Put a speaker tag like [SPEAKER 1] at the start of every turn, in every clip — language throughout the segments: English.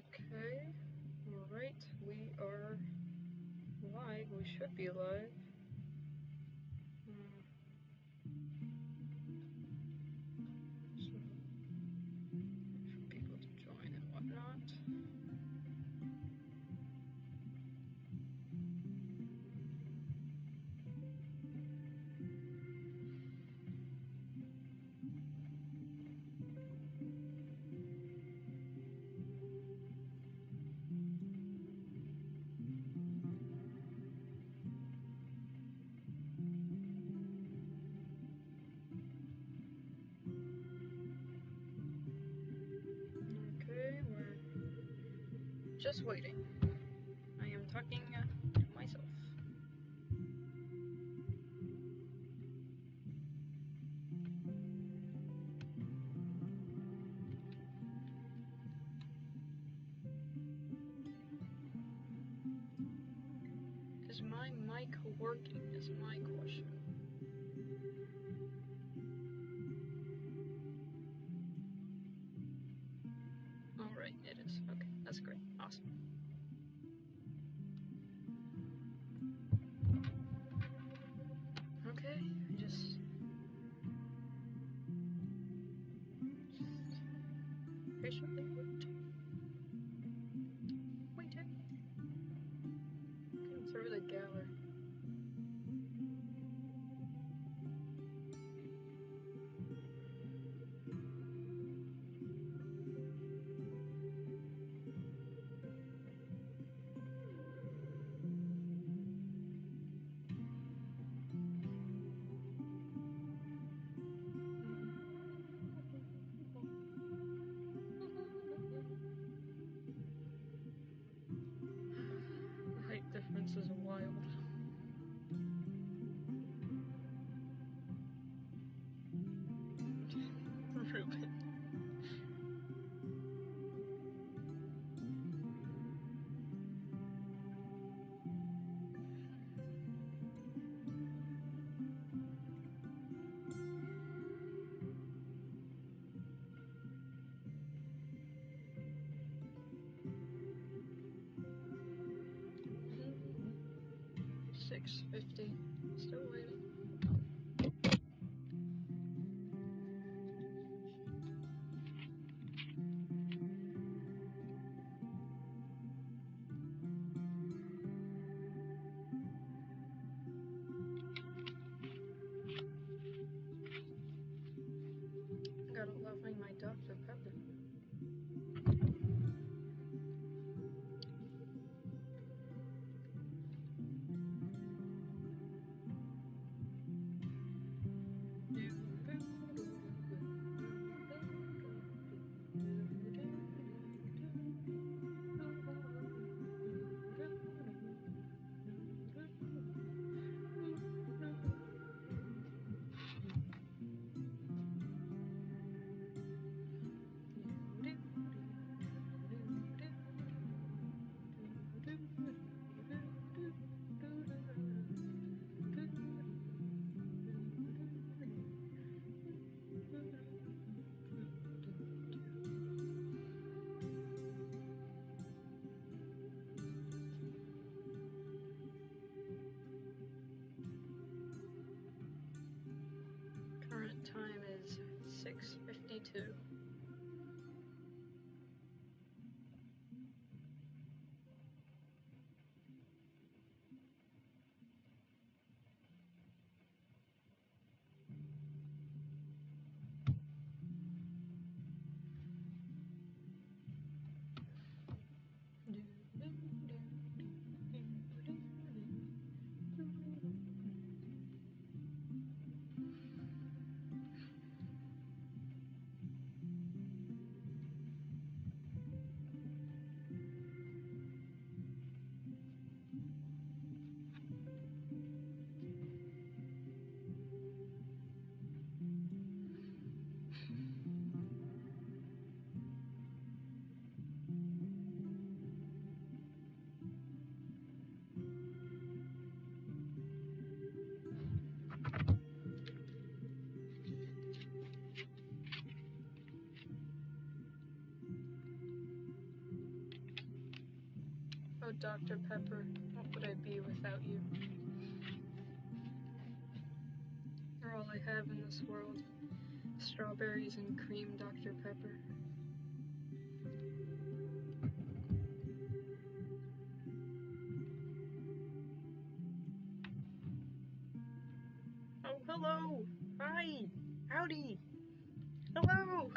[SPEAKER 1] Okay, alright, we are live. We should be live. So, for people to join and whatnot. Okay, we're just waiting. I am talking to myself. Is my mic working? Is my question. Alright, it is. Okay, that's great. Awesome. Okay, just patiently wait. Waiting. Going through the gallery. The height difference is wild. Ruben. $6.50. Still waiting. I gotta love my Dr. Pepper. Current time is 6:52. Oh, Dr. Pepper, what would I be without you? You're all I have in this world. Strawberries and cream, Dr. Pepper. Oh, hello! Hi! Howdy! Hello!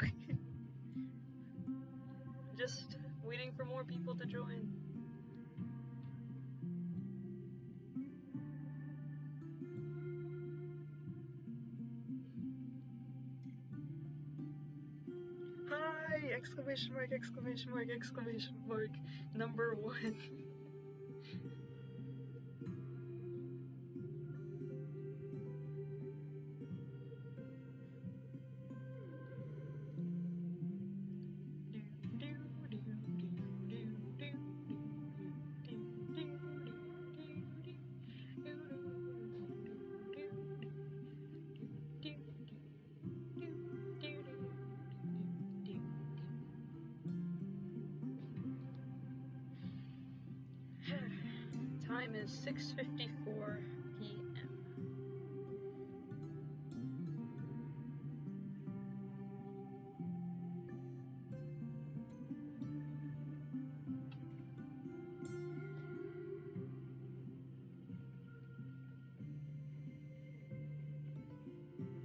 [SPEAKER 1] Just waiting for more people to join. Hi! Exclamation mark, exclamation mark, exclamation mark. Number 1. Time is 6:54 p.m.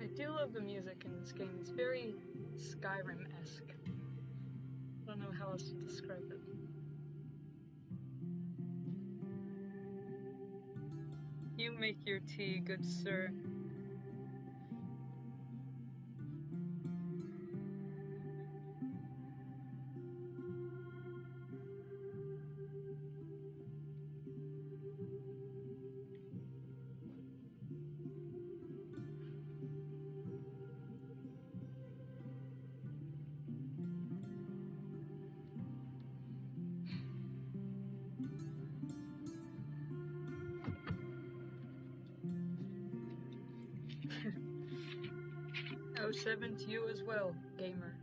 [SPEAKER 1] I do love the music in this game. It's very Skyrim-esque. I don't know how else to describe it. You make your tea, good sir. Oh, 7 to you as well, gamer.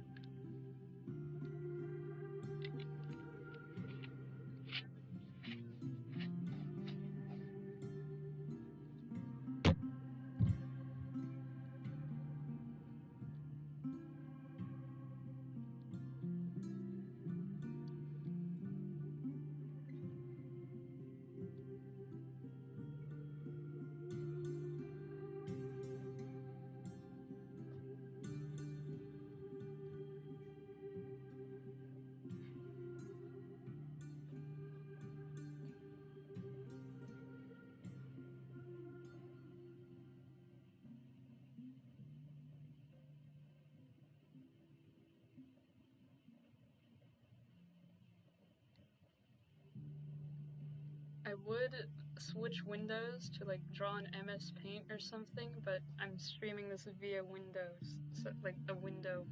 [SPEAKER 1] I would switch windows to like draw an MS Paint or something, but I'm streaming this via Windows, so like a window,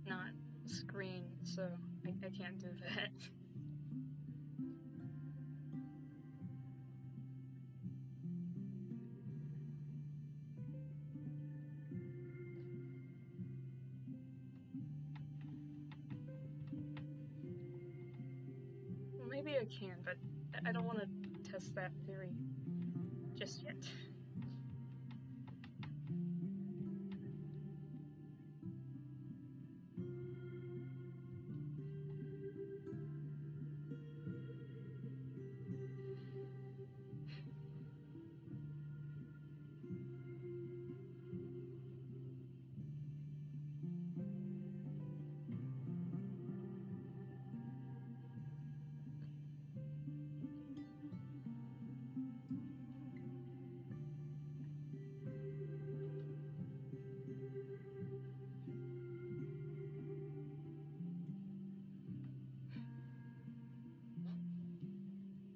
[SPEAKER 1] not screen, so I can't do that. Well, maybe I can, but I don't want to test that theory just yet.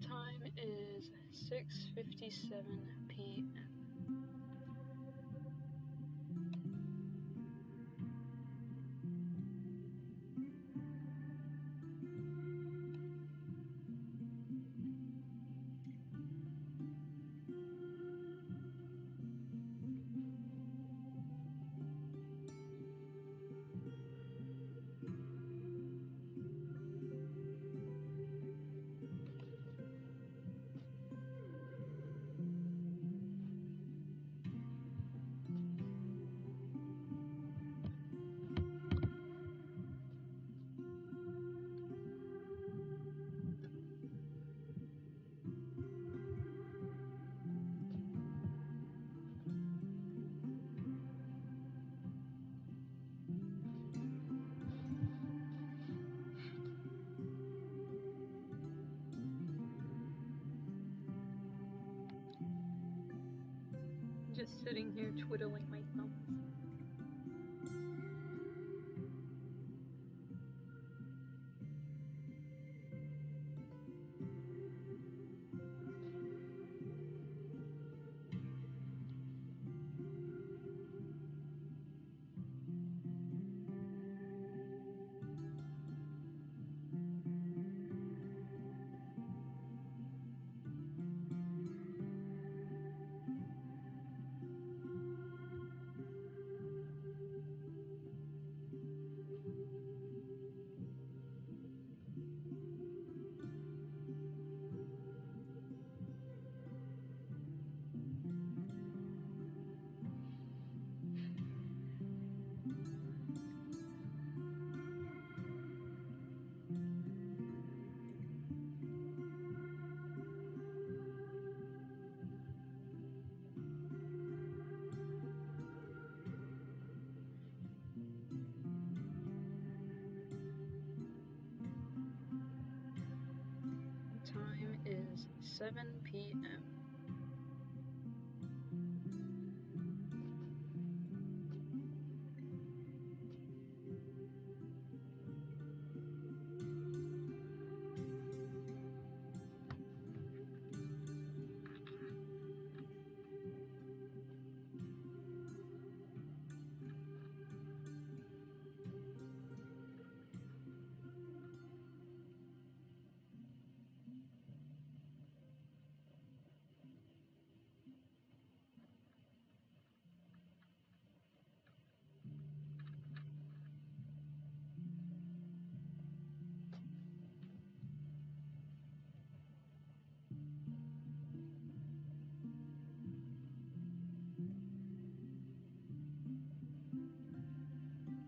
[SPEAKER 1] Time is 6:57 p.m. Just sitting here twiddling my thumbs. Time is 7 p.m.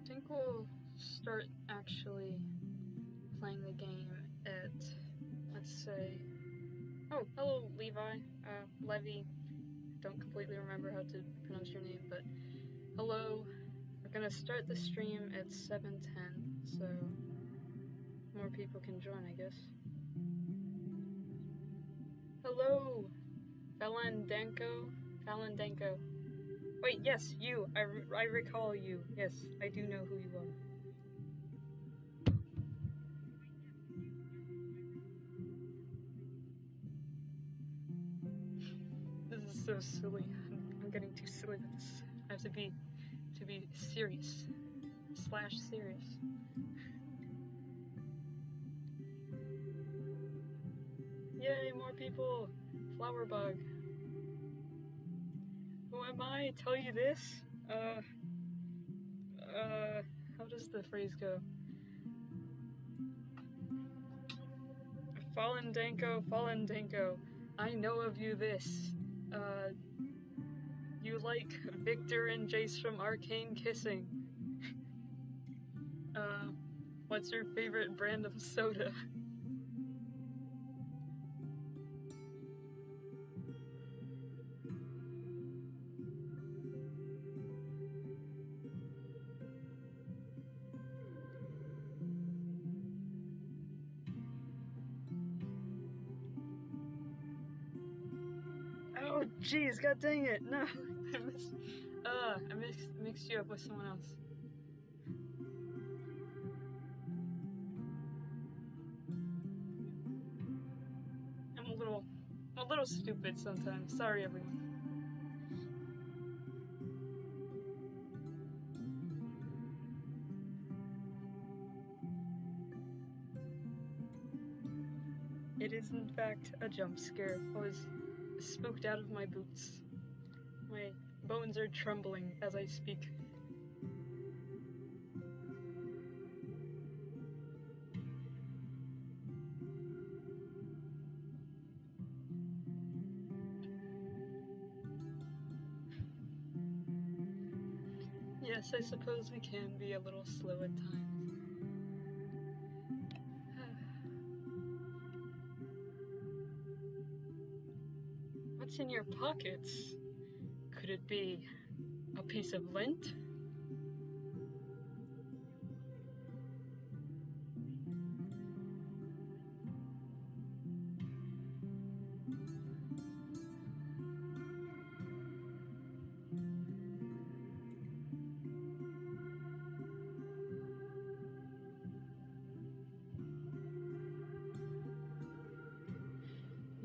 [SPEAKER 1] I think we'll start actually playing the game at, let's say, oh, hello Levi, Levy, don't completely remember how to pronounce your name, but hello. We're gonna start the stream at 7:10, so more people can join, I guess. Hello, Valandenko. Wait, yes, you. I recall you. Yes, I do know who you are. This is so silly. I'm getting too silly with this. I have to be serious. / serious. Yay, more people! Flower bug. Who am I? Tell you this? How does the phrase go? Fallen Danko, I know of you this. You like Victor and Jace from Arcane kissing. What's your favorite brand of soda? Oh, jeez, god dang it, no. I mixed you up with someone else. I'm a little stupid sometimes. Sorry, everyone. It is in fact a jump scare. I was spooked out of my boots. My bones are trembling as I speak. Yes, I suppose we can be a little slow at times. What's in your pockets? Could it be a piece of lint?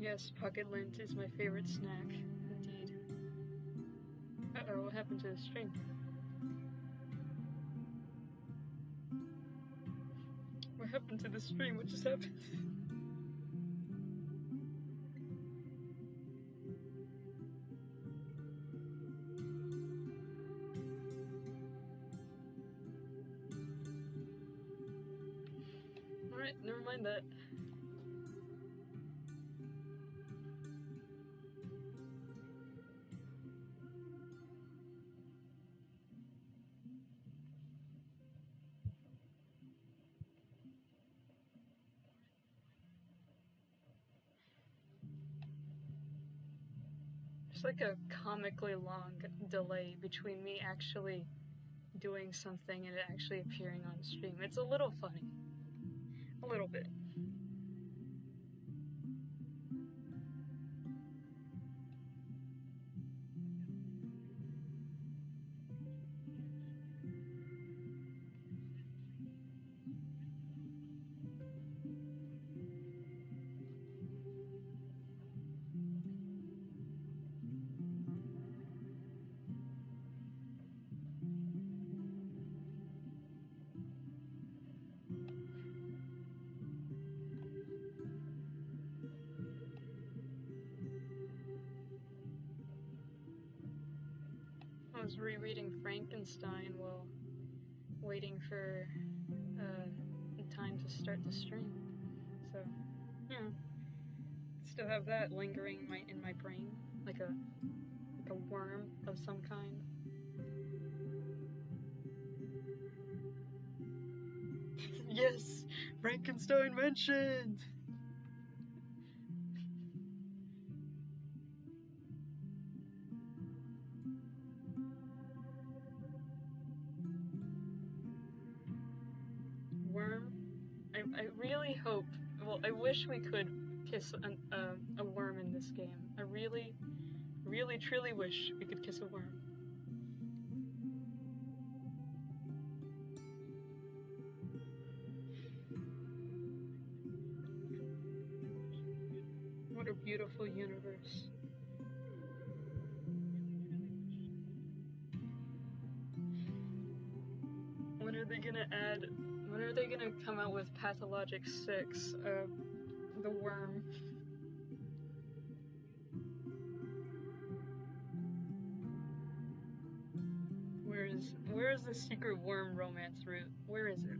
[SPEAKER 1] Yes, pocket lint is my favorite snack, indeed. Uh-oh, what happened to the stream? What happened to the stream? What just happened? Alright, never mind that. There's like a comically long delay between me actually doing something and it actually appearing on stream. It's a little funny. A little bit. I was rereading Frankenstein while waiting for time to start the stream. So, yeah. Still have that lingering in my brain, like a worm of some kind. Yes, Frankenstein mentioned. Worm. I really hope. Well, I wish we could kiss a worm in this game. I really, really, truly wish we could kiss a worm. What a beautiful universe. When are they gonna add? When are they gonna come out with Pathologic 6? The worm. Where is the secret worm romance route? Where is it?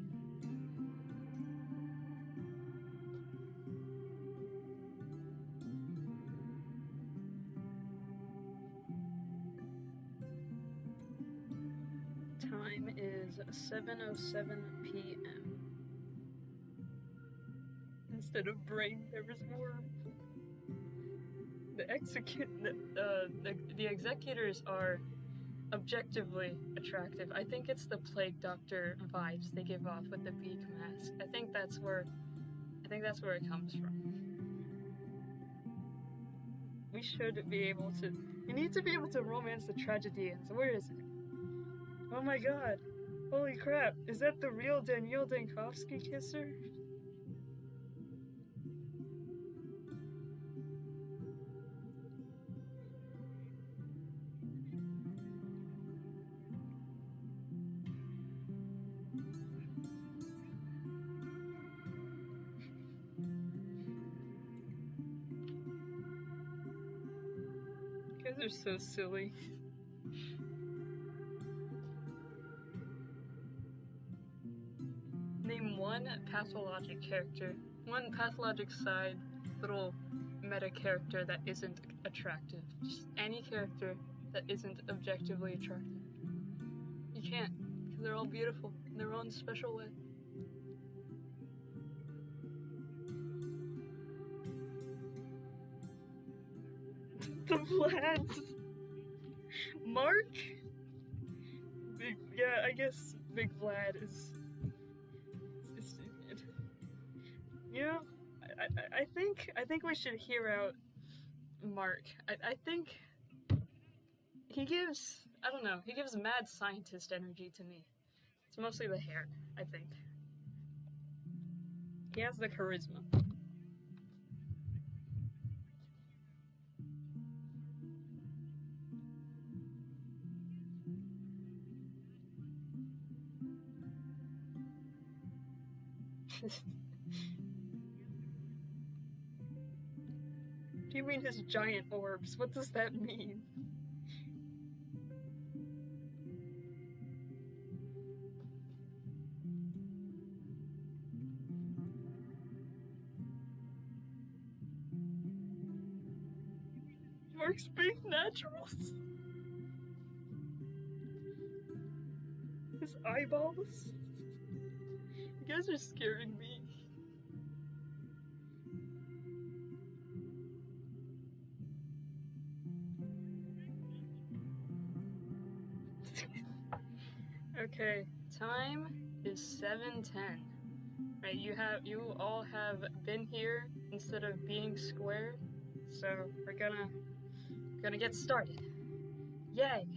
[SPEAKER 1] Time is 7:07 p.m. Instead of brain, there is worm. The executors are objectively attractive. I think it's the Plague Doctor vibes they give off with the beak mask. I think that's where it comes from. We should be able to. We need to be able to romance the tragedians. Where is it? Oh my god! Holy crap! Is that the real Daniel Dankovsky kisser? You guys are so silly. Name one pathologic character, one pathologic side little meta character that isn't attractive. Just any character that isn't objectively attractive. You can't, because they're all beautiful in their own special way. The Vlads. Mark? Yeah, I guess Big Vlad is stupid. You know, I think we should hear out Mark. I think he gives, I don't know, he gives mad scientist energy to me. It's mostly the hair, I think. He has the charisma. Do you mean his giant orbs? What does that mean? Mark's big naturals. His eyeballs. You guys are scaring me. Okay, time is 7:10. Right, you all have been here instead of being square, so we're gonna get started. Yay!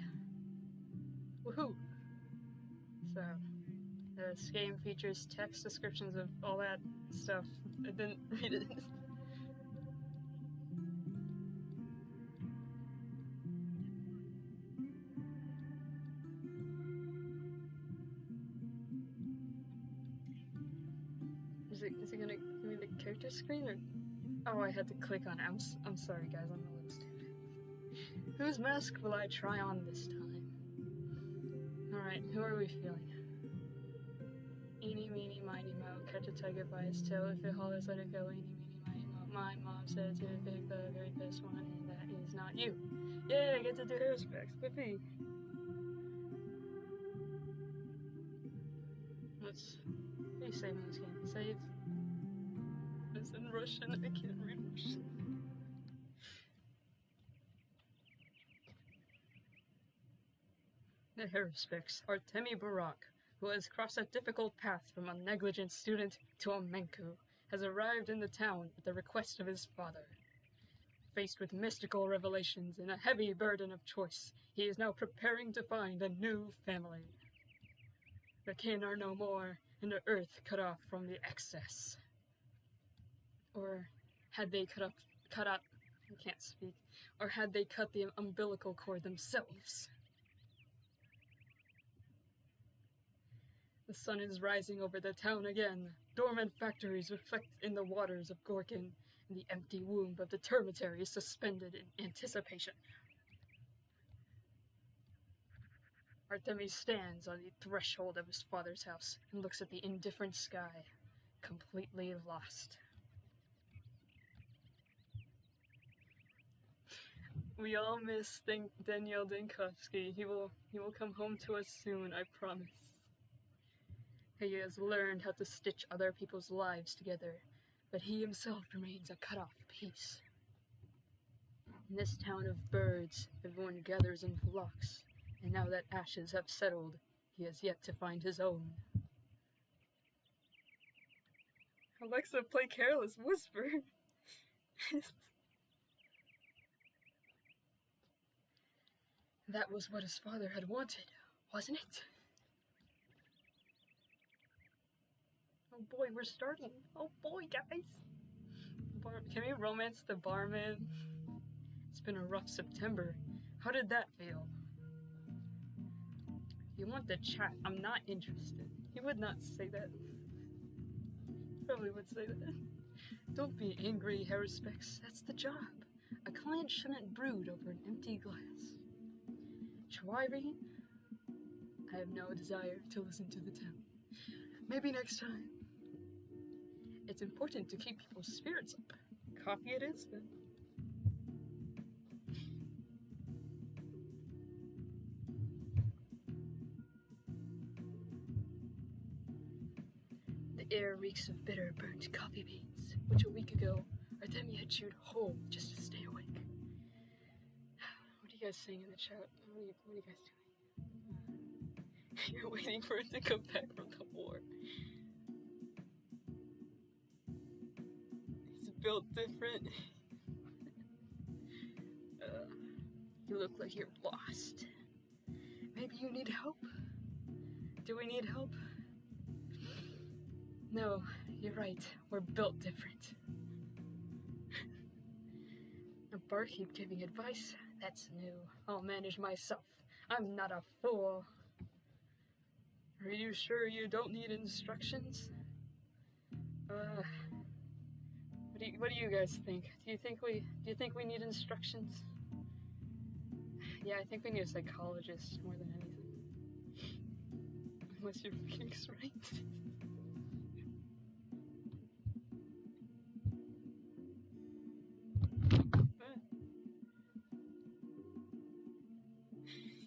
[SPEAKER 1] Woohoo! So this game features text descriptions of all that stuff. I didn't read it. Is it gonna give me the character screen or? Oh, I had to click on it. I'm sorry, guys. I'm a little stupid. Whose mask will I try on this time? All right, who are we feeling? Eeny, meeny, miny, moe. Catch a tiger by its tail. If it hollers, let it go. Eeny, meeny, miny, moe. My mom said to pick the very best one, and that is not you. Yay! I get to do hair specs. Whippy. What do you say in this game? Save. It's in Russian. I can't read Russian. The hair specs are Temi Barak, who has crossed a difficult path from a negligent student to a Menku, has arrived in the town at the request of his father. Faced with mystical revelations and a heavy burden of choice, he is now preparing to find a new family. The kin are no more, and the earth cut off from the excess. Or had they cut out, I can't speak, or had they cut the umbilical cord themselves? The sun is rising over the town again. Dormant factories reflect in the waters of Gorkin, and the empty womb of the termitary is suspended in anticipation. Artemis stands on the threshold of his father's house and looks at the indifferent sky, completely lost. We all miss Daniel Dinkowski. He will come home to us soon, I promise. He has learned how to stitch other people's lives together, but he himself remains a cut-off piece. In this town of birds, everyone gathers in flocks, and now that ashes have settled, he has yet to find his own. Alexa, play Careless Whisper. That was what his father had wanted, wasn't it? Oh boy, we're starting. Oh boy, guys. Can we romance the barman? It's been a rough September. How did that feel? You want the chat? I'm not interested. He would not say that. Probably would say that. Don't be angry, Harrispex. That's the job. A client shouldn't brood over an empty glass. Chwireen? I have no desire to listen to the town. Maybe next time. It's important to keep people's spirits up. Coffee it is, then. The air reeks of bitter, burnt coffee beans, which a week ago Artemia had chewed whole just to stay awake. What are you guys saying in the chat? What are you guys doing? You're waiting for it to come back from the war. It's built different. You look like you're lost. Maybe you need help? Do we need help? No, you're right. We're built different. A barkeep giving advice? That's new. I'll manage myself. I'm not a fool. Are you sure you don't need instructions? What do you guys think? Do you think we need instructions? Yeah, I think we need a psychologist more than anything. Unless you're Phoenix, right?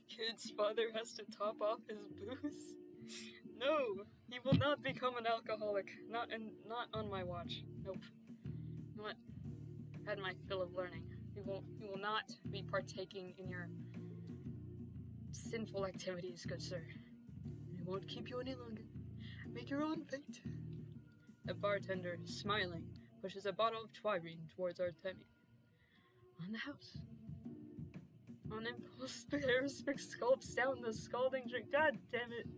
[SPEAKER 1] Kid's father has to top off his booze? No, he will not become an alcoholic. Not on my watch. Nope. Not had my fill of learning. He will not be partaking in your sinful activities, good sir. I won't keep you any longer. Make your own fate. The bartender, smiling, pushes a bottle of twirine towards Artemi. On the house. On impulse, the Harrisburg sculpts down the scalding drink. God damn it!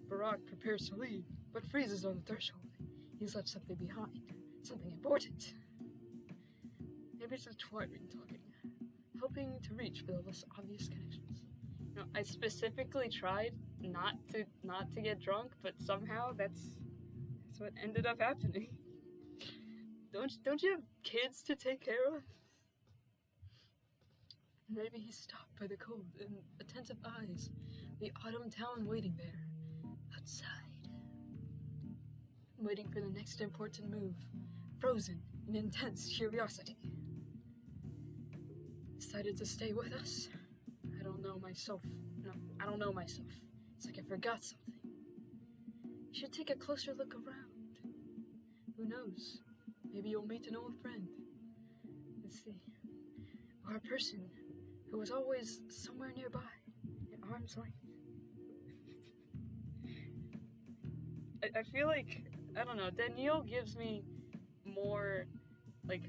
[SPEAKER 1] Barack prepares to leave, but freezes on the threshold. He's left something behind. Something important. Maybe it's the twirine talking. Helping to reach for the less obvious connections. You know, I specifically tried not to get drunk, but somehow that's what ended up happening. Don't you have kids to take care of? Maybe he's stopped by the cold and attentive eyes, the autumn town waiting there, outside. Waiting for the next important move, frozen in intense curiosity. Decided to stay with us? I don't know myself. No, I don't know myself. It's like I forgot something. Should take a closer look around. Who knows? Maybe you'll meet an old friend. Let's see. Or a person who was always somewhere nearby, at arm's length. I feel like, I don't know, Danielle gives me more, like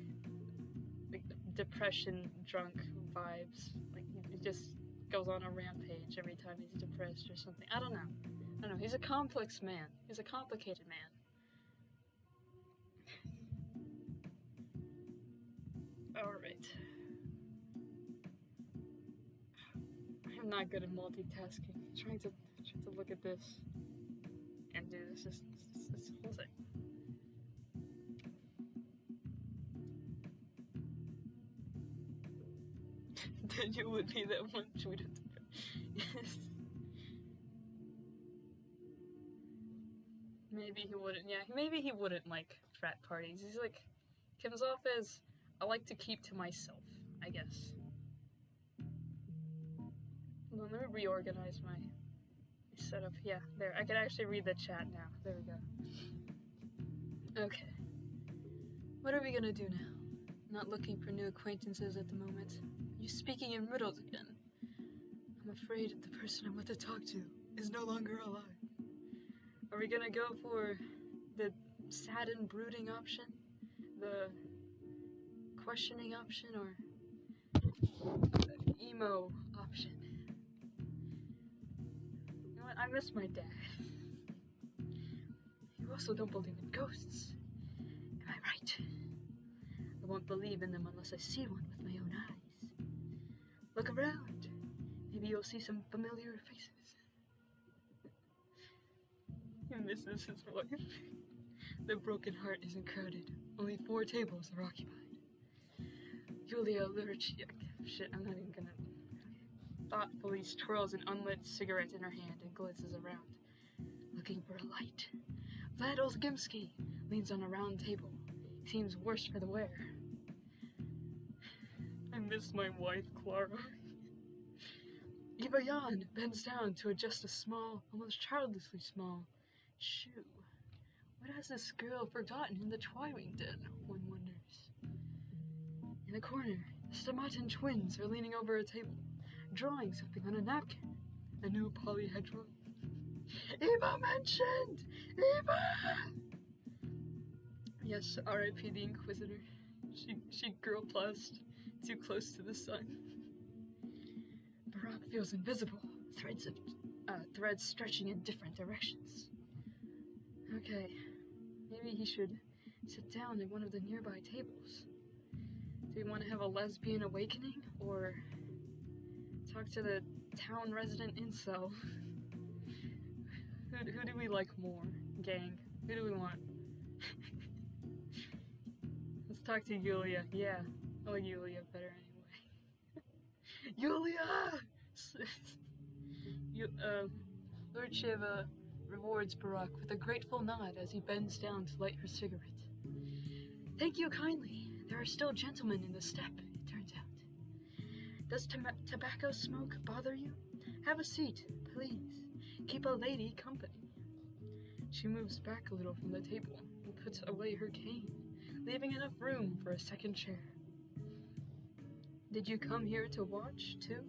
[SPEAKER 1] depression drunk vibes. Like, he just goes on a rampage every time he's depressed or something. I don't know, he's a complex man. He's a complicated man. Alright. I'm not good at multitasking. Trying to look at this and do this whole thing. Then you would be that one tweeted. Yes. Maybe he wouldn't. Yeah, maybe he wouldn't like frat parties. He's like, comes off as, I like to keep to myself, I guess. Hold on, let me reorganize my setup. Yeah, there. I can actually read the chat now. There we go. Okay. What are we gonna do now? Not looking for new acquaintances at the moment. You're speaking in riddles again. I'm afraid the person I want to talk to is no longer alive. Are we gonna go for the sad and brooding option? The questioning option? Or the emo option? You know what? I miss my dad. You also don't believe in ghosts. Am I right? I won't believe in them unless I see one with my own eyes. Look around. Maybe you'll see some familiar faces. He misses his wife. The broken heart isn't crowded. Only 4 tables are occupied. Julia Lurchiak. Shit, I'm not even gonna... Thoughtfully twirls an unlit cigarette in her hand and glances around, looking for a light. Vlad Olzgimsky leans on a round table. Seems worse for the wear. I miss my wife, Clara. Eva Jan bends down to adjust a small, almost childishly small, shoe. What has this girl forgotten in the twirine den, one wonders. In the corner, the Stamatin twins are leaning over a table, drawing something on a napkin. A new polyhedron. Eva mentioned! Eva! Yes, R.I.P. the Inquisitor. She girl plussed too close to the sun. Barack feels invisible, threads stretching in different directions. Okay, maybe he should sit down at one of the nearby tables. Do we want to have a lesbian awakening, or talk to the town resident incel? Who do we like more, gang? Who do we want? talk to Yulia. Yeah, I like Yulia better anyway. Yulia! Lord Shiva rewards Barak with a grateful nod as he bends down to light her cigarette. Thank you kindly. There are still gentlemen in the steppe, it turns out. Does tobacco smoke bother you? Have a seat, please. Keep a lady company. She moves back a little from the table and puts away her cane, leaving enough room for a second chair. Did you come here to watch, too?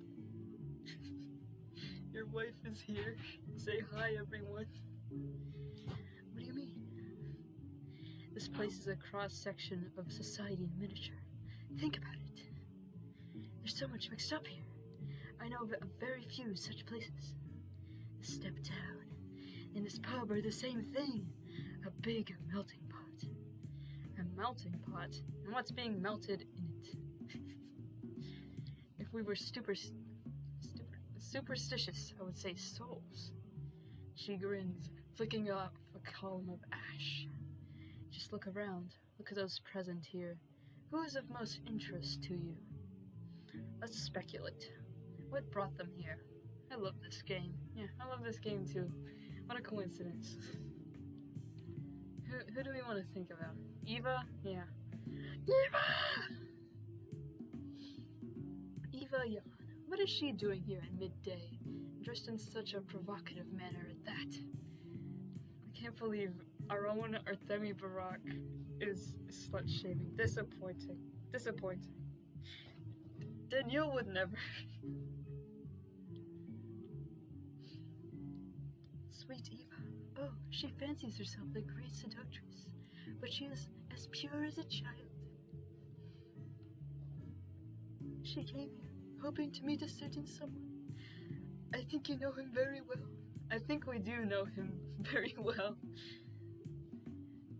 [SPEAKER 1] Your wife is here. Say hi, everyone. What do you mean? This place is a cross-section of society in miniature. Think about it. There's so much mixed up here. I know of very few such places. The steppe town and this pub are the same thing. A big melting pot. A melting pot? And what's being melted in it? If we were superstitious, I would say souls. She grins, flicking off a column of ash. Just look around. Look at those present here. Who is of most interest to you? Let's speculate. What brought them here? I love this game. Yeah, I love this game too. What a coincidence. Who do we want to think about? Eva? Yeah. Eva! Eva Jan. What is she doing here at midday? Dressed in such a provocative manner at that. I can't believe our own Artemi Barak is slut-shaming. Disappointing. Disappointing. Danielle would never. Sweet Eva. Oh, she fancies herself a great seductress, but she is as pure as a child. She came here, hoping to meet a certain someone. I think you know him very well. I think we do know him very well.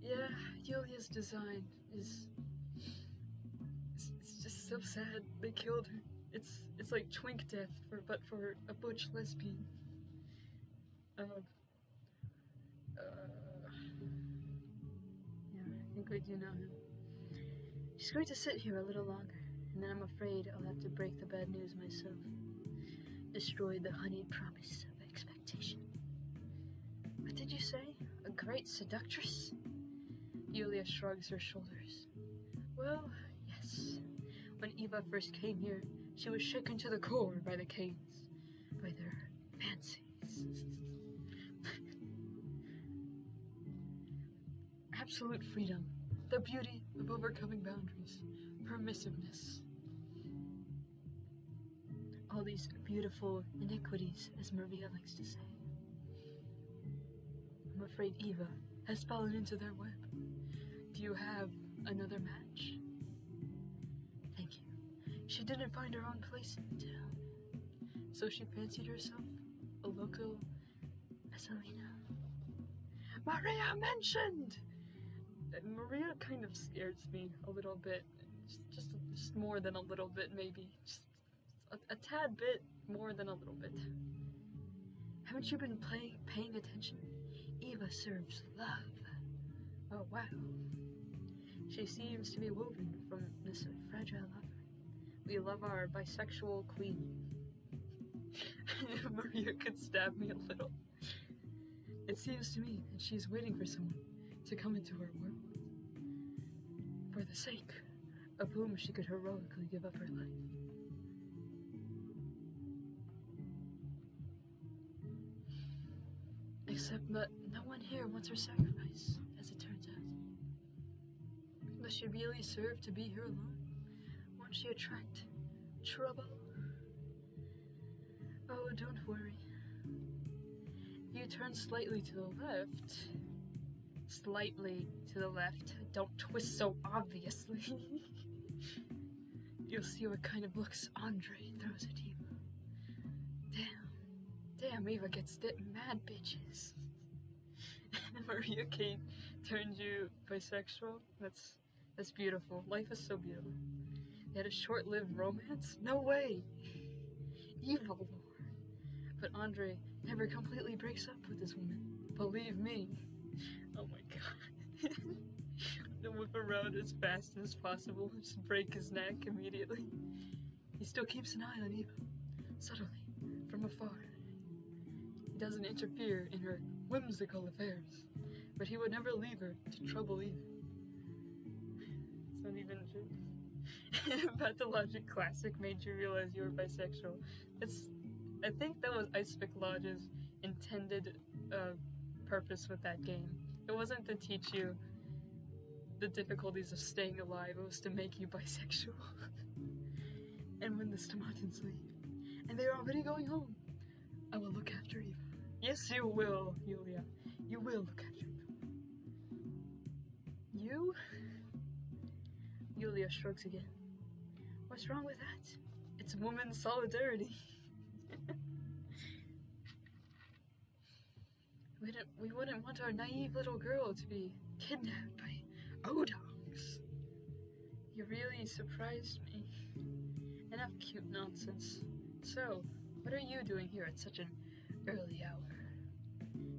[SPEAKER 1] Yeah, Yulia's design is... It's just so sad. They killed her. It's like twink death, but for a butch lesbian. Yeah, I think we do know him. She's going to sit here a little longer, and then I'm afraid I'll have to break the bad news myself. Destroy the honeyed promise of expectation. What did you say? A great seductress? Yulia shrugs her shoulders. Well, yes. When Eva first came here, she was shaken to the core by the Canes, by their fancies. Absolute freedom, the beauty of overcoming boundaries, permissiveness. All these beautiful iniquities, as Maria likes to say. I'm afraid Eva has fallen into their web. Do you have another match? Thank you. She didn't find her own place in the town, so she fancied herself a local Messalina. Maria mentioned! Maria kind of scares me a little bit. Just more than a little bit, maybe. Just a tad bit more than a little bit. Haven't you been paying attention? Eva serves love. Oh, wow. She seems to be woven from this fragile offering. We love our bisexual queen. Maria could stab me a little. It seems to me that she's waiting for someone to come into her world, for the sake of whom she could heroically give up her life. Except that no one here wants her sacrifice, as it turns out. Does she really serve to be here alone? Won't she attract trouble? Oh, don't worry. If you turn slightly to the left, don't twist so obviously, you'll see what kind of looks Andre throws at Eva. Damn, Eva gets mad bitches. Maria Kate turned you bisexual? That's beautiful. Life is so beautiful. They had a short-lived romance? No way! Evil lore. But Andre never completely breaks up with this woman. Believe me. Oh my god. to whip around as fast as possible, just break his neck immediately. He still keeps an eye on Eva, subtly, from afar. He doesn't interfere in her whimsical affairs, but he would never leave her to trouble either. It's not even true. Pathologic Classic made you realize you were bisexual. I think that was Icepick Lodge's intended purpose with that game. It wasn't to teach you the difficulties of staying alive, it was to make you bisexual. And when the Stomatans leave, and they're already going home, I will look after Eva. Yes, you will, Yulia. You will look after Eva. You? Yulia shrugs again. What's wrong with that? It's woman's solidarity. We wouldn't want our naive little girl to be kidnapped by Odogs. You really surprised me. Enough cute nonsense. So, what are you doing here at such an early hour?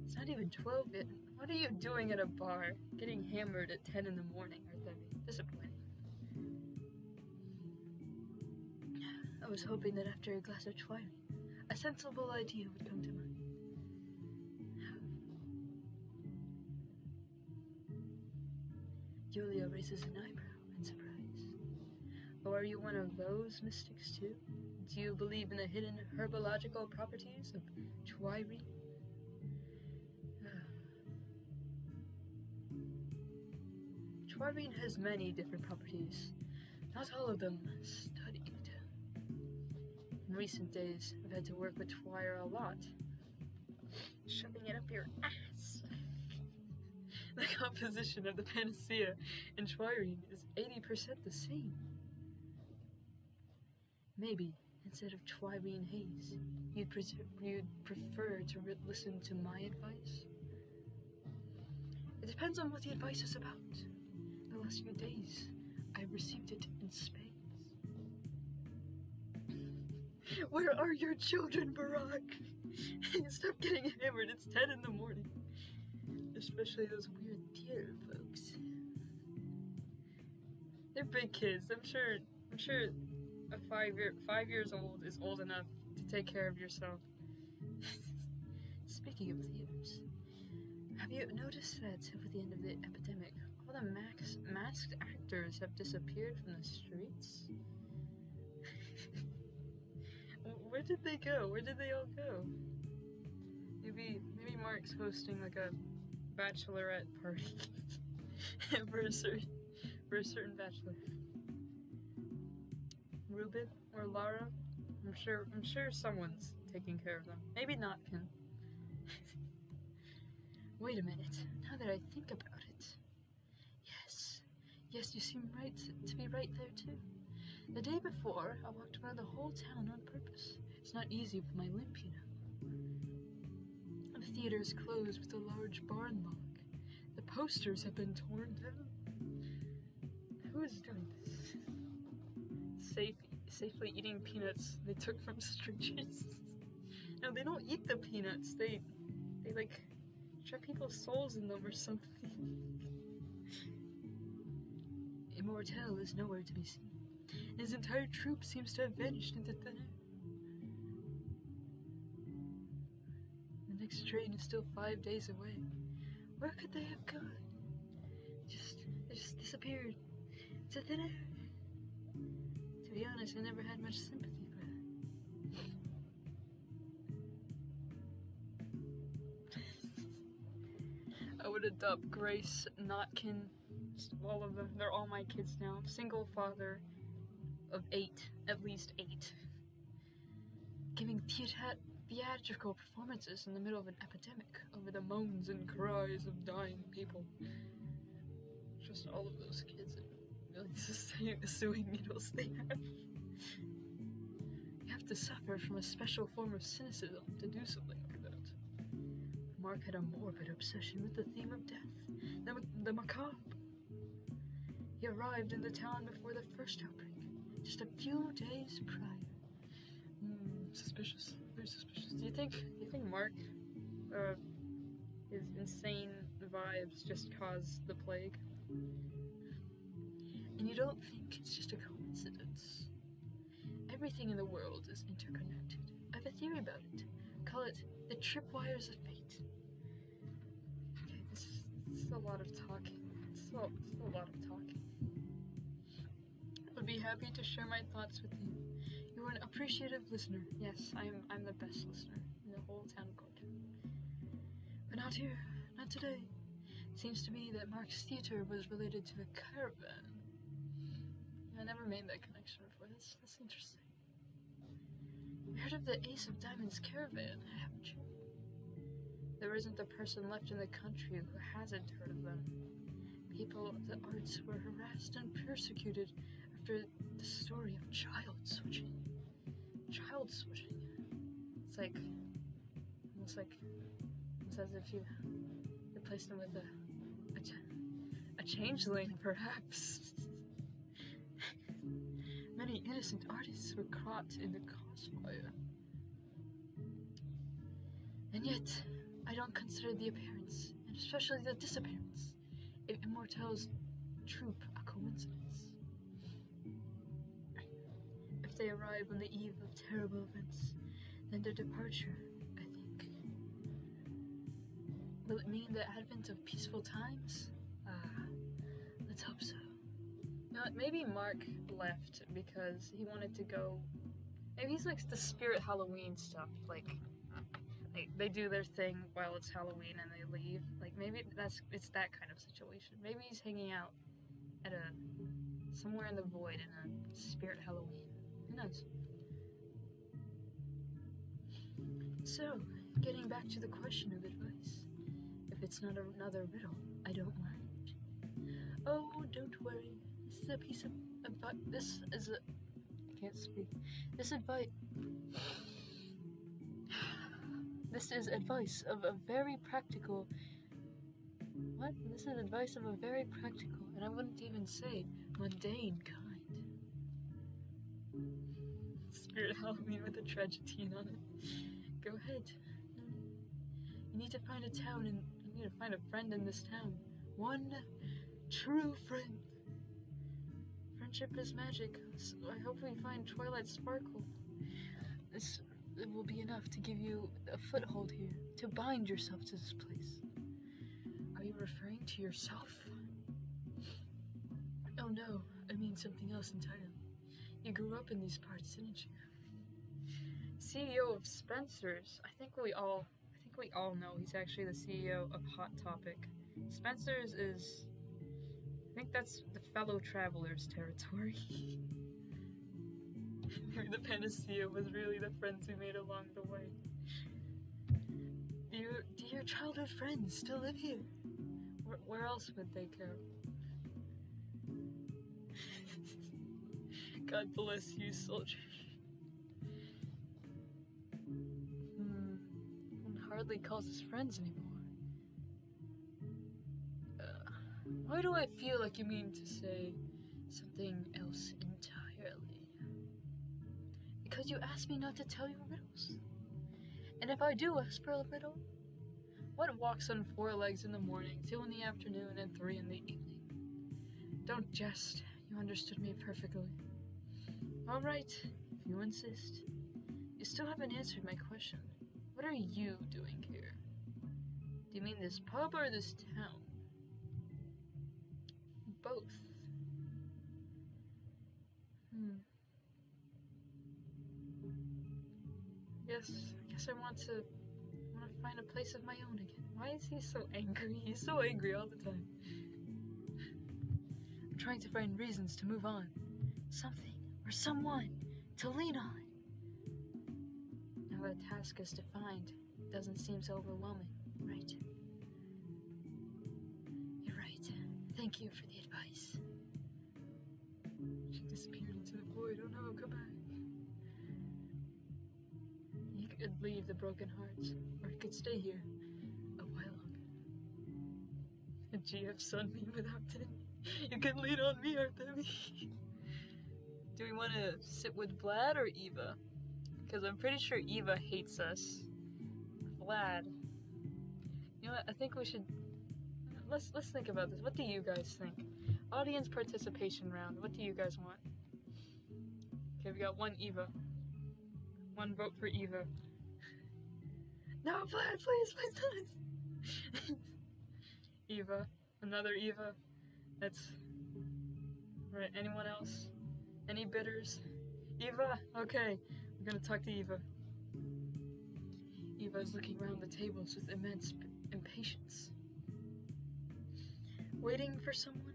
[SPEAKER 1] It's not even 12 yet. What are you doing at a bar? Getting hammered at 10 in the morning, Arthemi. Disappointing. I was hoping that after a glass of twilight, a sensible idea would come to mind. Julia raises an eyebrow in surprise. Oh, are you one of those mystics too? Do you believe in the hidden herbological properties of Twirine? Twirine has many different properties, not all of them studied. In recent days, I've had to work with Twire a lot, shoving it up your ass. The composition of the panacea in Twirine is 80% the same. Maybe, instead of Twirine haze, you'd prefer to listen to my advice? It depends on what the advice is about. In the last few days, I've received it in spades. Where are your children, Barack? Stop getting hammered, it's 10 in the morning. Especially those weird theater folks. They're big kids. I'm sure a 5 years old is old enough to take care of yourself. Speaking of theaters, have you noticed that with the end of the epidemic, all the masked actors have disappeared from the streets? Where did they go? Where did they all go? Maybe Mark's hosting like a bachelorette party for a certain bachelor. Ruben or Lara? I'm sure someone's taking care of them. Maybe Notkin. Wait a minute. Now that I think about it. Yes, you seem right to be right there too. The day before, I walked around the whole town on purpose. It's not easy with my limp, you know. The theater is closed with a large barn log. The posters have been torn down. Who is doing this? Safely eating peanuts they took from strangers. No, they don't eat the peanuts. They like trap people's souls in them or something. Immortel is nowhere to be seen. His entire troop seems to have vanished into thin air. The next train is still 5 days away. Where could they have gone? They just disappeared into thin air. To be honest, I never had much sympathy for that. I would adopt Grace, Notkin, all of them. They're all my kids now. Single father of 8, at least 8. Giving theatrical performances in the middle of an epidemic over the moans and cries of dying people. Just all of those kids and millions of sewing needles they have. You have to suffer from a special form of cynicism to do something like that. Mark had a morbid obsession with the theme of death, the macabre. He arrived in the town before the first outbreak, just a few days prior. Suspicious. Very suspicious. Do you think Mark, his insane vibes just caused the plague? And you don't think it's just a coincidence. Everything in the world is interconnected. I have a theory about it. Call it the tripwires of fate. Okay, this is a lot of talking. It's a lot of talking. I would be happy to share my thoughts with you. You are an appreciative listener. Yes, I'm the best listener in the whole town of Gorton. But not here, not today. It seems to me that Mark's theater was related to a caravan. I never made that connection before. That's interesting. You heard of the Ace of Diamonds caravan, haven't you? There isn't a person left in the country who hasn't heard of them. People of the arts were harassed and persecuted after the story of child switching. Child switching. It's like, almost as if you replaced them with a changeling, perhaps. Many innocent artists were caught in the crossfire. And yet, I don't consider the appearance, and especially the disappearance, of Immortel's troupe a coincidence. If they arrive on the eve of terrible events, then their departure, I think. Will it mean the advent of peaceful times? Let's hope so. You know what, maybe Mark left because he wanted to go. Maybe he's like the spirit Halloween stuff, like they do their thing while it's Halloween and they leave. Like maybe it's that kind of situation. Maybe he's hanging out at somewhere in the void in a spirit Halloween. Who knows? So, getting back to the question of advice. If it's not another riddle, I don't mind. Oh, don't worry. This is a piece of advice. I can't speak. This is advice of a very practical. What? This is advice of a very practical, and I wouldn't even say mundane kind. Spirit Halloween with a tragedy on it. Go ahead. You need to find a town, and you need to find a friend in this town. One true friend. Friendship is magic, so I hope we find Twilight Sparkle. This will be enough to give you a foothold here, to bind yourself to this place. Are you referring to yourself? Oh no, I mean something else entirely. You grew up in these parts, didn't you? CEO of Spencer's. I think we all know he's actually the CEO of Hot Topic. Spencer's is, I think that's the fellow travelers territory. Maybe the panacea was really the friends we made along the way. Do your childhood friends still live here? Where else would they go? God bless you, soldier. One hardly calls us friends anymore. Why do I feel like you mean to say something else entirely? Because you asked me not to tell you riddles. And if I do ask for a riddle, what walks on 4 legs in the morning, 2 in the afternoon, and 3 in the evening? Don't jest. You understood me perfectly. All right, if you insist. You still haven't answered my question. What are you doing here? Do you mean this pub or this town? Both. Yes, I guess I want to find a place of my own again. Why is he so angry? He's so angry all the time. I'm trying to find reasons to move on. Something or someone to lean on. Now the task is defined. It doesn't seem so overwhelming, right? You're right. Thank you for the advice. She disappeared into the void. Oh no, come back. You could leave the Broken Hearts, or you could stay here a while longer. A GF Sunbeam without Timmy. You can lean on me, Artemi. Do we want to sit with Vlad or Eva? Because I'm pretty sure Eva hates us. Vlad. You know what? I think we should. Let's think about this. What do you guys think? Audience participation round. What do you guys want? Okay, we got one Eva. One vote for Eva. No, please, please. Eva. Another Eva. That's right. Anyone else? Any bidders? Eva? Okay. We're gonna talk to Eva. Eva is looking around the tables with immense impatience. Waiting for someone?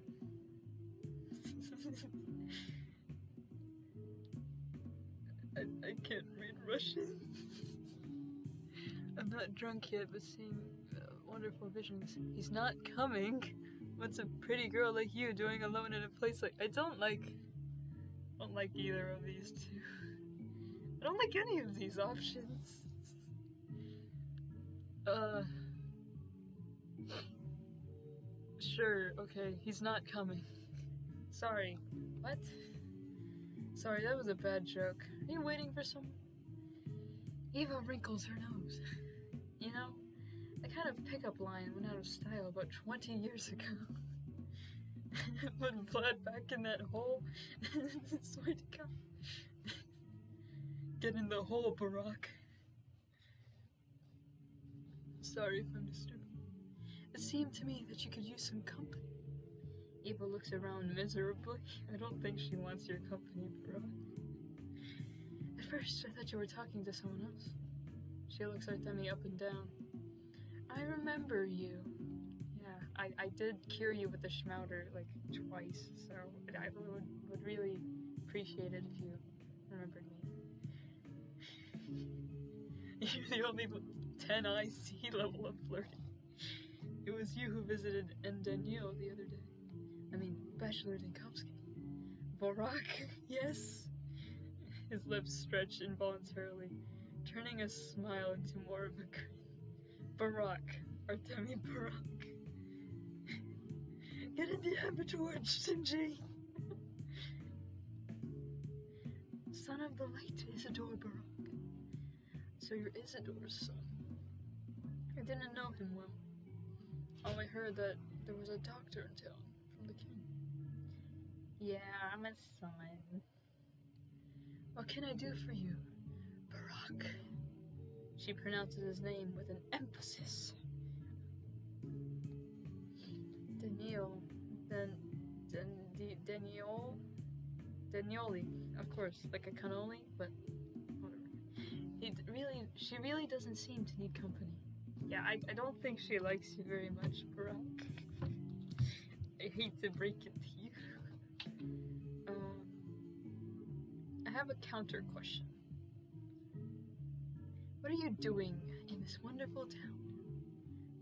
[SPEAKER 1] I can't read Russian. I'm not drunk yet, but seeing wonderful visions. He's not coming. What's a pretty girl like you doing alone in a place like... I don't like either of these two. I don't like any of these options. Sure, okay, he's not coming. Sorry. What? Sorry, that was a bad joke. Are you waiting for someone? Eva wrinkles her nose. You know, that kind of pickup line went out of style about 20 years ago. Put Vlad back in that hole. Swear to God. Get in the hole, Barack. Sorry if I'm disturbing. It seemed to me that you could use some company. Eva looks around miserably. I don't think she wants your company, Barack. At first, I thought you were talking to someone else. She looks Artemi up and down. I remember you. Yeah, I did cure you with the schmouder like twice, so I would really appreciate it if you remembered me. You're the only 10 IC level of flirting. It was you who visited Endenio the other day. I mean, Bachelor Dinkovsky. Borak, yes? His lips stretched involuntarily, turning a smile into more of a grin. Barak, Artemi Barak. Get in the abattoir, Shinji! Son of the late Isidore Barak. So you're Isidore's son. I didn't know him well. Only heard that there was a doctor in town from the king. Yeah, I'm a son. What can I do for you, Barak? She pronounces his name with an emphasis. Danioli, of course, like a cannoli, but whatever. She really doesn't seem to need company. Yeah, I don't think she likes you very much, Barak. I hate to break it to you. I have a counter question. What are you doing in this wonderful town?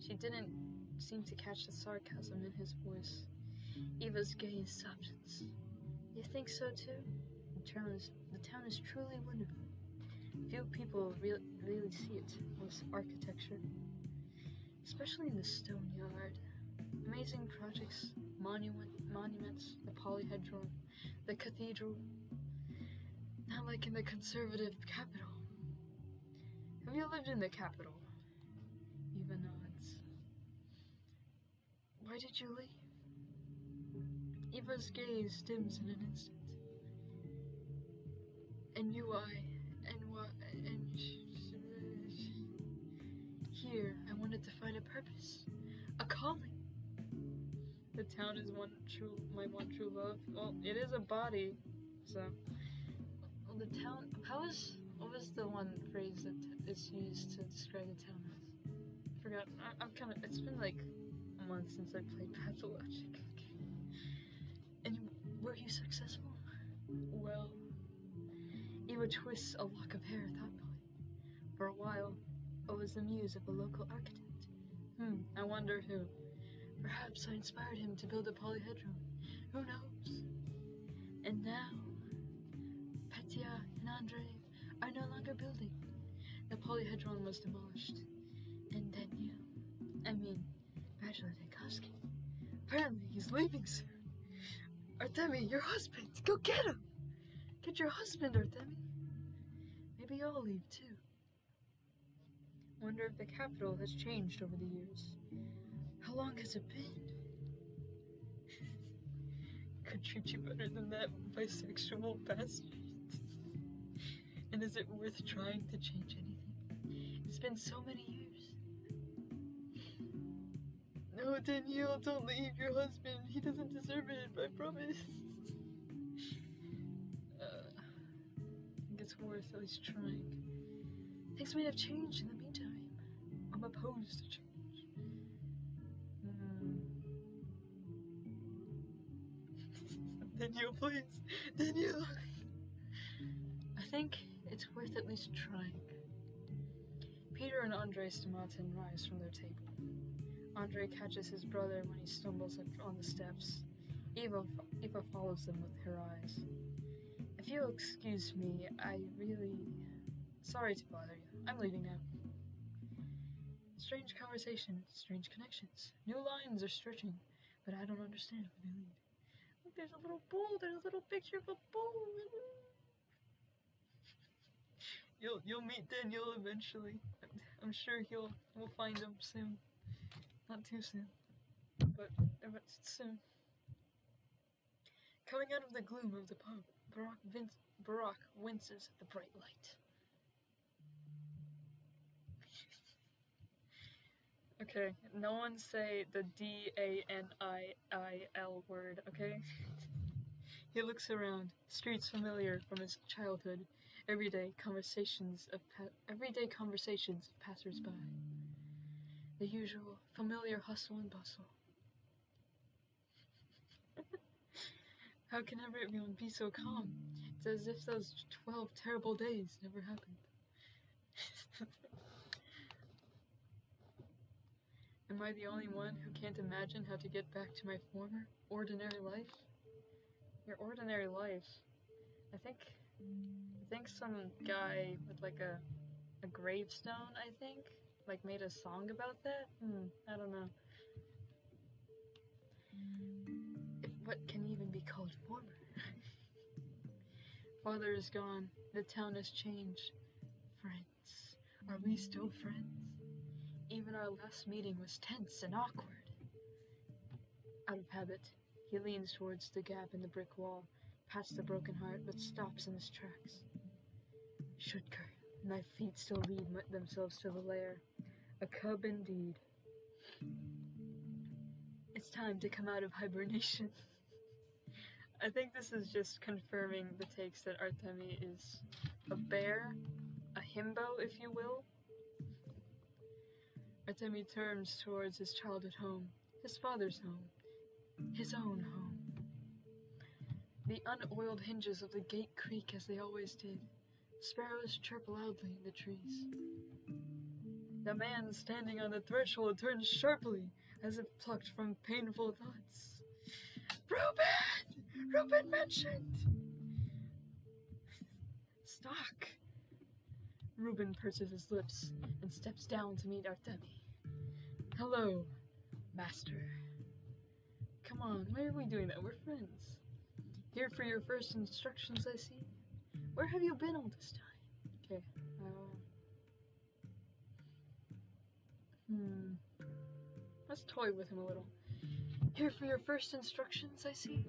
[SPEAKER 1] She didn't seem to catch the sarcasm in his voice. Eva's gaze substance. You think so too? The town is truly wonderful. Few people really see it with architecture, especially in the stone yard. Amazing projects, monuments, the polyhedron, the cathedral. Not like in the conservative capital. Have you lived in the capital? Eva nods. Why did you leave? Eva's gaze dims in an instant. And here, I wanted to find a purpose, a calling. The town is my one true love. Well, it is a body, so. Well, the town. What was the one phrase that is used to describe the town as? I forgot. I'm kind of. It's been like a month since I played Pathologic. And were you successful? Well, Eva twists a lock of hair thoughtfully. For a while, I was the muse of a local architect. I wonder who. Perhaps I inspired him to build a polyhedron. Who knows? And now, Petya and Andrei are no longer building. The polyhedron was demolished. And then Bachelor Dinkovsky. Apparently he's leaving soon. Artemi, your husband! Go get him! Get your husband, Artemi! Maybe I'll leave too. Wonder if the capital has changed over the years. How long has it been? could treat you better than that, bisexual bastard. And is it worth trying to change anything? It's been so many years. No, Danielle, don't leave your husband. He doesn't deserve it, I promise. I think it's worth at least trying. Things may have changed in the meantime. I'm opposed to change. Danielle, please. Danielle. I think it's worth at least trying. Peter and Andre Stomatin rise from their table. Andre catches his brother when he stumbles on the steps. Eva follows them with her eyes. If you'll excuse me, sorry to bother you. I'm leaving now. Strange conversation, strange connections. New lines are stretching, but I don't understand where they lead. Look, there's a little bull. There's a little picture of a bull. You'll meet Daniel eventually. I'm sure we'll find him soon. Not too soon, but soon. Coming out of the gloom of the pub, Barack winces at the bright light. Okay, no one say the D-A-N-I-I-L word, okay? He looks around, streets familiar from his childhood, everyday conversations of passers-by. The usual, familiar hustle and bustle. How can everyone be so calm? It's as if those 12 terrible days never happened. Am I the only one who can't imagine how to get back to my former, ordinary life? Your ordinary life? I think some guy with like a gravestone, like made a song about that? I don't know. What can even be called former? Father is gone. The town has changed. Friends. Are we still friends? Even our last meeting was tense and awkward. Out of habit, he leans towards the gap in the brick wall, past the broken heart, but stops in his tracks. Shudker. My feet still lead themselves to the lair. A cub indeed. It's time to come out of hibernation. I think this is just confirming the takes that Artemi is a bear, a himbo, if you will. Artemi turns towards his childhood home, his father's home, his own home. The unoiled hinges of the gate creak as they always did. Sparrows chirp loudly in the trees. The man standing on the threshold turns sharply, as if plucked from painful thoughts. Reuben mentioned! Stock! Reuben purses his lips and steps down to meet Artemi. Hello, master. Come on, why are we doing that? We're friends. Here for your first instructions, I see. Where have you been all this time? Okay, let's toy with him a little. Here for your first instructions, I see.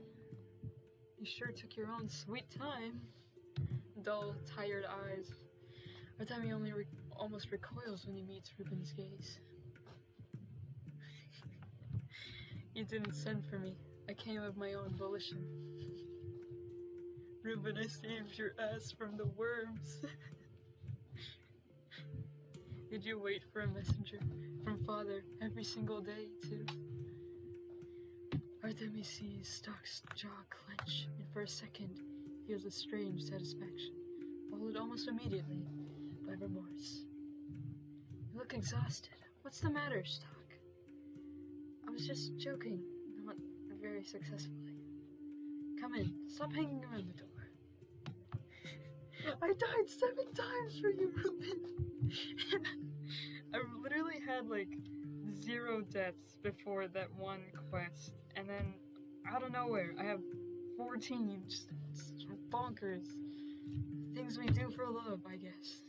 [SPEAKER 1] You sure took your own sweet time. Dull, tired eyes. Artemi almost recoils when he meets Reuben's gaze. You didn't send for me. I came of my own volition. Reuben, I saved your ass from the worms. Did you wait for a messenger from father every single day, too? Artemi sees Stock's jaw clench, and for a second feels a strange satisfaction, followed almost immediately by remorse. You look exhausted. What's the matter, Stock? I was just joking, not very successfully. Come in. Stop hanging around the door. I died 7 times for you, Reuben. I literally had like 0 deaths before that one quest, and then out of nowhere I have 14. Just bonkers. Things we do for love, I guess.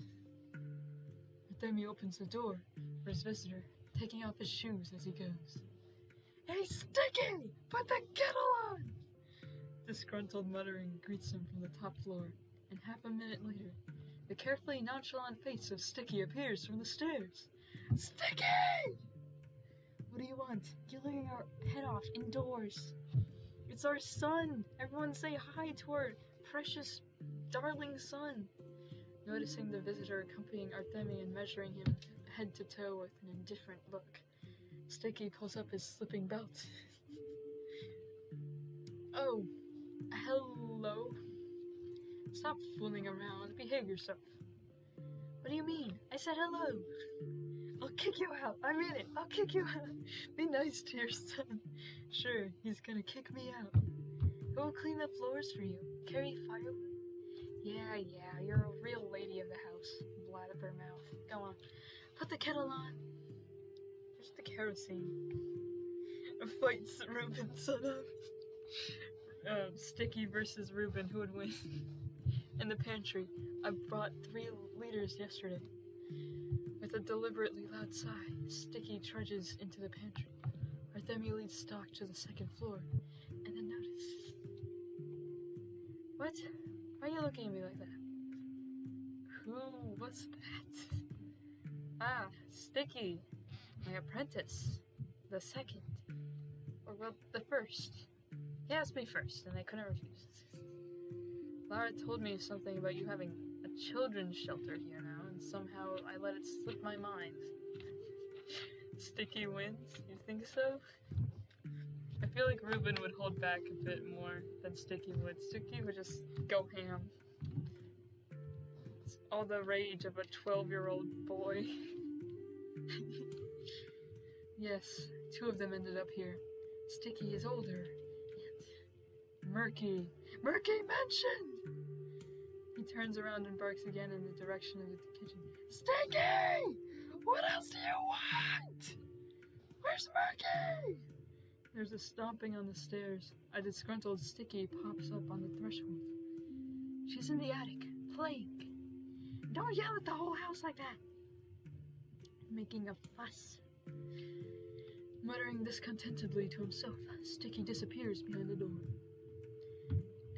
[SPEAKER 1] But then he opens the door for his visitor, taking off his shoes as he goes. Hey, Sticky! Put the kettle on! Disgruntled muttering greets him from the top floor, and half a minute later, the carefully nonchalant face of Sticky appears from the stairs. Sticky! What do you want? Killing our head off indoors. It's our son! Everyone say hi to our precious, darling son! Noticing the visitor accompanying Artemi and measuring him head to toe with an indifferent look, Sticky pulls up his slipping belt. Oh, hello? Stop fooling around. Behave yourself. What do you mean? I said hello. I'll kick you out. I mean it. I'll kick you out. Be nice to your son. Sure, he's gonna kick me out. Who will clean the floors for you? Carry firewood? Yeah, you're a real lady of the house. Blabbermouth. Go on. Put the kettle on. Where's the kerosene? Fights Reuben, son of. Sticky versus Reuben, who would win? In the pantry, I brought 3 liters yesterday. With a deliberately loud sigh, Sticky trudges into the pantry. Artemi leads Stock to the second floor, and then notice. What? Why are you looking at me like that? Who was that? Ah, Sticky, my apprentice. The second. Or, well, the first. He asked me first, and I couldn't refuse. Lara told me something about you having a children's shelter here now, and somehow I let it slip my mind. Sticky wins? You think so? I feel like Reuben would hold back a bit more than Sticky would. Sticky would just go ham. It's all the rage of a 12-year-old boy. Yes, 2 of them ended up here. Sticky is older. And Murky Mansion! He turns around and barks again in the direction of the kitchen. Sticky! What else do you want? Where's Murky? There's a stomping on the stairs. A disgruntled Sticky pops up on the threshold. She's in the attic, playing. Don't yell at the whole house like that. Making a fuss. Muttering discontentedly to himself, Sticky disappears behind the door.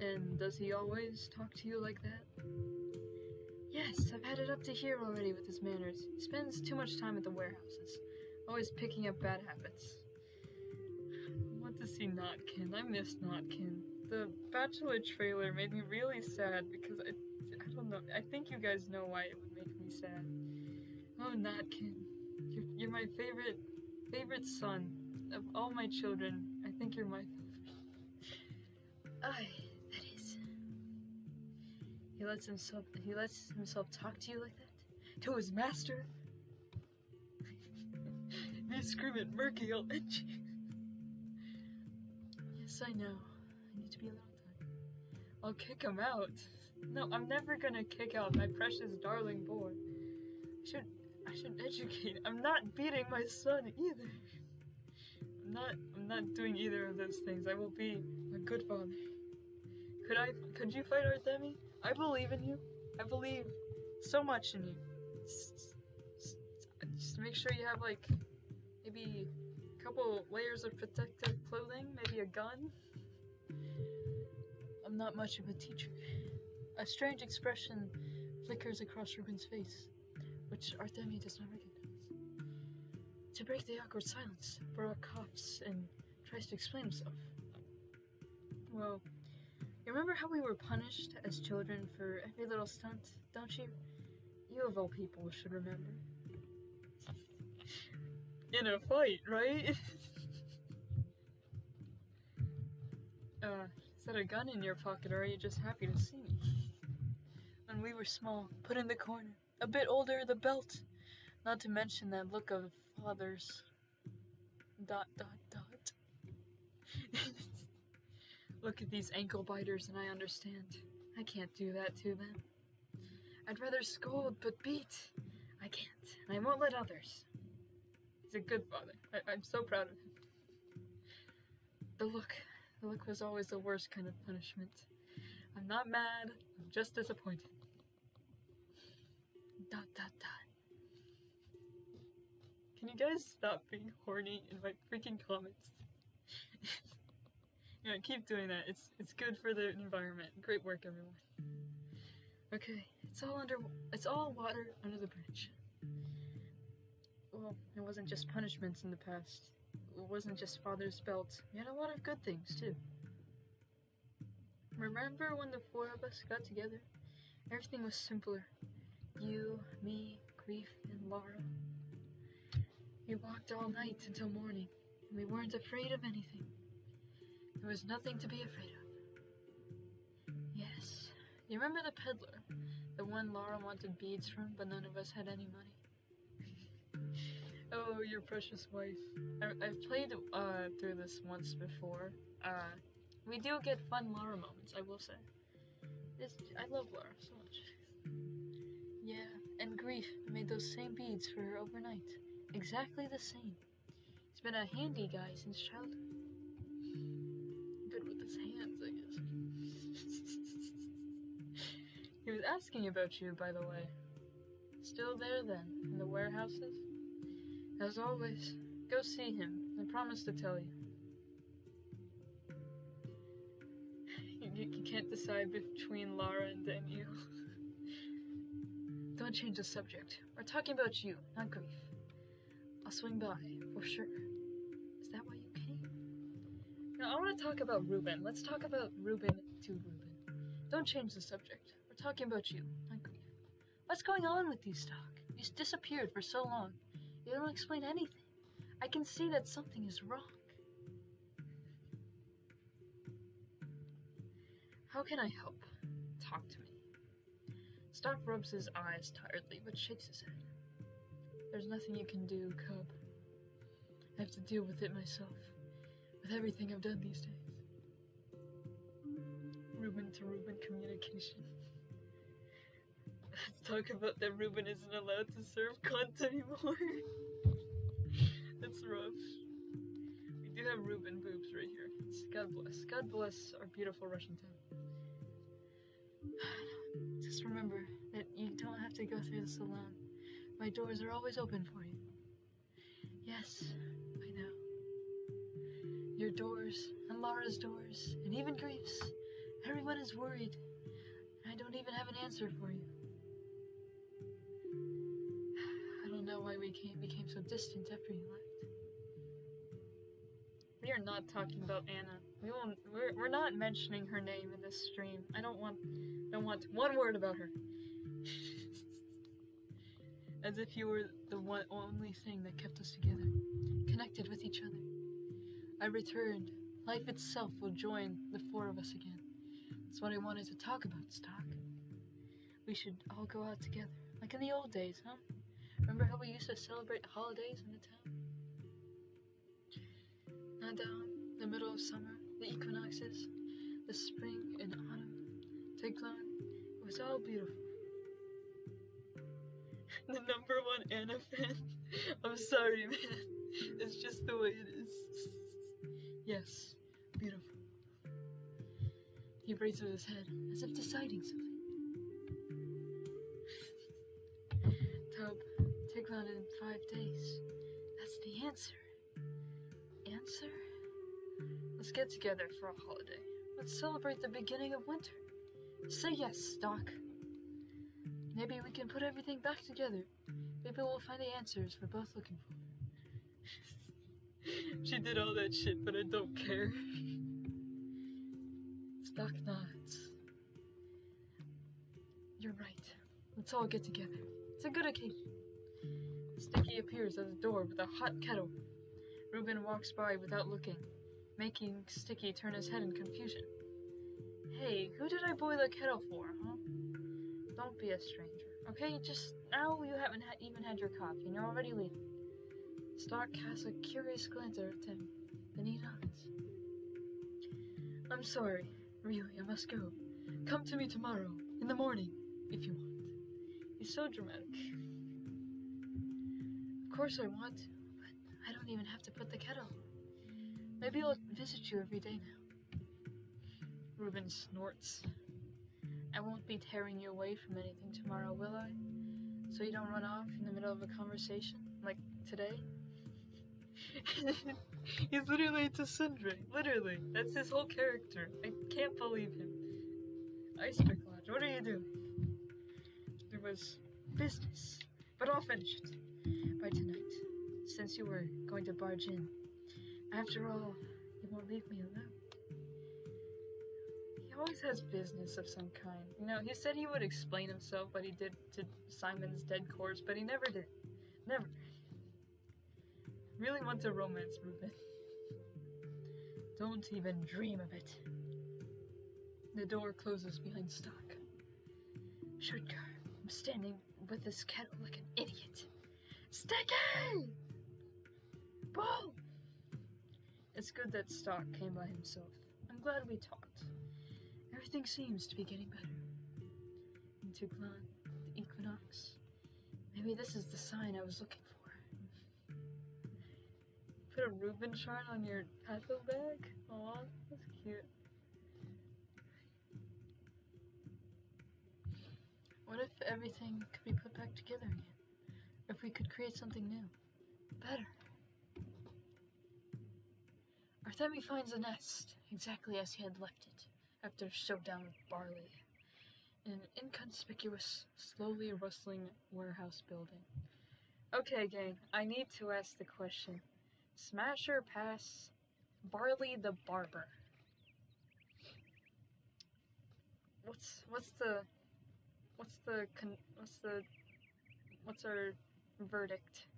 [SPEAKER 1] And does he always talk to you like that? Yes, I've had it up to here already with his manners. He spends too much time at the warehouses, always picking up bad habits. What does he not kin? I miss Notkin. The Bachelor trailer made me really sad because I don't know. I think you guys know why it would make me sad. Oh, Notkin, you're my favorite son of all my children. I think you're my favorite. That is. He lets himself talk to you like that? To his master? You scream at Murky, I'll end you. Yes, I know. I need to be alone time. I'll kick him out. No, I'm never gonna kick out my precious darling boy. I should educate. I'm not beating my son either. I'm not doing either of those things. I will be a good father. Could you fight Artemi? I believe in you. I believe so much in you. Just make sure you have like maybe a couple layers of protective clothing, maybe a gun. I'm not much of a teacher. A strange expression flickers across Reuben's face, which Artemi does not recognize. To break the awkward silence, Barak coughs and tries to explain himself. Well, you remember how we were punished as children for every little stunt, don't you? You of all people should remember. In a fight, right? Is that a gun in your pocket, or are you just happy to see me? When we were small, put in the corner, a bit older, the belt. Not to mention that look of father's... ... Look at these ankle biters and I understand. I can't do that to them. I'd rather scold, but beat. I can't, and I won't let others. He's a good father. I'm so proud of him. The look was always the worst kind of punishment. I'm not mad, I'm just disappointed. ... Can you guys stop being horny in my freaking comments? Yeah, keep doing that. It's good for the environment. Great work, everyone. Okay, it's all water under the bridge. Well, it wasn't just punishments in the past. It wasn't just father's belt. We had a lot of good things, too. Remember when the four of us got together? Everything was simpler. You, me, Grief, and Laura. We walked all night until morning, and we weren't afraid of anything. There was nothing to be afraid of. Yes. You remember the peddler? The one Laura wanted beads from, but none of us had any money. Oh, your precious wife. I've played through this once before. We do get fun Laura moments, I will say. I love Laura so much. Yeah, and Grief made those same beads for her overnight. Exactly the same. He's been a handy guy since childhood. Good with his hands, I guess. He was asking about you, by the way. Still there then, in the warehouses? As always, go see him. I promise to tell you. You can't decide between Lara and Daniel. Don't change the subject. We're talking about you, not Grief. I'll swing by, for sure. Is that why you came? No, I want to talk about Ruben. Let's talk about Ruben to Ruben. Don't change the subject. We're talking about you, not Grief. What's going on with you, Stock? You disappeared for so long. You don't explain anything. I can see that something is wrong. How can I help? Talk to me. Stock rubs his eyes tiredly, but shakes his head. There's nothing you can do, Cub. I have to deal with it myself, with everything I've done these days. Ruben to Ruben communication. Let's talk about that Ruben isn't allowed to serve cunt anymore. That's rough. We do have Ruben boobs right here. God bless. God bless our beautiful Russian town. Just remember that you don't have to go through this alone. My doors are always open for you. Yes, I know. Your doors, and Lara's doors, and even Grief's. Everyone is worried. I don't even have an answer for you. I don't know why we became so distant after you left. We are not talking about Anna. We're not mentioning her name in this stream. I don't want one word about her. As if you were the only thing that kept us together, connected with each other. I returned. Life itself will join the four of us again. That's what I wanted to talk about, Stock. We should all go out together, like in the old days, huh? Remember how we used to celebrate holidays in the town? Not down the middle of summer, the equinoxes, the spring and autumn, Tiglan, it was all beautiful. The number one Anna fan. I'm sorry, man. It's just the way it is. Yes, beautiful. He raises his head as if deciding something. Tub, Tiglan in 5 days. That's the answer. Answer? Let's get together for a holiday. Let's celebrate the beginning of winter. Say yes, Stock. Maybe we can put everything back together. Maybe we'll find the answers we're both looking for. She did all that shit, but I don't care. Stock nods. You're right. Let's all get together. It's a good occasion. Sticky appears at the door with a hot kettle. Ruben walks by without looking, making Sticky turn his head in confusion. Hey, who did I boil the kettle for, huh? Don't be a stranger, okay? Just now you haven't even had your coffee and you're already leaving. Stock casts a curious glance at him, then he nods. I'm sorry, really, I must go. Come to me tomorrow, in the morning, if you want. He's so dramatic. Of course I want to, but I don't even have to put the kettle on. Maybe I'll visit you every day now. Ruben snorts. I won't be tearing you away from anything tomorrow, will I? So you don't run off in the middle of a conversation, like today? He's literally into Sundry. Literally. That's his whole character. I can't believe him. Ice Pick Lodge, what are you doing? There was business, but I'll finish it by tonight, since you were going to barge in. After all, you won't leave me alone. He always has business of some kind. You know, he said he would explain himself, what he did to Simon's dead corpse, but he never did. Never. Really want a romance movement. Don't even dream of it. The door closes behind Stock. Shudgar, I'm standing with this kettle like an idiot. Sticky! Bull! It's good that Stock came by himself. I'm glad we talked. Everything seems to be getting better. In Tuglan, the equinox. Maybe this is the sign I was looking for. Put a Reuben chart on your patho bag? Aw, that's cute. What if everything could be put back together again? If we could create something new, better. Artemi finds a nest, exactly as he had left it, after showdown with Barley, in an inconspicuous, slowly rustling warehouse building. Okay, gang, I need to ask the question. Smash or pass Barley the Barber? What's our verdict?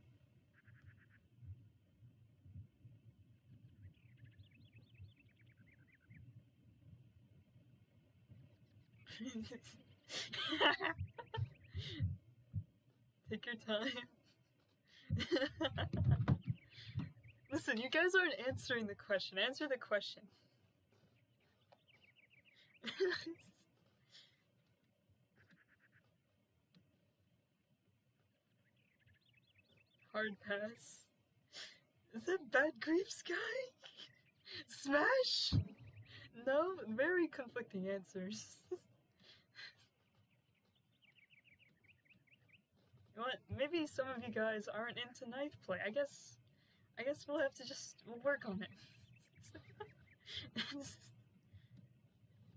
[SPEAKER 1] Take your time. Listen, you guys aren't answering the question. Answer the question. Hard pass. Is that Bad Grief's guy? Smash? No, very conflicting answers. You know what? Maybe some of you guys aren't into knife play. I guess we'll have to just work on it.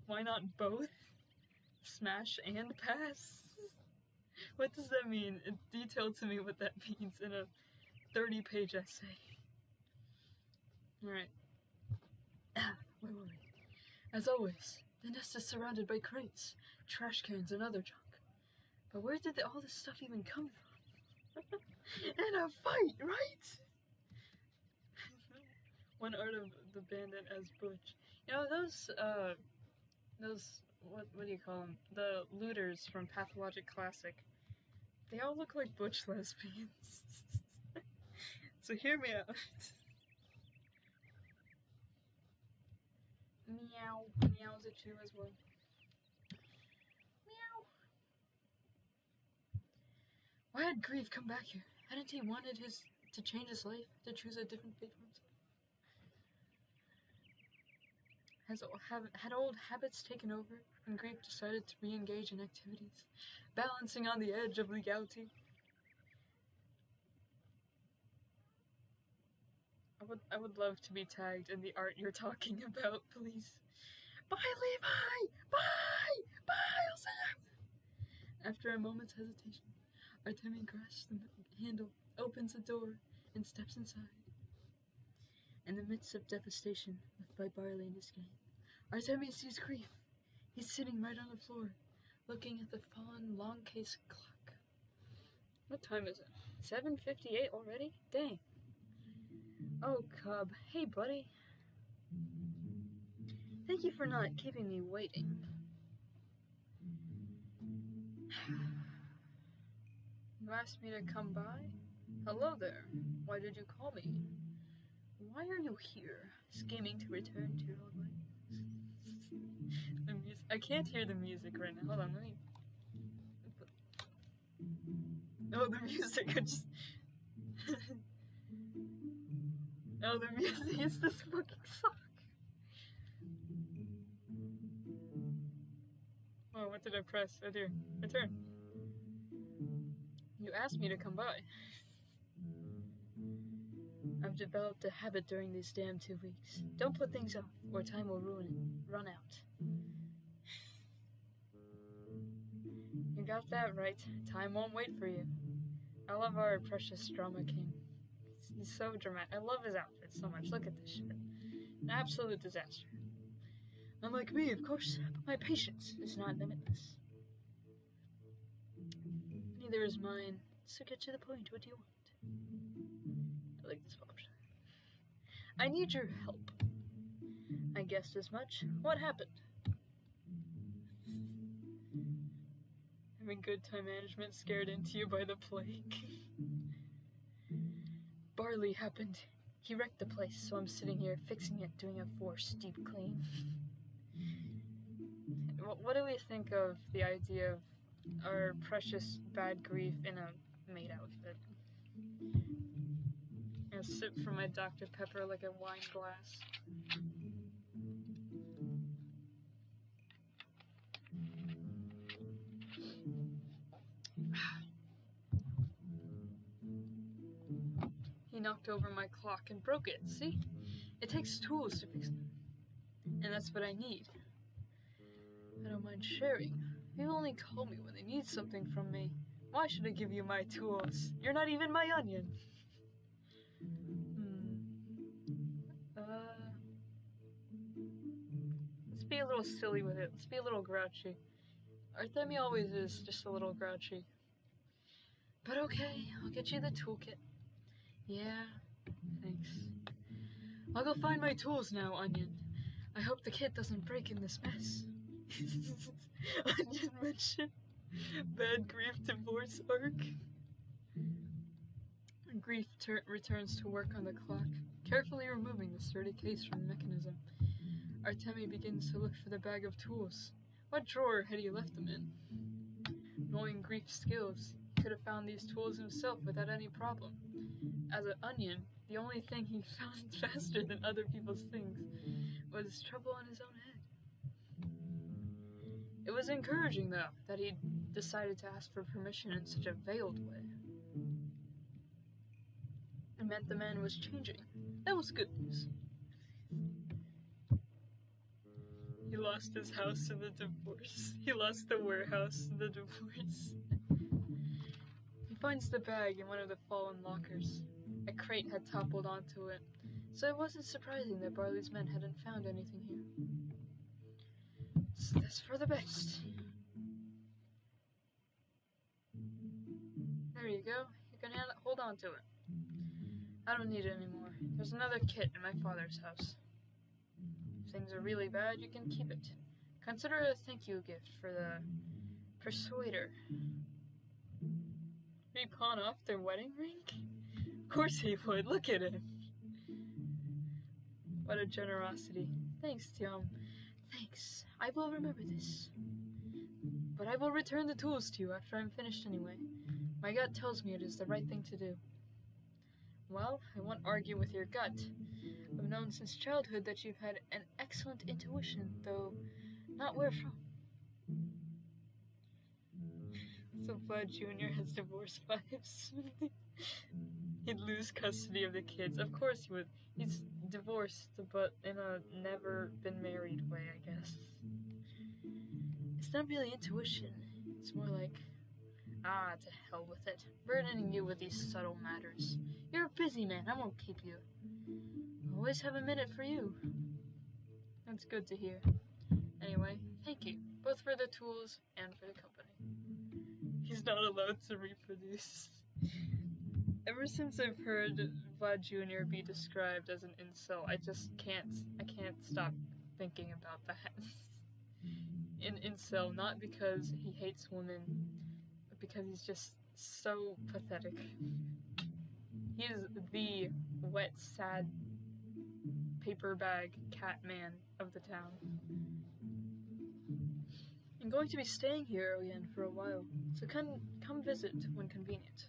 [SPEAKER 1] Why not both? Smash and pass? What does that mean? Detail to me what that means in a 30-page essay. Alright. Where were we? As always, the nest is surrounded by crates, trash cans, and other junk. But where did all this stuff even come from? In a fight, right? One art of the bandit as Butch. You know, those, what do you call them? The looters from Pathologic Classic. They all look like butch lesbians. So hear me out. Meow. Meows at you as well. Meow. Why had Grief come back here? Hadn't he wanted to change his life? To choose a different fate for himself? Had old habits taken over, and Grief decided to re-engage in activities, balancing on the edge of legality? I would love to be tagged in the art you're talking about, please. Bye, Levi! Bye! Bye, I'll see you! After a moment's hesitation, Artemi grasps the handle, opens the door, and steps inside. In the midst of devastation left by Barley and his gang, Artemi sees Grief. He's sitting right on the floor, looking at the fallen long case clock. What time is it? 7:58 already? Dang. Oh, Cub. Hey, buddy. Thank you for not keeping me waiting. You asked me to come by? Hello there. Why did you call me? Why are you here, scheming to return to your old ways? I can't hear the music right now. Hold on, let me... Oh, the music, I just... Oh, the music is this fucking song. Oh, what did I press? Oh dear. Return. You asked me to come by. I've developed a habit during these damn 2 weeks. Don't put things off, or time will run out. You got that right. Time won't wait for you. I love our precious drama king. He's so dramatic. I love his outfit so much. Look at this shit. An absolute disaster. Unlike me, of course, but my patience is not limitless. Neither is mine. So get to the point. What do you want? I like this option. I need your help. I guessed as much. What happened? Having good time management scared into you by the plague. Barley happened. He wrecked the place, so I'm sitting here fixing it, doing a forced deep clean. What do we think of the idea of our precious bad grief in a maid outfit? I'm gonna sip from my Dr. Pepper like a wine glass. He knocked over my clock and broke it, see? It takes tools to fix it. And that's what I need. I don't mind sharing. People only call me when they need something from me. Why should I give you my tools? You're not even my onion. Let's be a little silly with it. Let's be a little grouchy. Arthemi always is just a little grouchy. But okay, I'll get you the toolkit. Yeah, thanks. I'll go find my tools now, Onion. I hope the kit doesn't break in this mess. Onion mentioned bad grief divorce arc. Grief returns to work on the clock, carefully removing the sturdy case from the mechanism. Artemi begins to look for the bag of tools. What drawer had he left them in? Knowing Grief's skills, he could have found these tools himself without any problem. As an onion, the only thing he found faster than other people's things was trouble on his own head. It was encouraging, though, that he decided to ask for permission in such a veiled way. It meant the man was changing. That was good news. He lost his house in the divorce. He lost the warehouse in the divorce. He finds the bag in one of the fallen lockers. A crate had toppled onto it, so it wasn't surprising that Barley's men hadn't found anything here. So that's for the best. There you go. You can hold on to it. I don't need it anymore. There's another kit in my father's house. If things are really bad, you can keep it. Consider it a thank you gift for the persuader. Did he pawn off their wedding ring? Of course he would. Look at him. What a generosity. Thanks, Tiam. Thanks. I will remember this. But I will return the tools to you after I'm finished anyway. My gut tells me it is the right thing to do. Well, I won't argue with your gut. I've known since childhood that you've had an excellent intuition, though not where from. So Vlad Jr. has divorce vibes. He'd lose custody of the kids. Of course he would. He's divorced, but in a never been married way, I guess. It's not really intuition. It's more like, to hell with it. Burdening you with these subtle matters. You're a busy man. I won't keep you. I'll always have a minute for you. That's good to hear. Anyway, thank you, both for the tools and for the company. He's not allowed to reproduce. Ever since I've heard Vlad Jr. be described as an incel, I can't stop thinking about that. An incel, not because he hates women, but because he's just so pathetic. He is the wet, sad, paper bag cat man of the town. I'm going to be staying here again for a while, so come visit when convenient.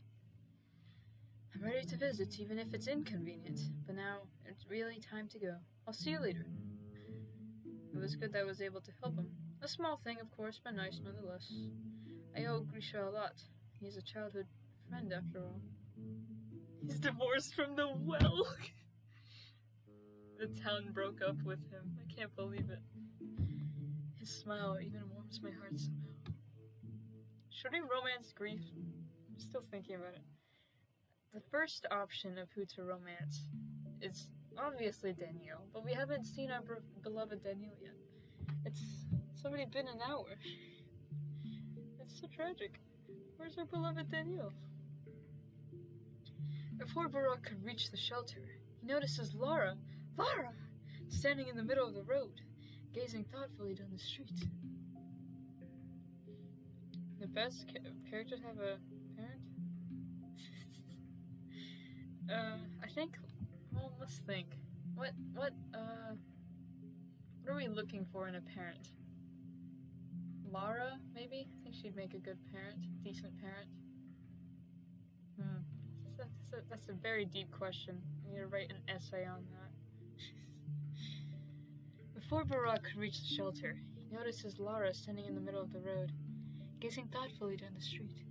[SPEAKER 1] I'm ready to visit even if it's inconvenient, but now it's really time to go. I'll see you later. It was good that I was able to help him. A small thing, of course, but nice nonetheless. I owe Grisha a lot. He's a childhood friend after all. He's divorced from the well. The town broke up with him. I can't believe it. His smile even warms my heart somehow. Should we romance grief? I'm still thinking about it. The first option of who to romance is obviously Danielle, but we haven't seen our beloved Danielle yet. It's already been an hour. It's so tragic. Where's our beloved Danielle? Before Barak could reach the shelter, he notices Lara, standing in the middle of the road, gazing thoughtfully down the street. The best characters have a parent? I think, well, let's think. What are we looking for in a parent? Lara, maybe? I think she'd make a good parent, decent parent. That's a very deep question. I need to write an essay on that. Before Barak could reach the shelter, he notices Lara standing in the middle of the road, gazing thoughtfully down the street.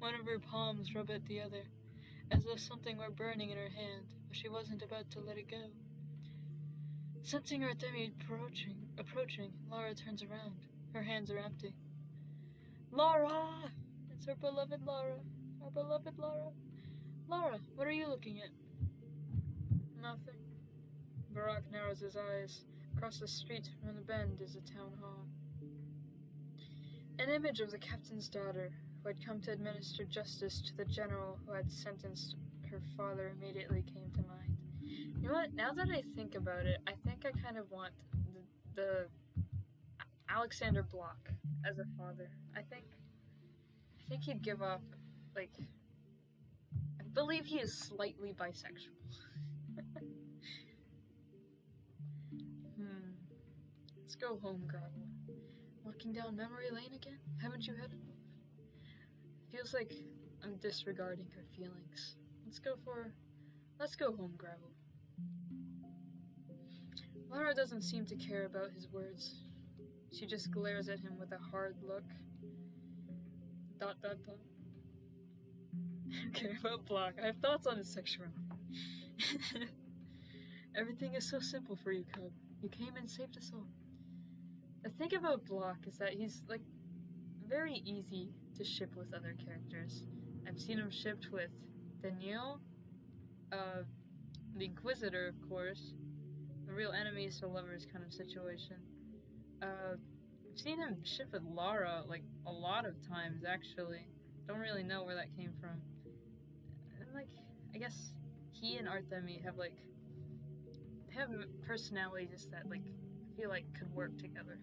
[SPEAKER 1] One of her palms rubbed at the other, as though something were burning in her hand, but she wasn't about to let it go. Sensing Artemi approaching, Lara turns around. Her hands are empty. Lara! It's our beloved Lara. Our beloved Lara. Lara, what are you looking at? Nothing. Barak narrows his eyes. Across the street from the bend is a town hall. An image of the captain's daughter, who had come to administer justice to the general who had sentenced her father, immediately came to mind. You know what? Now that I think about it, I think I kind of want the Alexander Block as a father. I think he'd give off, like, I believe he is slightly bisexual. Let's go home, Gravel. Walking down memory lane again? Haven't you had enough? Feels like I'm disregarding her feelings. Let's go home, Gravel. Lara doesn't seem to care about his words. She just glares at him with a hard look. ... Okay, about Block. I have thoughts on his sexuality. Everything is so simple for you, Cub. You came and saved us all. The thing about Block is that he's, like, very easy to ship with other characters. I've seen him shipped with Danielle, the Inquisitor, of course, the real enemies to lovers kind of situation. I've seen him ship with Lara, like, a lot of times, actually. Don't really know where that came from. And, like, I guess he and Artemi have, like, have personalities that, like, I feel like could work together.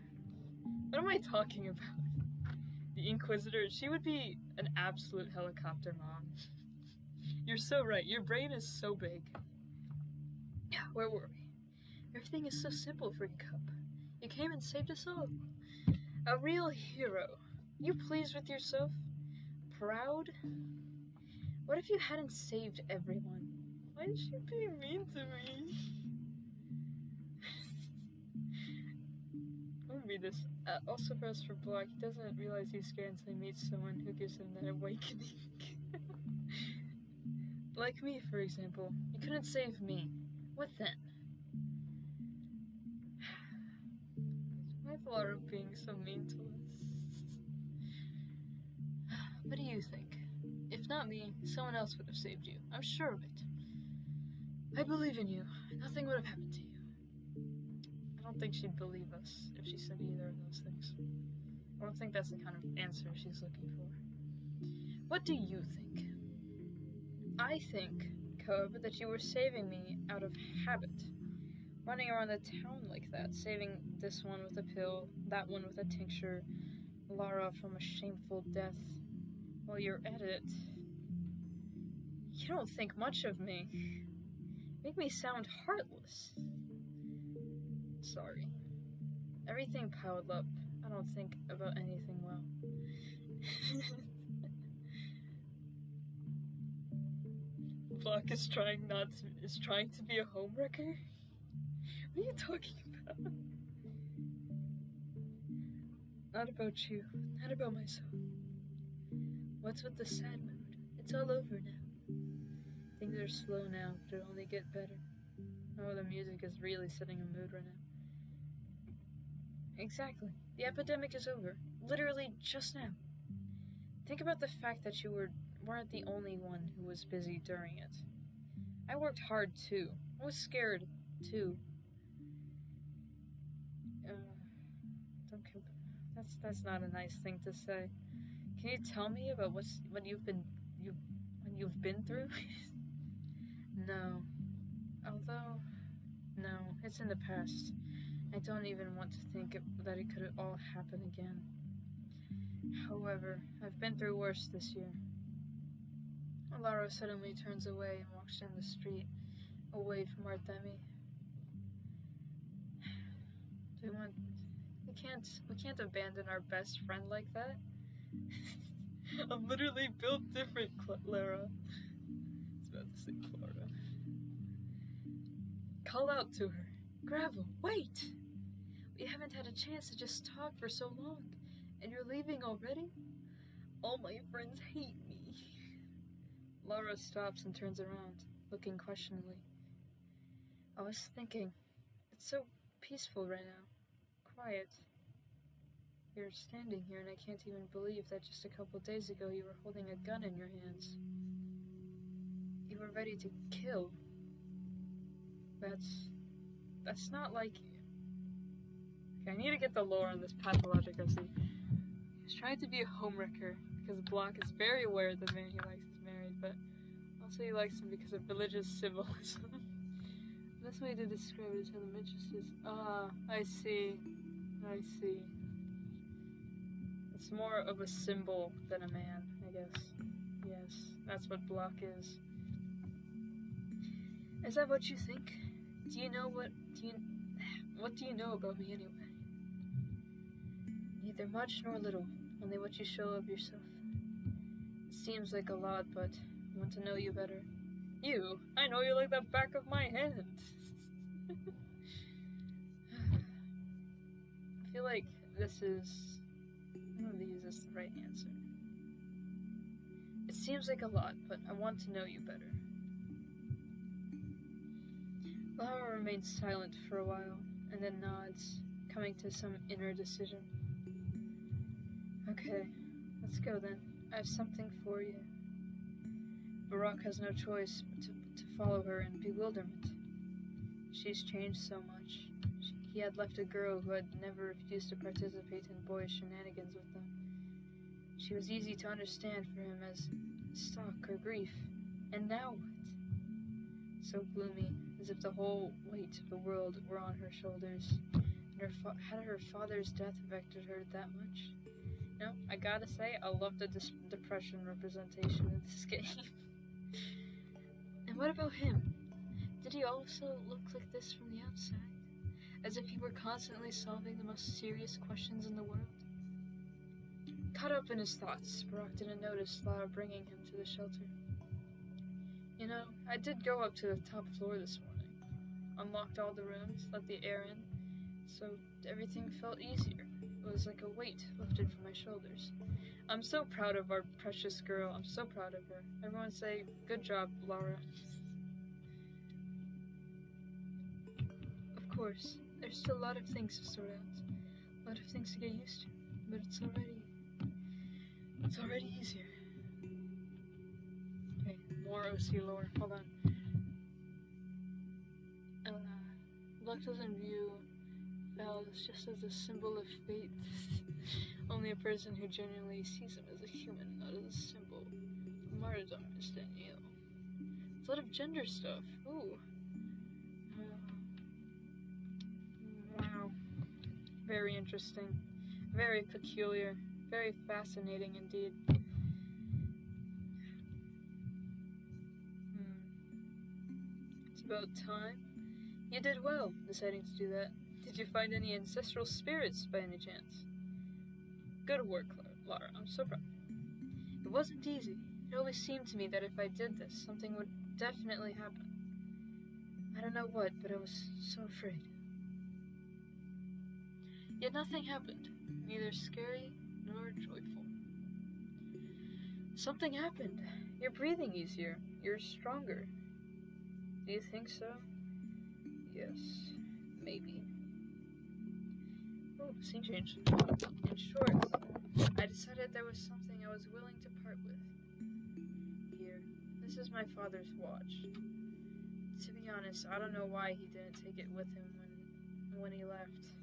[SPEAKER 1] What am I talking about? The Inquisitor, she would be an absolute helicopter mom. You're so right, your brain is so big. Yeah, where were we? Everything is so simple for you, Cup. You came and saved us all. A real hero. You pleased with yourself? Proud? What if you hadn't saved everyone? Why is she being mean to me? I'm gonna read this. Also for us for Block, he doesn't realize he's scared until he meets someone who gives him that awakening. Like me, for example. You couldn't save me. What then? Why is Lara being so mean to us? What do you think? If not me, someone else would have saved you. I'm sure of it. I believe in you. Nothing would have happened to you. I don't think she'd believe us if she said either of those things. I don't think that's the kind of answer she's looking for. What do you think? I think, Cub, that you were saving me out of habit. Running around the town like that, saving this one with a pill, that one with a tincture, Lara from a shameful death. While you're at it, you don't think much of me. Make me sound heartless. Sorry. Everything piled up. I don't think about anything well. Block is trying to be a homewrecker? What are you talking about? Not about you. Not about myself. What's with the sad mood? It's all over now. Things are slow now, but it'll only get better. Oh, the music is really setting a mood right now. Exactly. The epidemic is over. Literally just now. Think about the fact that you weren't the only one who was busy during it. I worked hard too. I was scared too. That's not a nice thing to say. Can you tell me about what you've been through? No. Although, no, it's in the past. I don't even want to think that it could all happen again. However, I've been through worse this year. Lara suddenly turns away and walks down the street, away from Artemi. We can't abandon our best friend like that. I'm literally built different, Lara. It's about to say Clara. Call out to her. Gravel, wait! We haven't had a chance to just talk for so long, and you're leaving already? All my friends hate me. Lara stops and turns around, looking questioningly. I was thinking, it's so peaceful right now. Quiet. You're standing here and I can't even believe that just a couple days ago you were holding a gun in your hands. You were ready to kill. That's not like you. Okay, I need to get the lore on this Pathologic OC. He's trying to be a homewrecker because Block is very aware that the man he likes is married, but also he likes him because of religious symbolism. The best way to describe it is how the mistress is. I see. It's more of a symbol than a man, I guess. Yes, that's what Block is. Is that what you think? What do you know about me anyway? Neither much nor little, only what you show of yourself. It seems like a lot, but I want to know you better. You? I know you like the back of my hand. I feel like this is... I don't know if this is the right answer. It seems like a lot, but I want to know you better. Lara remains silent for a while, and then nods, coming to some inner decision. Okay, let's go then. I have something for you. Barak has no choice but to follow her in bewilderment. She's changed so much. He had left a girl who had never refused to participate in boyish shenanigans with them. She was easy to understand for him as stock or grief. And now what? So gloomy, as if the whole weight of the world were on her shoulders. And had her father's death affected her that much? No, I gotta say, I love the depression representation in this game. And what about him? Did he also look like this from the outside? As if he were constantly solving the most serious questions in the world? Caught up in his thoughts, Barak didn't notice Lara bringing him to the shelter. You know, I did go up to the top floor this morning. Unlocked all the rooms, let the air in, so everything felt easier. It was like a weight lifted from my shoulders. I'm so proud of our precious girl. I'm so proud of her. Everyone say, good job, Lara. Of course, there's still a lot of things to sort out. A lot of things to get used to. But it's already easier. Okay, more OC lore. Hold on. Luck doesn't view Val just as a symbol of fate. Only a person who genuinely sees him as a human, not as a symbol. Martyrdom is Danielle. It's a lot of gender stuff. Ooh. Wow. Very interesting. Very peculiar. Very fascinating indeed. It's about time. You did well, deciding to do that. Did you find any ancestral spirits by any chance? Good work, Lara. I'm so proud. It wasn't easy. It always seemed to me that if I did this, something would definitely happen. I don't know what, but I was so afraid. Yet nothing happened, neither scary nor joyful. Something happened. You're breathing easier. You're stronger. Do you think so? Yes. Maybe. Oh, scene change. In short, I decided there was something I was willing to part with. Here, this is my father's watch. To be honest, I don't know why he didn't take it with him when he left.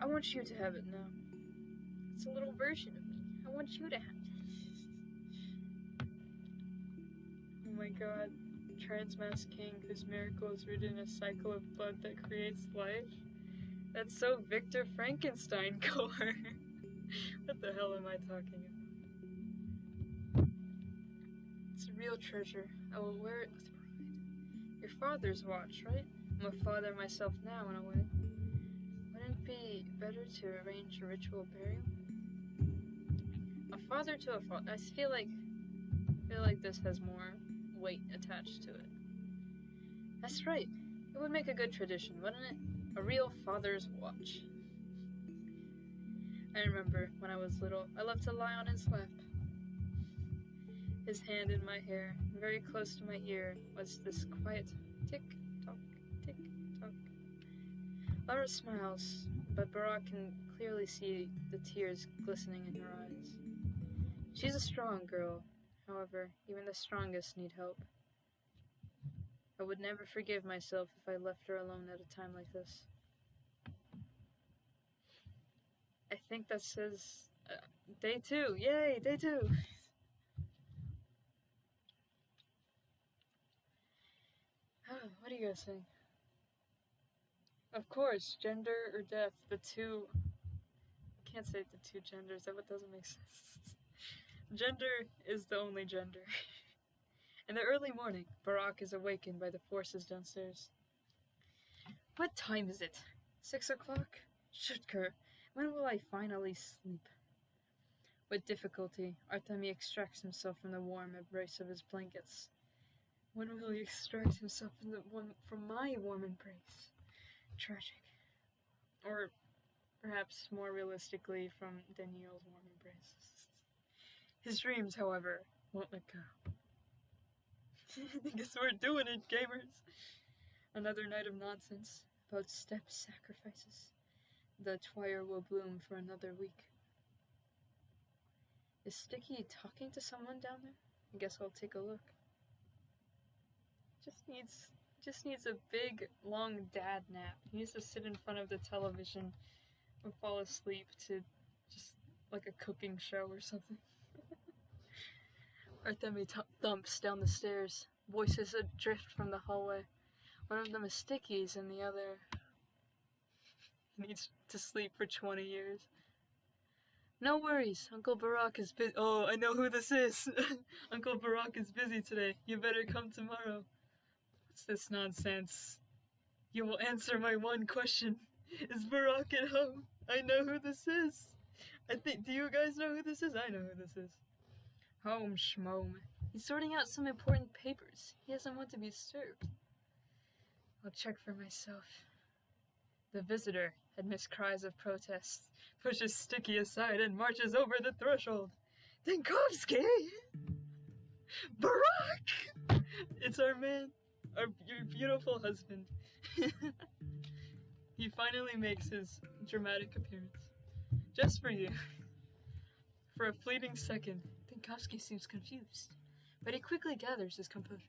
[SPEAKER 1] I want you to have it now. It's a little version of me. I want you to have it. Oh my god. Transmass King whose miracle is rooted in a cycle of blood that creates life? That's so Victor Frankenstein core. What the hell am I talking about? It's a real treasure. I will wear it with pride. Your father's watch, right? I'm a father myself now in a way. Wouldn't it be better to arrange a ritual burial? A father to a father. I feel like this has more weight attached to it. That's right. It would make a good tradition, wouldn't it? A real father's watch. I remember when I was little, I loved to lie on his lap. His hand in my hair, very close to my ear, was this quiet tick-tock, tick-tock. Lara smiles, but Barak can clearly see the tears glistening in her eyes. She's a strong girl. However, even the strongest need help. I would never forgive myself if I left her alone at a time like this. I think that says day 2. Yay, day 2. What do you guys think? Of course, gender or death, the two. I can't say the two genders, that doesn't make sense. Gender is the only gender. In the early morning, Barak is awakened by the forces downstairs. What time is it? 6 o'clock? Shutker, when will I finally sleep? With difficulty, Artemi extracts himself from the warm embrace of his blankets. When will he extract himself from my warm embrace? Tragic. Or perhaps more realistically, from Daniel's warm embrace. His dreams, however, won't let go. Guess we're doing it, gamers! Another night of nonsense about step sacrifices. The twire will bloom for another week. Is Sticky talking to someone down there? I guess I'll take a look. Just needs a big, long dad nap. He needs to sit in front of the television or fall asleep to just like a cooking show or something. Artemi thumps down the stairs. Voices adrift from the hallway. One of them is Sticky's and the other needs to sleep for 20 years. No worries, Uncle Barak is busy. Oh, I know who this is. Uncle Barak is busy today. You better come tomorrow. What's this nonsense? You will answer my one question. Is Barak at home? I know who this is. Do you guys know who this is? I know who this is. Home, schmome. He's sorting out some important papers. He doesn't want to be disturbed. I'll check for myself. The visitor, amidst cries of protest, pushes Sticky aside and marches over the threshold. Dinkovsky! Barak! It's our man, your beautiful husband. He finally makes his dramatic appearance. Just for you. For a fleeting second, Dinkovsky seems confused, but he quickly gathers his composure.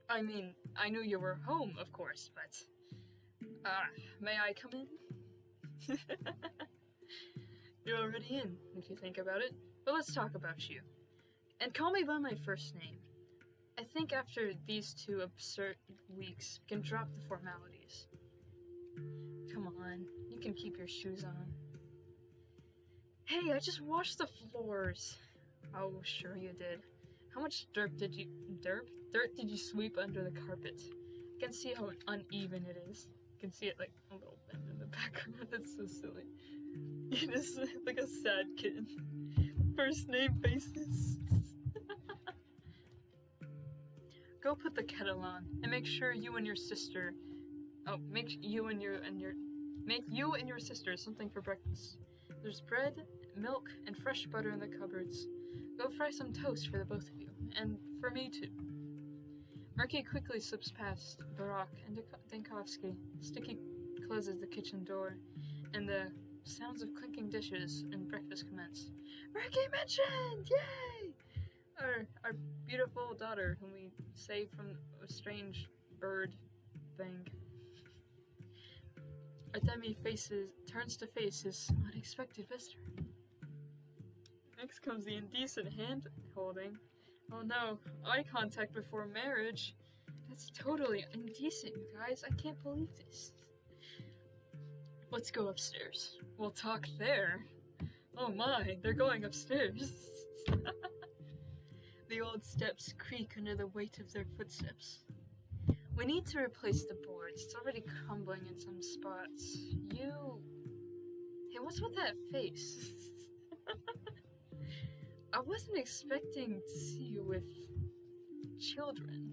[SPEAKER 1] I mean, I knew you were home, of course, but... may I come in? You're already in, if you think about it. But let's talk about you. And call me by my first name. I think after these 2 absurd weeks, we can drop the formalities. Come on, you can keep your shoes on. Hey, I just washed the floors. Oh, sure you did. How much dirt did you sweep under the carpet? I can see how uneven it is. You can see it like a little bit in the background. That's so silly. You just like a sad kid. First name basis. Go put the kettle on and make sure you and your sister. Oh, make you and your sister something for breakfast. There's bread, milk and fresh butter in the cupboards. Go fry some toast for the both of you, and for me too. Murky quickly slips past Barak and Dankovsky. Sticky closes the kitchen door, and the sounds of clinking dishes and breakfast commence. Murky mentioned! Yay! Our beautiful daughter, whom we saved from a strange bird thing. Artemi turns to face his unexpected visitor. Next comes the indecent hand holding. Oh no, eye contact before marriage. That's totally indecent, you guys. I can't believe this. Let's go upstairs. We'll talk there. Oh my, they're going upstairs. The old steps creak under the weight of their footsteps. We need to replace the boards. It's already crumbling in some spots. Hey, what's with that face? I wasn't expecting to see you with children.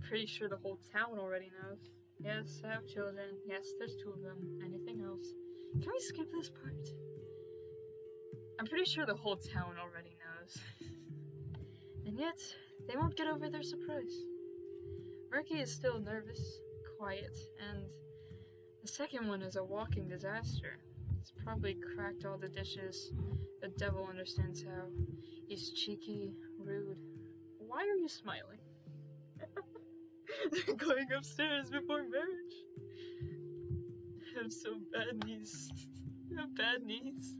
[SPEAKER 1] Pretty sure the whole town already knows. Yes, I have children. Yes, there's 2 of them. Anything else? Can we skip this part? I'm pretty sure the whole town already knows. And yet, they won't get over their surprise. Murky is still nervous, quiet, and the second one is a walking disaster. He's probably cracked all the dishes. The devil understands how. He's cheeky, rude. Why are you smiling? They're going upstairs before marriage. I have so bad knees. I have bad knees.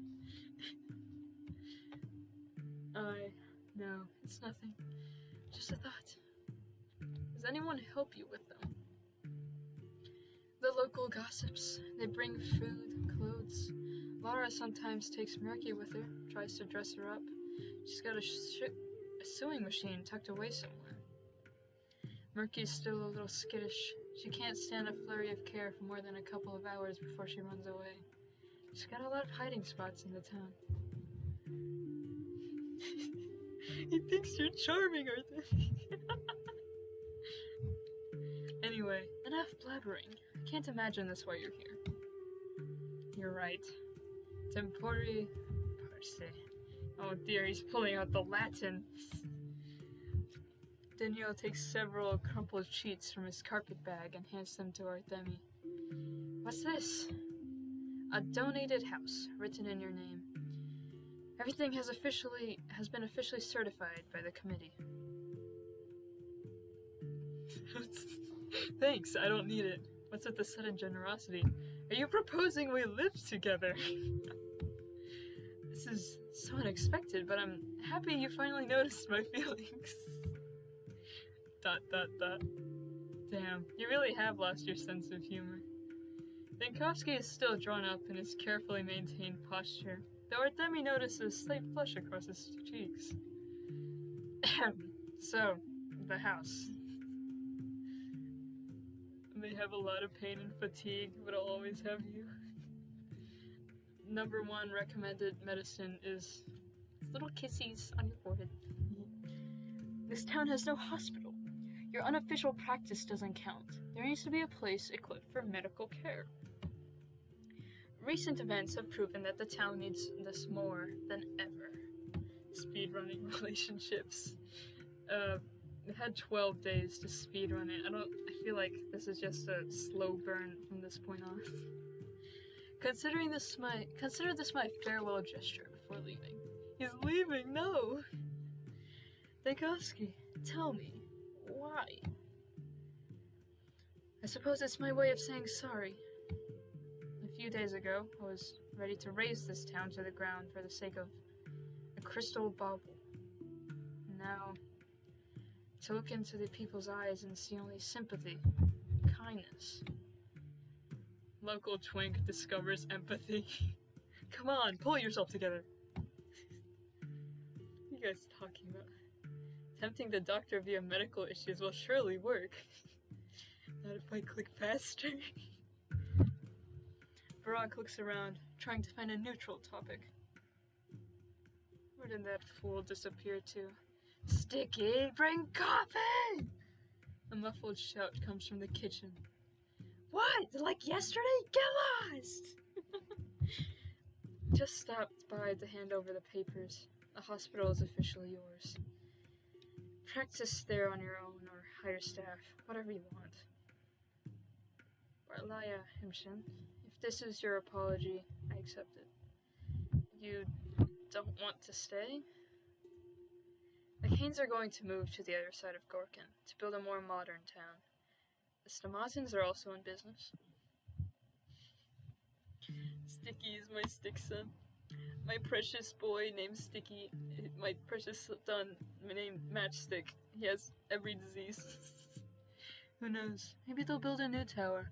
[SPEAKER 1] No, it's nothing. Just a thought. Does anyone help you with them? The local gossips. They bring food, clothes. Laura sometimes takes Murky with her, tries to dress her up. She's got a sewing machine tucked away somewhere. Murky's still a little skittish. She can't stand a flurry of care for more than a couple of hours before she runs away. She's got a lot of hiding spots in the town. He thinks you're charming, Arthur. Anyway, enough blabbering. I can't imagine this while you're here. You're right. Tempori parse. Oh dear, he's pulling out the Latin. Daniel takes several crumpled sheets from his carpet bag and hands them to Artemi. What's this? A donated house, written in your name. Everything has been officially certified by the committee. Thanks, I don't need it. What's with the sudden generosity? Are you proposing we live together? This is so unexpected, but I'm happy you finally noticed my feelings. ... Damn, you really have lost your sense of humor. Dankovsky is still drawn up in his carefully maintained posture, though Artemi notices a slight flush across his cheeks. So, the house. They have a lot of pain and fatigue, but I'll always have you. Number 1 recommended medicine is little kissies on your forehead. This town has no hospital. Your unofficial practice doesn't count. There needs to be a place equipped for medical care. Recent events have proven that the town needs this more than ever. Speedrunning relationships. I've had 12 days to speedrun it. I feel like this is just a slow burn from this point on. Consider this my farewell gesture before leaving. He's leaving, no! Dankovsky, tell me, why? I suppose it's my way of saying sorry. A few days ago, I was ready to raze this town to the ground for the sake of a crystal bauble. Now, to look into the people's eyes and see only sympathy, kindness. Local twink discovers empathy. Come on, pull yourself together. What are you guys talking about? Tempting the doctor via medical issues will surely work. Not if I click faster. Barak looks around, trying to find a neutral topic. Where did that fool disappear to? Sticky, bring coffee! A muffled shout comes from the kitchen. What? Like yesterday? Get lost! Just stopped by to hand over the papers. The hospital is officially yours. Practice there on your own or hire staff, whatever you want. Barlaya Himshin, if this is your apology, I accept it. You don't want to stay? The Canes are going to move to the other side of Gorkin to build a more modern town. The Stamatins are also in business. Sticky is my stick son. My precious boy named Sticky. My precious son named Matchstick. He has every disease. Who knows? Maybe they'll build a new tower.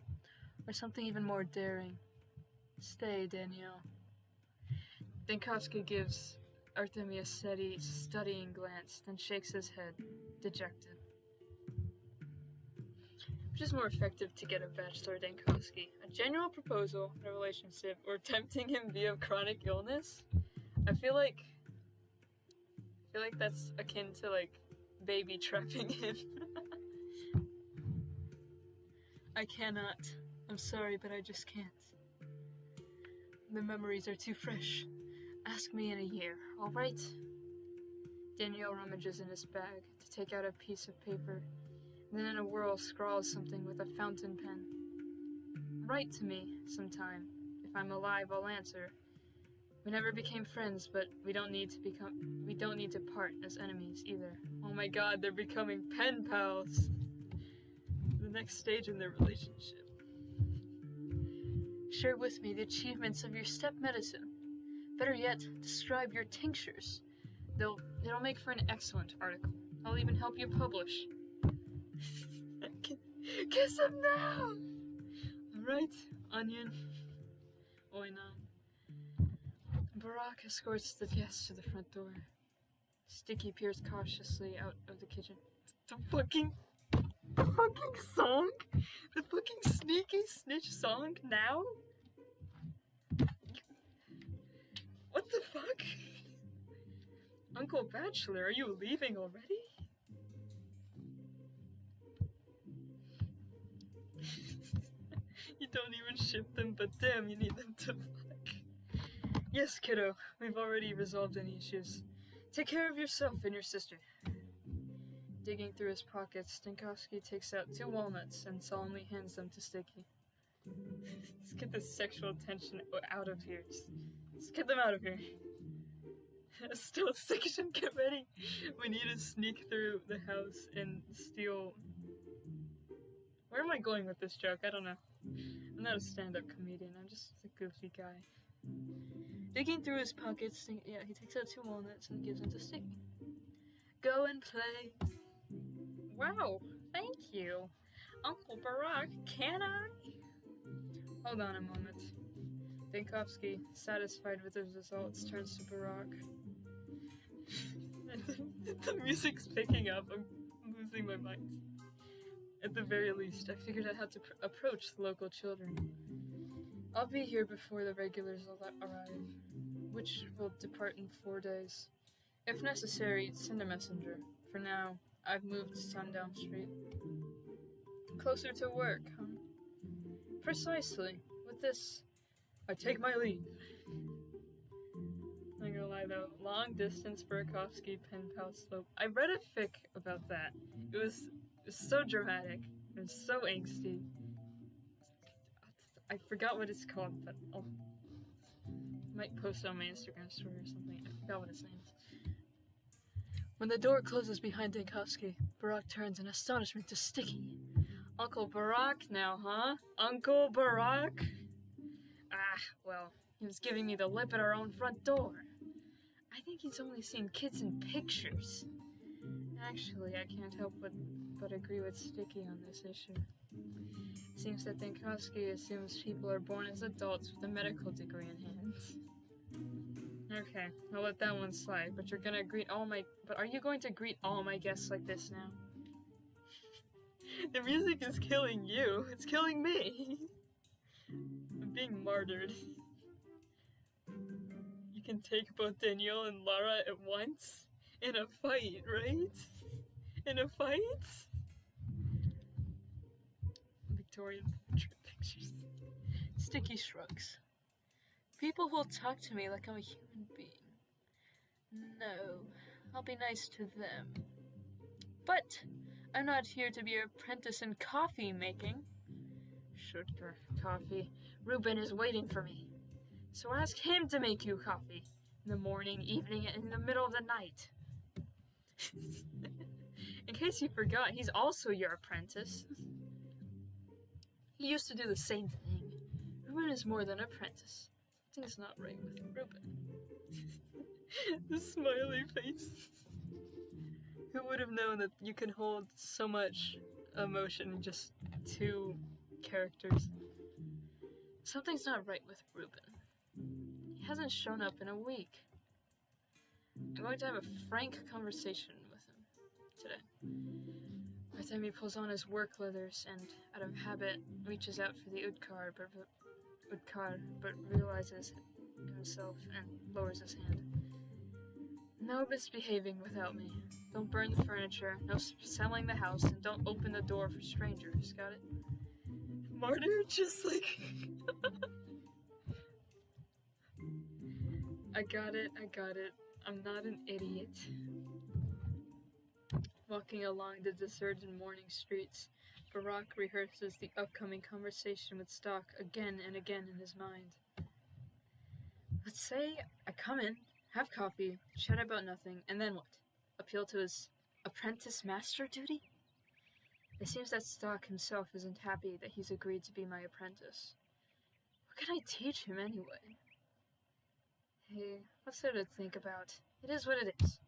[SPEAKER 1] Or something even more daring. Stay, Danielle. Dinkowski gives Artemi a steady, studying glance, then shakes his head, dejected. Which is more effective to get a bachelor Dinkowski? A genuine proposal in a relationship, or tempting him via chronic illness? I feel like that's akin to, like, baby trapping him. I cannot. I'm sorry, but I just can't. The memories are too fresh. Ask me in a year, alright? Danielle rummages in his bag to take out a piece of paper, and then in a whirl scrawls something with a fountain pen. Write to me sometime. If I'm alive, I'll answer. We never became friends, but we don't need to part as enemies either. Oh my god, they're becoming pen pals! The next stage in their relationship. Share with me the achievements of your step medicine. Better yet, describe your tinctures. It'll make for an excellent article. I'll even help you publish. Kiss him now! Alright, onion. Oinon. Barack escorts the guests to the front door. Sticky peers cautiously out of the kitchen. The fucking song? The fucking sneaky snitch song now? What the fuck? Uncle Bachelor, are you leaving already? You don't even ship them, but damn, you need them to fuck. Yes, kiddo, we've already resolved any issues. Take care of yourself and your sister. Digging through his pockets, Dinkowski takes out 2 walnuts and solemnly hands them to Sticky. Let's get this sexual tension out of here. Let's get them out of here. Still section, get ready. We need to sneak through the house and steal... Where am I going with this joke? I don't know. I'm not a stand-up comedian. I'm just a goofy guy. Digging through his pockets, he takes out 2 walnuts and gives them to Sticky. Go and play. Wow, thank you. Uncle Barack, can I? Hold on a moment. Dinkowski, satisfied with his results, turns to Barack. The music's picking up. I'm losing my mind. At the very least, I figured out how to approach the local children. I'll be here before the regulars arrive, which will depart in 4 days. If necessary, send a messenger. For now, I've moved to Sundown Street. Closer to work, huh? Precisely. With this, I take my leave. Not gonna lie though, long distance Burakovsky pen pal slope. I read a fic about that. It was so dramatic. It was so angsty. I forgot what it's called, but I might post it on my Instagram story or something. I forgot what its name is. When the door closes behind Dinkowski, Barack turns in astonishment to Sticky. Uncle Barack now, huh? Uncle Barack? Ah, well, he was giving me the lip at our own front door. I think he's only seen kids in pictures. Actually, I can't help but agree with Sticky on this issue. It seems that Dinkowski assumes people are born as adults with a medical degree in hand. Okay, I'll let that one slide, but are you going to greet all my guests like this now? The music is killing you. It's killing me. I'm being martyred. You can take both Danielle and Lara at once? In a fight, right? In a fight? Victorian portrait pictures. Sticky shrugs. People who'll talk to me like I'm a human being. No, I'll be nice to them. But I'm not here to be your apprentice in coffee making. Sugar, coffee. Ruben is waiting for me. So ask him to make you coffee. In the morning, evening, and in the middle of the night. In case you forgot, he's also your apprentice. He used to do the same thing. Ruben is more than apprentice. Something's not right with Ruben. The smiley face. Who would have known that you can hold so much emotion in just 2 characters? Something's not right with Ruben. He hasn't shown up in a week. I'm going to have a frank conversation with him today. By the time he pulls on his work leathers and, out of habit, reaches out for the Udkar, but realizes himself and lowers his hand. No misbehaving without me. Don't burn the furniture, no selling the house, and don't open the door for strangers, got it? Martyr, just like... I got it. I'm not an idiot. Walking along the deserted morning streets, Barack rehearses the upcoming conversation with Stock again and again in his mind. Let's say I come in, have coffee, chat about nothing, and then what? Appeal to his apprentice master duty? It seems that Stock himself isn't happy that he's agreed to be my apprentice. What can I teach him anyway? Hey, what's there to think about? It is what it is.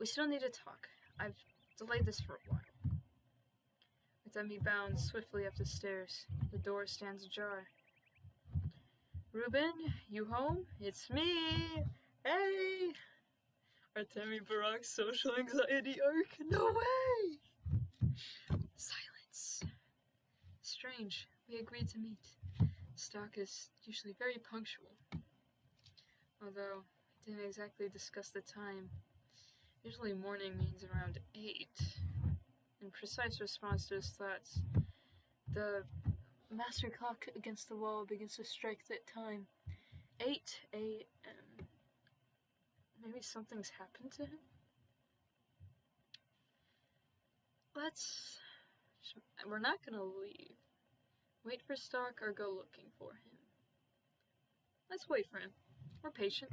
[SPEAKER 1] We still need to talk. I've delayed this for a while. Artemi bounds swiftly up the stairs. The door stands ajar. Ruben, you home? It's me! Hey! Artemi Barack's social anxiety arc? No way! Silence. Strange. We agreed to meet. Stock is usually very punctual. Although, we didn't exactly discuss the time. Usually morning means around 8. In precise response to his thoughts, the master clock against the wall begins to strike that time. 8 a.m. Maybe something's happened to him? We're not gonna leave. Wait for Stock or go looking for him. Let's wait for him. We're patient.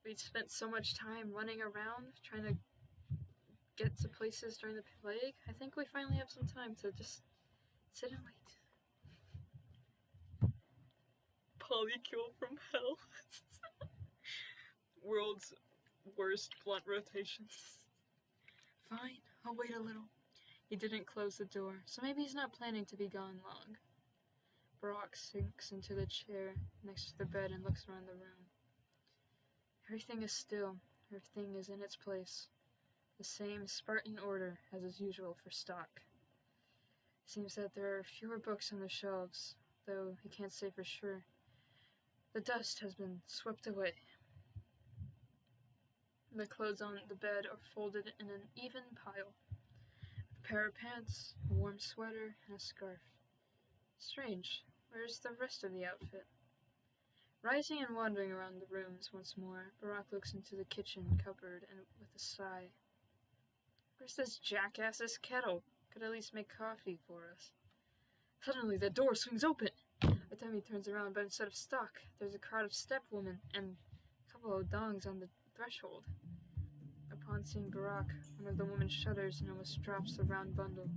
[SPEAKER 1] We spent so much time running around trying to get to places during the plague. I think we finally have some time to just sit and wait. Polycule from hell. World's worst blunt rotations. Fine, I'll wait a little. He didn't close the door, so maybe he's not planning to be gone long. Brock sinks into the chair next to the bed and looks around the room. Everything is still. Everything is in its place. The same Spartan order as is usual for Stock. It seems that there are fewer books on the shelves, though he can't say for sure. The dust has been swept away. The clothes on the bed are folded in an even pile. A pair of pants, a warm sweater, and a scarf. Strange. Where's the rest of the outfit? Rising and wandering around the rooms once more, Barack looks into the kitchen cupboard and with a sigh. Where's this jackass's kettle? Could at least make coffee for us. Suddenly the door swings open. Artemi turns around, but instead of Stock, there's a crowd of step women and a couple of dongs on the threshold. Upon seeing Barack, one of the women shudders and almost drops the round bundle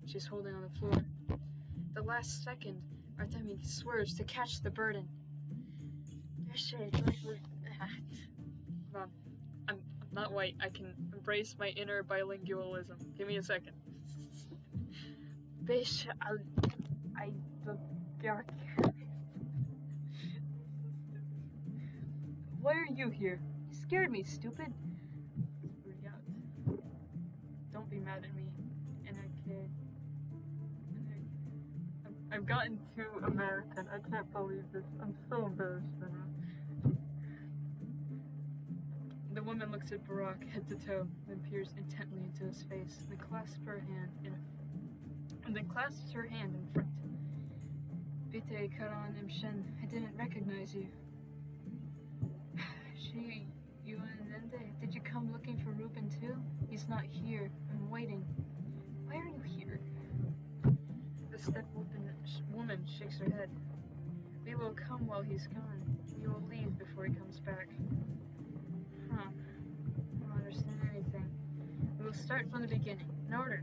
[SPEAKER 1] she's holding on the floor. At the last second, Artemi swerves to catch the burden. Mom, I'm not white. I can embrace my inner bilingualism. Give me a second. Bish, I don't. Why are you here? You scared me, stupid. Don't be mad at me. I've gotten too American. I can't believe this. I'm so embarrassed right now. The woman looks at Barack head to toe, then peers intently into his face, and then clasps her hand in front. Bite Karan Imshen, I didn't recognize you. you and did you come looking for Ruben too? He's not here. I'm waiting. Why are you here? The woman shakes her head. We will come while he's gone. We will leave before he comes back. Huh. I don't understand anything. We will start from the beginning. In order.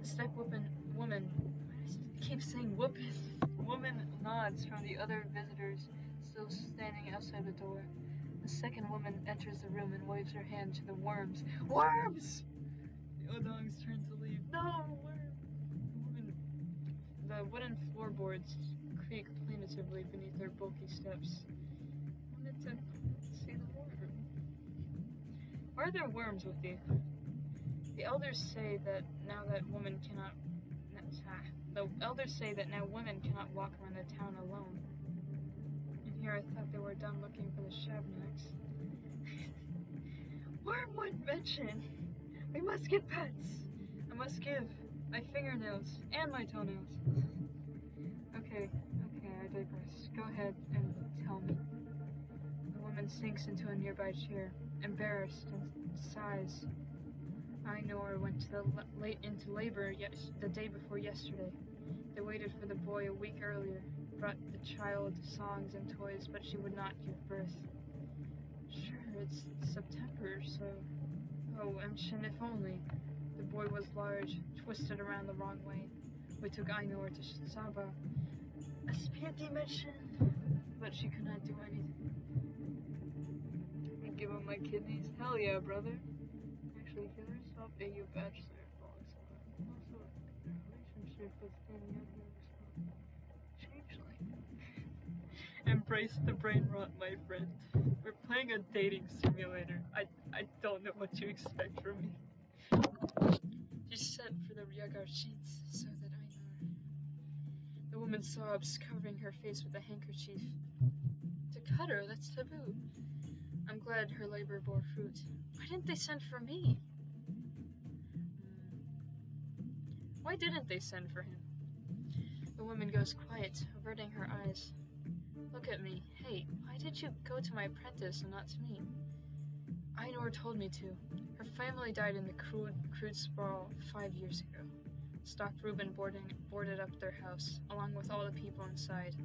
[SPEAKER 1] The woman, I keep saying whoopin. Woman nods from the other visitors still standing outside the door. The second woman enters the room and waves her hand to the worms. Worms! The Odongs turn to leave. No, worms! The wooden floorboards creak plaintively beneath their bulky steps. I wanted to see the worm. Why are there worms with you? The elders say that now women cannot walk around the town alone. And here I thought they were done looking for the Shabnaks. Wormwood mention! We must get pets! I must give my fingernails and my toenails. Okay, I digress. Go ahead and tell me. The woman sinks into a nearby chair, embarrassed, and sighs. Ainur went into labor the day before yesterday. They waited for the boy a week earlier, brought the child songs and toys, but she would not give birth. Sure, it's September, so... Oh, Emshin, if only. The boy was large, twisted around the wrong way. We took Ainur to Saba. A spitty mission! But she could not do anything. I give him my kidneys? Hell yeah, brother. Actually, can I stop AU Bachelor vlogs? Also, relationship with Danielle Changeling. Embrace the brain rot, my friend. We're playing a dating simulator. I don't know what you expect from me. She sent for the Ryagar sheets so that Ainur. The woman sobs, covering her face with a handkerchief. To cut her, that's taboo. I'm glad her labor bore fruit. Why didn't they send for me? Why didn't they send for him? The woman goes quiet, averting her eyes. Look at me. Hey, why did you go to my apprentice and not to me? Ainur told me to. Her family died in the crude sprawl 5 years ago. Stocked Ruben boarded up their house, along with all the people inside,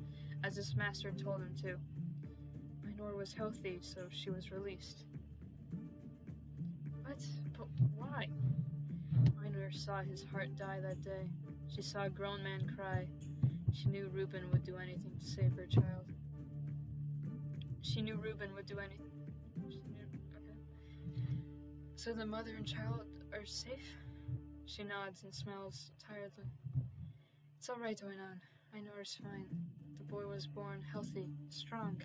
[SPEAKER 1] as his master told him to. Ainur was healthy, so she was released. What? But why? Ainur saw his heart die that day. She saw a grown man cry. She knew Ruben would do anything to save her child. She knew Ruben would do anything. Okay. So the mother and child are safe? She nods and smiles tiredly. It's all right, Oinan. Ainur's fine. The boy was born healthy, strong.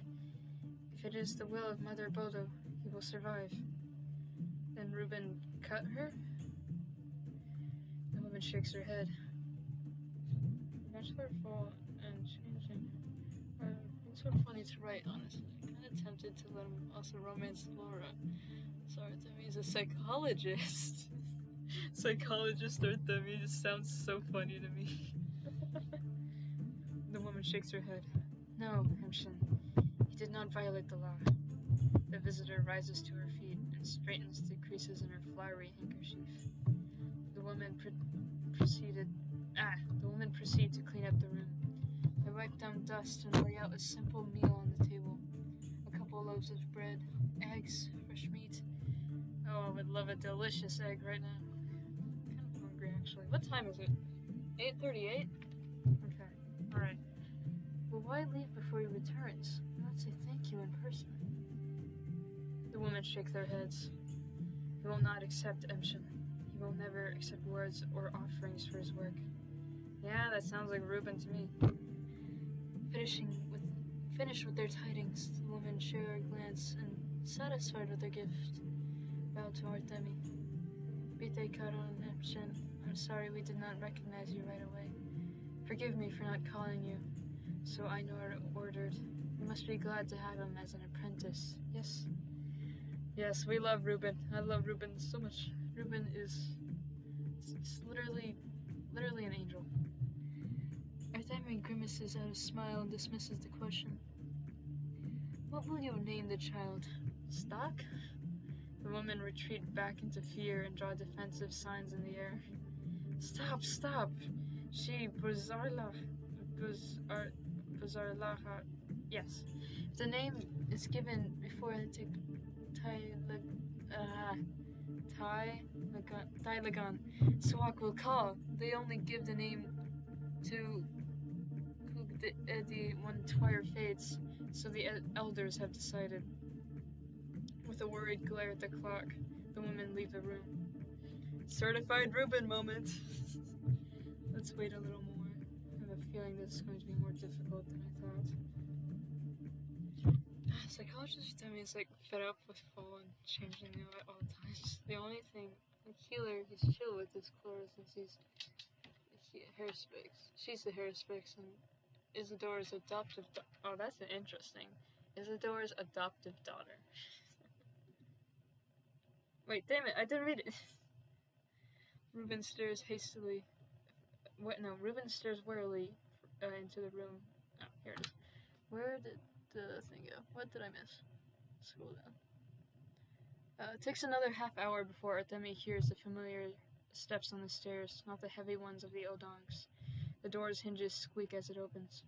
[SPEAKER 1] If it is the will of Mother Bodo, he will survive. Then Ruben cut her? The woman shakes her head. Bachelor fall and changing. It's so funny to write, honestly. I'm kind of tempted to let him also romance Laura. Sorry, Artemis is a psychologist. Psychologist Artemis sounds so funny to me. The woman shakes her head. No, Hemshin. He did not violate the law. The visitor rises to her feet and straightens the creases in her flowery handkerchief. The woman proceeded to clean up the room. They wiped down dust and lay out a simple meal on the table. A couple loaves of bread, eggs, fresh meat. Oh, I would love a delicious egg right now. I'm kind of hungry, actually. What time is it? 8:38? Okay, alright. Well, why leave before he returns? Let's say thank you in person. The women shake their heads. He will not accept Emshin. He will never accept words or offerings for his work. Yeah, that sounds like Ruben to me. Finished with their tidings, the women share a glance and, satisfied with their gift, bow to Artemi. Bite Karon Emshin, I'm sorry we did not recognize you right away. Forgive me for not calling you. So Ainur ordered. You must be glad to have him as an apprentice, yes? Yes, we love Ruben. I love Ruben so much. Ruben is literally an angel. Artemi grimaces at a smile and dismisses the question. What will you name the child? Stock? The woman retreat back into fear and draw defensive signs in the air. Stop, stop! She Buzarlaha. Yes. If the name is given before the Tylagon, Swak will call. They only give the name to when Twire fades, so the elders have decided. With a worried glare at the clock, the women leave the room. Certified Reuben moment! Let's wait a little more. I have a feeling this is going to be more difficult than I thought. Psychologists tell me it's like fed up with fall and changing at all times. The only thing, the healer he's chill with is Clara since he's Harrispex. She's the Harrispex and Isadora's adoptive oh, that's interesting. Isadora's adoptive daughter. Wait, damn it, I didn't read it. Reuben stares hastily. Reuben stares warily into the room. Oh, here it is. Where did the thing go? What did I miss? Scroll down. It takes another half hour before Artemi hears the familiar steps on the stairs, not the heavy ones of the Odongs. The door's hinges squeak as it opens.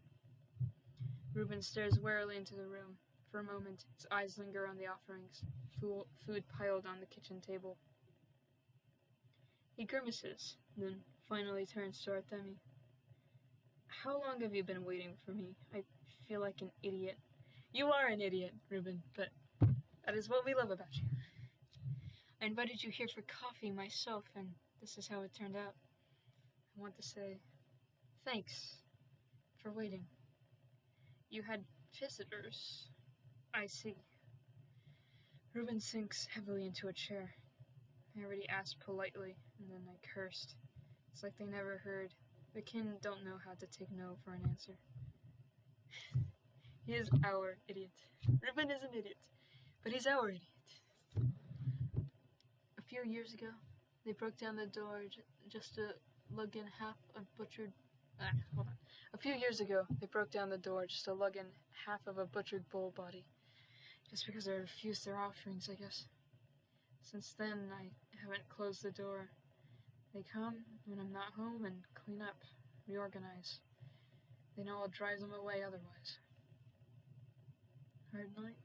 [SPEAKER 1] Reuben stares warily into the room. For a moment, his eyes linger on the offerings, food piled on the kitchen table. He grimaces, then finally turns to Artemi. How long have you been waiting for me? I feel like an idiot. You are an idiot, Reuben, but that is what we love about you. I invited you here for coffee myself, and this is how it turned out. I want to say thanks for waiting. You had visitors. I see. Reuben sinks heavily into a chair. I already asked politely, and then I cursed. It's like they never heard. The kin don't know how to take no for an answer. He is our idiot. Reuben is an idiot, but he's our idiot. A few years ago, they broke down the door just to lug in half a butchered... hold on. A few years ago, they broke down the door just to lug in half of a butchered bull body. Just because I refused their offerings, I guess. Since then, I haven't closed the door. They come when I'm not home and clean up, reorganize. They know I'll drive them away otherwise. Hard night.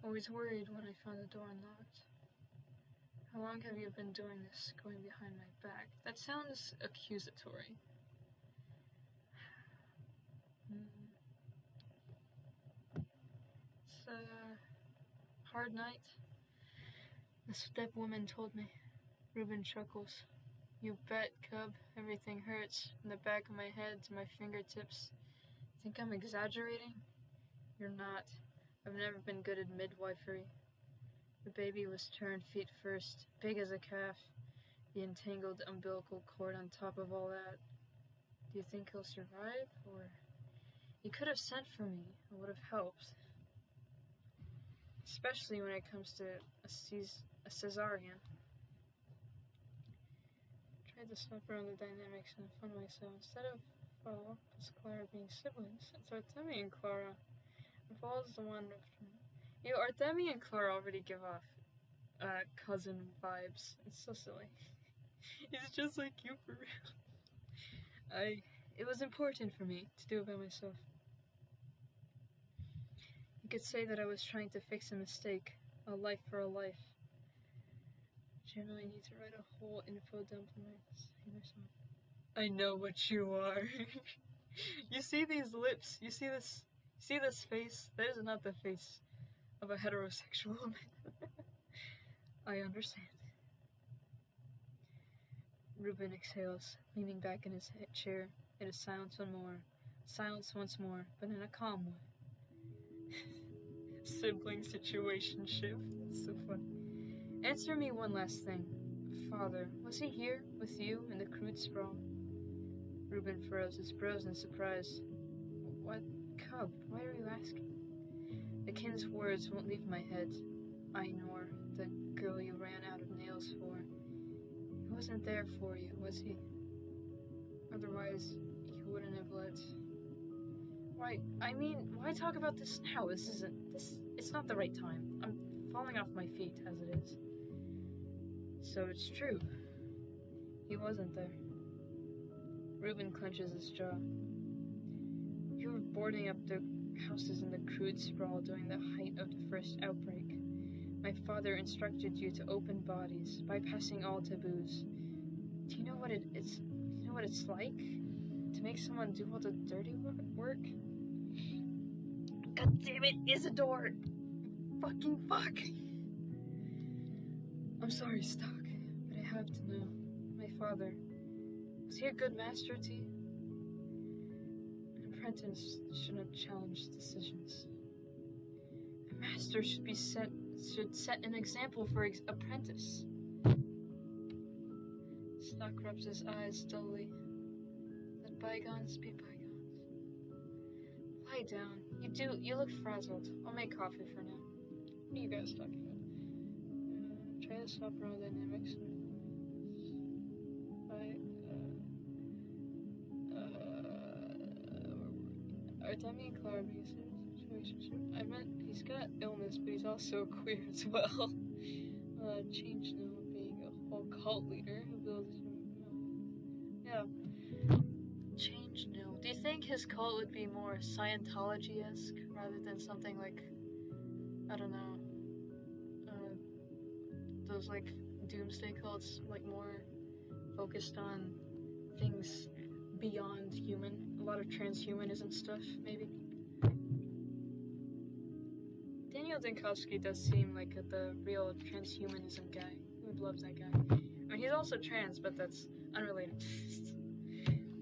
[SPEAKER 1] Always worried when I found the door unlocked. How long have you been doing this, going behind my back? That sounds accusatory. It's a hard night. The stepwoman told me. Reuben chuckles. You bet, cub. Everything hurts, from the back of my head to my fingertips. Think I'm exaggerating? You're not. I've never been good at midwifery. The baby was turned feet first, big as a calf. The entangled umbilical cord on top of all that. Do you think he'll survive, or... You could have sent for me. It would have helped. Especially when it comes to a cesarean. Tried to snap around the dynamics and fun myself. Instead of Fall plus Clara being siblings, it's Artemi and Clara. And Fall is the one after me. Artemi and Clara already give off cousin vibes. It's so silly. It's just like you for real. It was important for me to do it by myself. You could say that I was trying to fix a mistake. A life for a life. Do you really need to write a whole info dump on myself? I know what you are. You see these lips? You see this? See this face? That is not the face of a heterosexual man. I understand. Reuben exhales, leaning back in his chair. It is silence once more, but in a calm way. Sibling situationship. It's so funny. Answer me one last thing. Father, was he here with you in the crude sprawl? Reuben furrows his brows in surprise. What, cub? Why are you asking? The kin's words won't leave my head. Ainor, the girl you ran out of nails for. He wasn't there for you, was he? Otherwise, he wouldn't have let... Why, I mean, why talk about this now? It's not the right time. I'm falling off my feet as it is. So it's true. He wasn't there. Reuben clenches his jaw. You were boarding up the houses in the crude sprawl during the height of the first outbreak. My father instructed you to open bodies, bypassing all taboos. Do you know what it's like? To make someone do all the dirty work? God damn it, Isidore! Fucking fuck! I'm sorry, Stock, but I have to know. My father, was he a good master to you? An apprentice shouldn't challenge decisions. A master should set an example for his apprentice. Stock rubs his eyes dully. Let bygones be bygones. Lie down. You look frazzled. I'll make coffee for now. What are you guys talking about? Try to stop aerodynamics. Artemi and Clara make a relationship. I meant he's got illness, but he's also queer as well. Change now being a whole cult leader who builds. Yeah. Change now. Do you think his cult would be more Scientology-esque rather than something like, I don't know, those like doomsday cults, like more focused on things beyond human, a lot of transhumanism stuff, maybe? Daniel Dinkowski does seem like the real transhumanism guy. I would love that guy. I mean, he's also trans, but that's unrelated.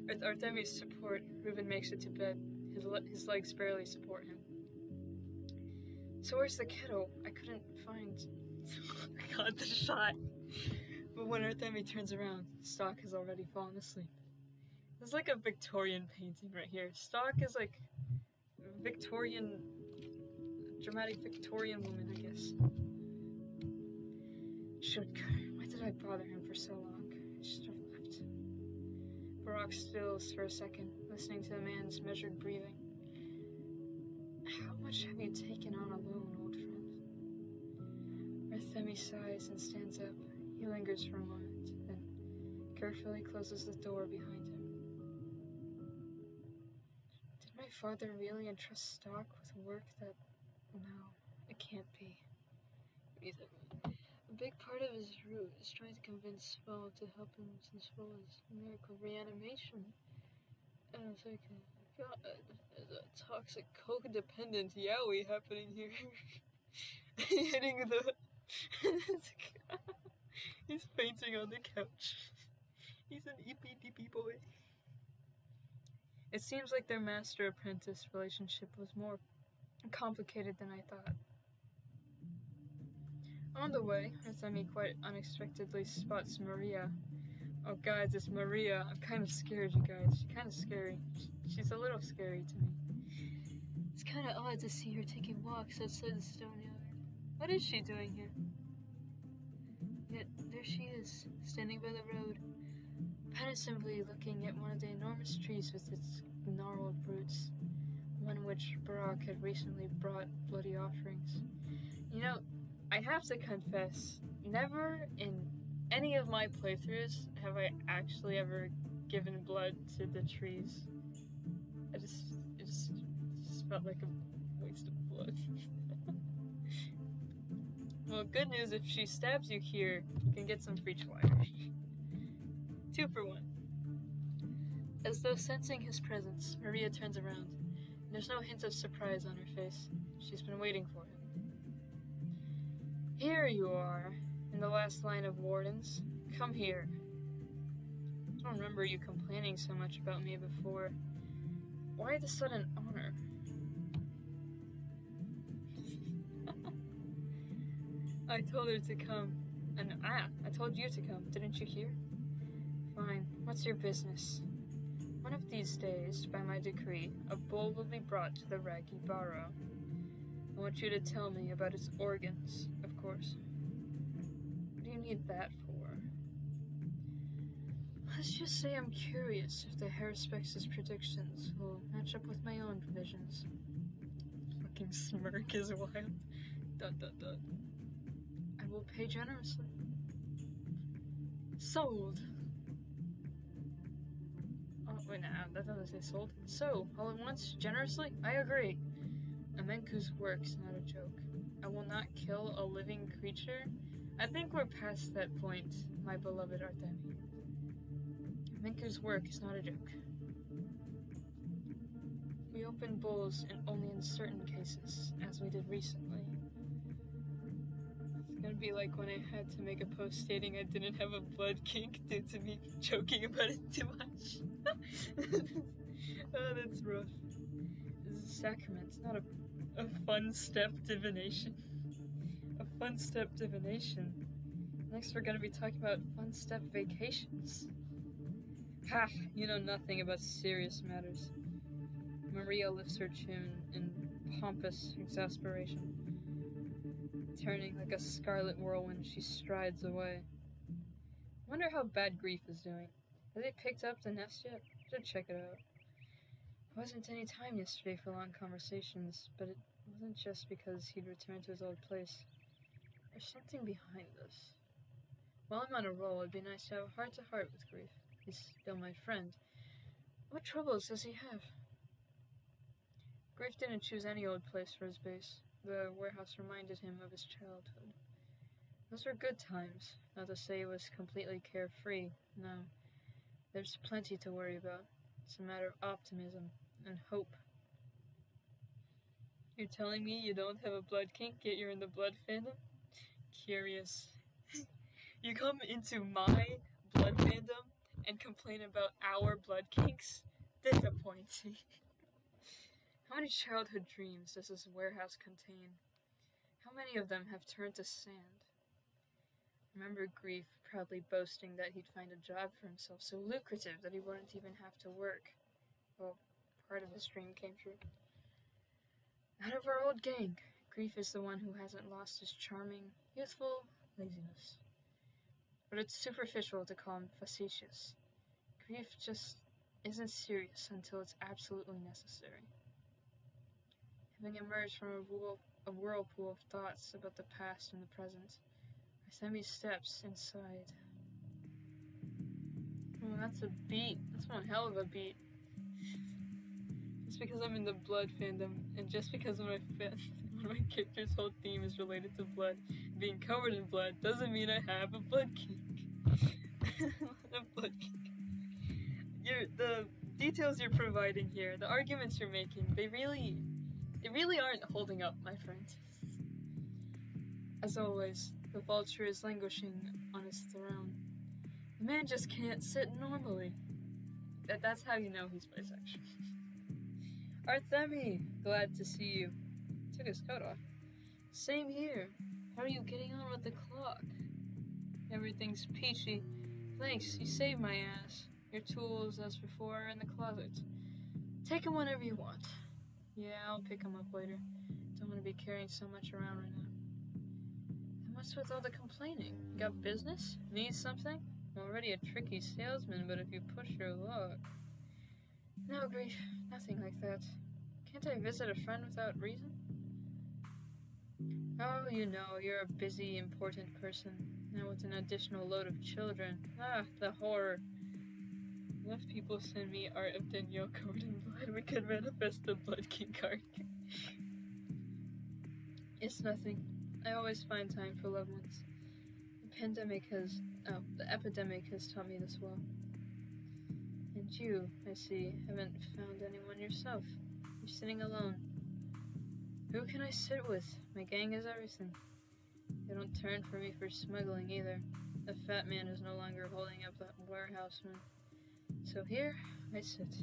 [SPEAKER 1] With Artemi's support, Reuben makes it to bed. His legs barely support him. So where's the kettle? I couldn't find... I got the shot. But when Artemi turns around, Stock has already fallen asleep. There's like a Victorian painting right here. Stock is like Victorian... dramatic Victorian woman, I guess. Shudker. Why did I bother him for so long? I should have left. Barak stills for a second, listening to the man's measured breathing. How much have you taken on alone, old friend? Artemi sighs and stands up. He lingers for a moment, then carefully closes the door behind him. Did my father really entrust Stock with work that... No, it can't be. A big part of his route is trying to convince Swell to help him since Swell is miracle reanimation. It's like a toxic codependent yowie happening here. Hitting the... He's fainting on the couch. He's an ippy-dippy boy. It seems like their master-apprentice relationship was more complicated than I thought. On the way, Artemi quite unexpectedly spots Maria. Oh guys, it's Maria. I'm kind of scared, you guys. She's kind of scary. She's a little scary to me. It's kind of odd to see her taking walks outside the stone yard. What is she doing here? Yet there she is, standing by the road, penitently looking at one of the enormous trees with its gnarled roots, one which Barak had recently brought bloody offerings. You know, I have to confess, never in any of my playthroughs have I actually ever given blood to the trees. It just felt like a waste of blood. Well, good news, if she stabs you here, you can get some free wire. 2 for 1. As though sensing his presence, Maria turns around. There's no hint of surprise on her face. She's been waiting for him. Here you are, in the last line of wardens. Come here. I don't remember you complaining so much about me before. Why the sudden honor? I told her to come. And I told you to come. Didn't you hear? Fine. What's your business? One of these days, by my decree, a bull will be brought to the Raggy Barrow. I want you to tell me about its organs, of course. What do you need that for? Let's just say I'm curious if the Harrispex's predictions will match up with my own provisions. Fucking smirk is wild. ... I will pay generously. Sold. Oh, wait, no, that doesn't say sold. So, all at once, generously? I agree. Amenku's work's not a joke. I will not kill a living creature. I think we're past that point, my beloved Artemi. Amenku's work is not a joke. We open bowls only in certain cases, as we did recently. It's gonna be like when I had to make a post stating I didn't have a blood kink due to me joking about it too much. Oh, that's rough. This is a sacrament, not a fun step divination. A fun step divination. Next we're gonna be talking about fun step vacations. Ha! You know nothing about serious matters. Maria lifts her chin in pompous exasperation. Turning like a scarlet whirlwind, she strides away. Wonder how bad Grief is doing. Has he picked up the nest yet? Should check it out. There wasn't any time yesterday for long conversations, but it wasn't just because he'd returned to his old place. There's something behind this. While I'm on a roll, it'd be nice to have a heart-to-heart with Grief. He's still my friend. What troubles does he have? Grief didn't choose any old place for his base. The warehouse reminded him of his childhood. Those were good times, not to say it was completely carefree. No, there's plenty to worry about. It's a matter of optimism and hope. You're telling me you don't have a blood kink, yet you're in the blood fandom? Curious. You come into my blood fandom and complain about our blood kinks? Disappointing. How many childhood dreams does this warehouse contain? How many of them have turned to sand? Remember Grief proudly boasting that he'd find a job for himself so lucrative that he wouldn't even have to work. Well, part of his dream came true. Out of our old gang, Grief is the one who hasn't lost his charming, youthful laziness. But it's superficial to call him facetious. Grief just isn't serious until it's absolutely necessary. Having emerged from a whirlpool of thoughts about the past and the present, Artemi steps inside. Oh, that's a beat. That's one hell of a beat. Just because I'm in the blood fandom, and just because one of my character's whole theme is related to blood, being covered in blood, doesn't mean I have a blood kink. A blood kink. The details you're providing here, the arguments you're making, they really aren't holding up, my friend. As always, the vulture is languishing on his throne. The man just can't sit normally. That's how you know he's bisexual. Artemi, glad to see you. Took his coat off. Same here. How are you getting on with the clock? Everything's peachy. Thanks, you saved my ass. Your tools, as before, are in the closet. Take them whenever you want. Yeah, I'll pick them up later. Don't want to be carrying so much around right now. And what's with all the complaining? Got business? Need something? I'm already a tricky salesman, but if you push your luck... No, Grief, nothing like that. Can't I visit a friend without reason? Oh, you know, you're a busy, important person. Now with an additional load of children. Ah, the horror. Enough people send me art of Danielle covered in blood, we could manifest the blood kink arc. It's nothing. I always find time for loved ones. The epidemic has taught me this well. And you, I see, haven't found anyone yourself. You're sitting alone. Who can I sit with? My gang is everything. They don't turn for me for smuggling either. The fat man is no longer holding up the warehouseman. So here, I sit.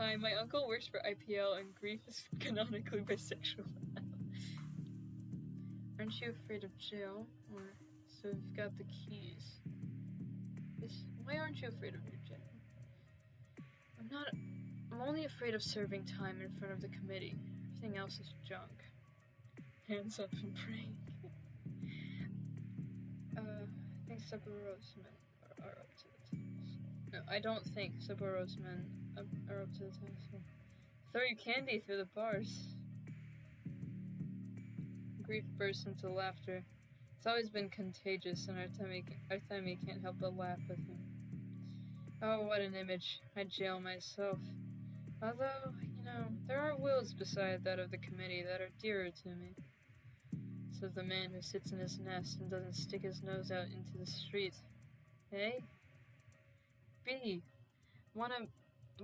[SPEAKER 1] Hi, my uncle works for IPL and Grief is canonically bisexual. Aren't you afraid of jail? Or, so you've got the keys. Why aren't you afraid of your jail? I'm only afraid of serving time in front of the committee. Everything else is junk. Hands up and praying. I think Saburo's men are up to the task. No, I don't think Saburo's men are up to the task. Throw you candy through the bars. Grief bursts into laughter. It's always been contagious, and Artemi can't help but laugh with him. Oh, what an image. I jail myself. Although, there are wills beside that of the committee that are dearer to me. Says the man who sits in his nest and doesn't stick his nose out into the street. Hey? B, wanna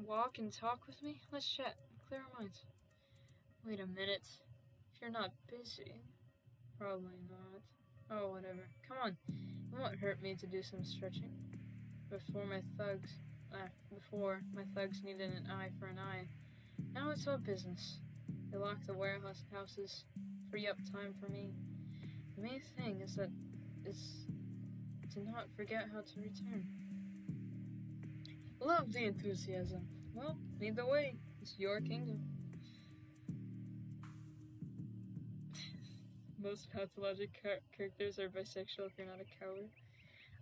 [SPEAKER 1] walk and talk with me? Let's chat. Clear our minds. Wait a minute. If you're not busy. Probably not. Oh, whatever. Come on. It won't hurt me to do some stretching. Before my thugs needed an eye for an eye. Now it's all business. They lock the warehouse houses, free up time for me. The main thing is to not forget how to return. Love the enthusiasm. Well, lead the way. It's your kingdom. Most pathologic characters are bisexual if you're not a coward.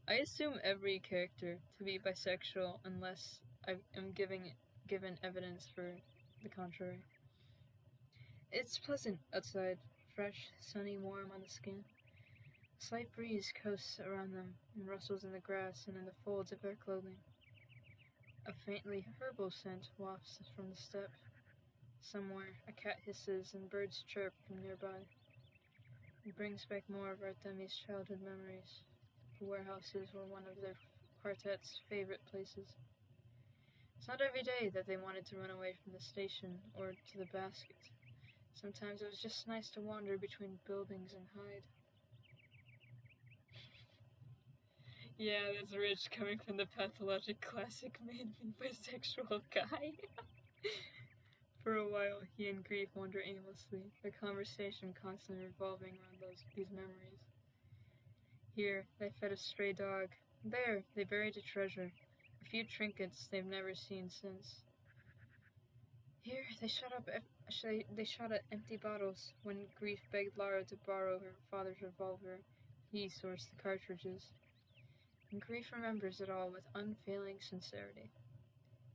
[SPEAKER 1] I assume every character to be bisexual unless I am given evidence for the contrary. It's pleasant outside, fresh, sunny, warm on the skin. A slight breeze coasts around them and rustles in the grass and in the folds of their clothing. A faintly herbal scent wafts from the steppe. Somewhere, a cat hisses and birds chirp from nearby. It brings back more of Artemi's childhood memories. The warehouses were one of their quartet's favorite places. It's not every day that they wanted to run away from the station or to the basket. Sometimes it was just nice to wander between buildings and hide. Yeah, that's rich coming from the Pathologic classic made-me bisexual guy. For a while, he and Grief wander aimlessly, their conversation constantly revolving around these memories. Here, they fed a stray dog. There, they buried a treasure, a few trinkets they've never seen since. Here, they shot at empty bottles. When Grief begged Lara to borrow her father's revolver, he sourced the cartridges. And Grief remembers it all with unfailing sincerity.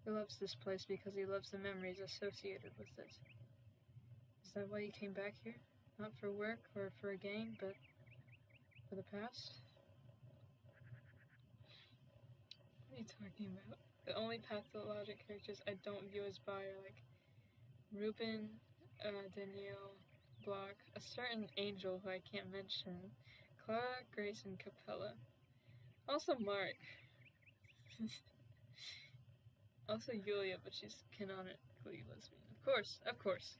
[SPEAKER 1] He loves this place because he loves the memories associated with it. Is that why you came back here? Not for work or for a game, but for the past? What are you talking about? The only pathologic characters I don't view as bi are like Ruben, Danielle, Block, a certain angel who I can't mention, Clara, Grace, and Capella. Also Mark. Also Yulia, but she's canonically lesbian. Of course.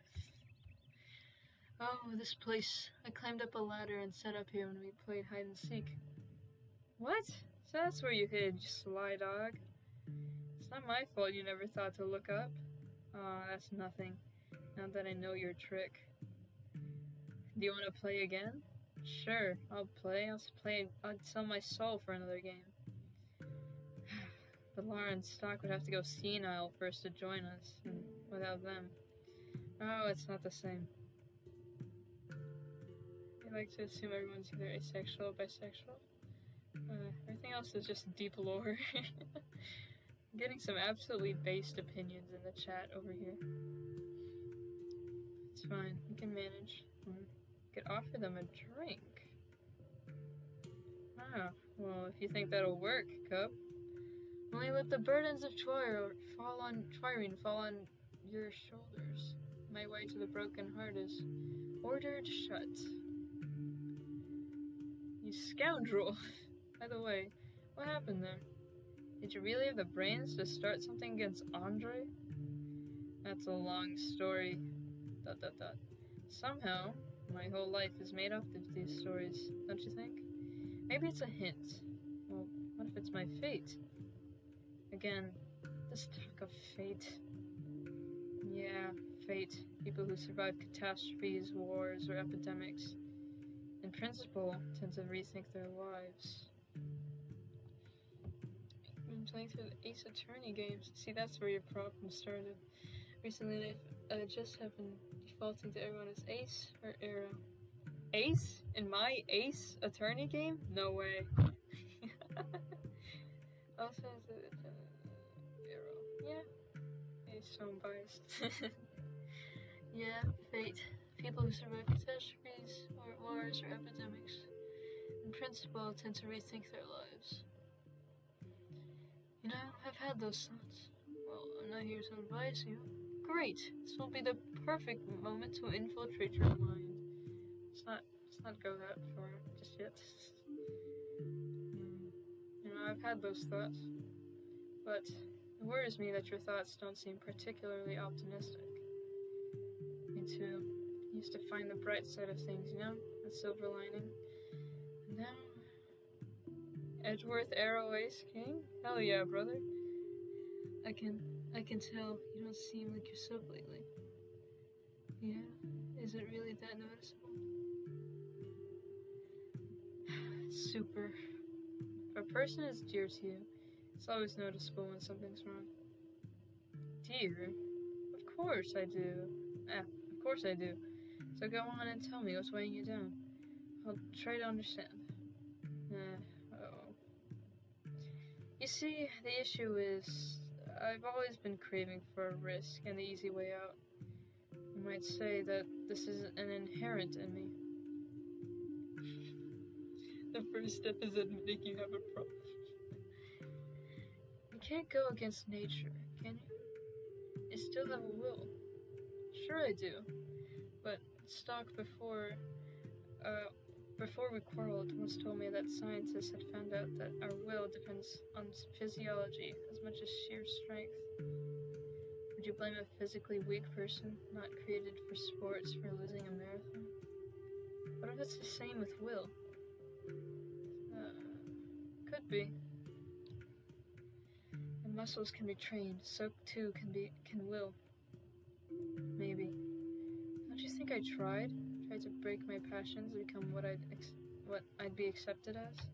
[SPEAKER 1] Oh, this place. I climbed up a ladder and set up here when we played hide and seek. What? So that's where you hid, you sly dog. It's not my fault you never thought to look up. Aw, that's nothing. Now that I know your trick. Do you want to play again? Sure, I'll play. I'd sell my soul for another game. But Lara and Stock would have to go senile first to join us, and without them. Oh, it's not the same. I like to assume everyone's either asexual or bisexual. Everything else is just deep lore. I'm getting some absolutely based opinions in the chat over here. It's fine, we can manage. We could offer them a drink. Ah, well, if you think that'll work, Cub. Only let the burdens of Twirine fall on your shoulders. My way to the broken heart is ordered shut. You scoundrel! By the way, what happened there? Did you really have the brains to start something against Andre? That's a long story. ... Somehow, my whole life is made up of these stories, don't you think? Maybe it's a hint. Well, what if it's my fate? Again, this talk of fate. Yeah, fate. People who survive catastrophes, wars, or epidemics, in principle, tend to rethink their lives. I've been playing through the Ace Attorney games. See, that's where your problem started. Recently, they've just have been defaulting to everyone as Ace or Arrow. Ace? In my Ace Attorney game? No way. Also has Arrow. Yeah. so biased.
[SPEAKER 2] Yeah, fate. People who survive catastrophes or wars or epidemics, in principle, tend to rethink their lives. You know, I've had those thoughts. Well, I'm not here to advise you. Great! This will be the perfect moment to infiltrate your mind.
[SPEAKER 1] Let's not go that far just yet. You know, I've had those thoughts, but it worries me that your thoughts don't seem particularly optimistic. Me too. I used to find the bright side of things, you know, the silver lining. And now, Edgeworth Arrow Ace King? Hell yeah, brother.
[SPEAKER 2] I can tell you don't seem like yourself lately. Yeah? Is it really that noticeable?
[SPEAKER 1] Super. If a person is dear to you, it's always noticeable when something's wrong. Dear? Of course I do. Of course I do. So go on and tell me what's weighing you down. I'll try to understand. You see, the issue is, I've always been craving for a risk and the easy way out. You might say that this is an inherent in me. The first step is admitting you have a problem. You can't go against nature, can you? You still have a will. Sure I do. But Stock, before we quarreled, once told me that scientists had found out that our will depends on physiology as much as sheer strength. Would you blame a physically weak person, not created for sports, for losing a marathon? What if it's the same with will? Could be. And muscles can be trained, so too can will. Maybe. Don't you think I tried to break my passions and become what I'd be accepted as?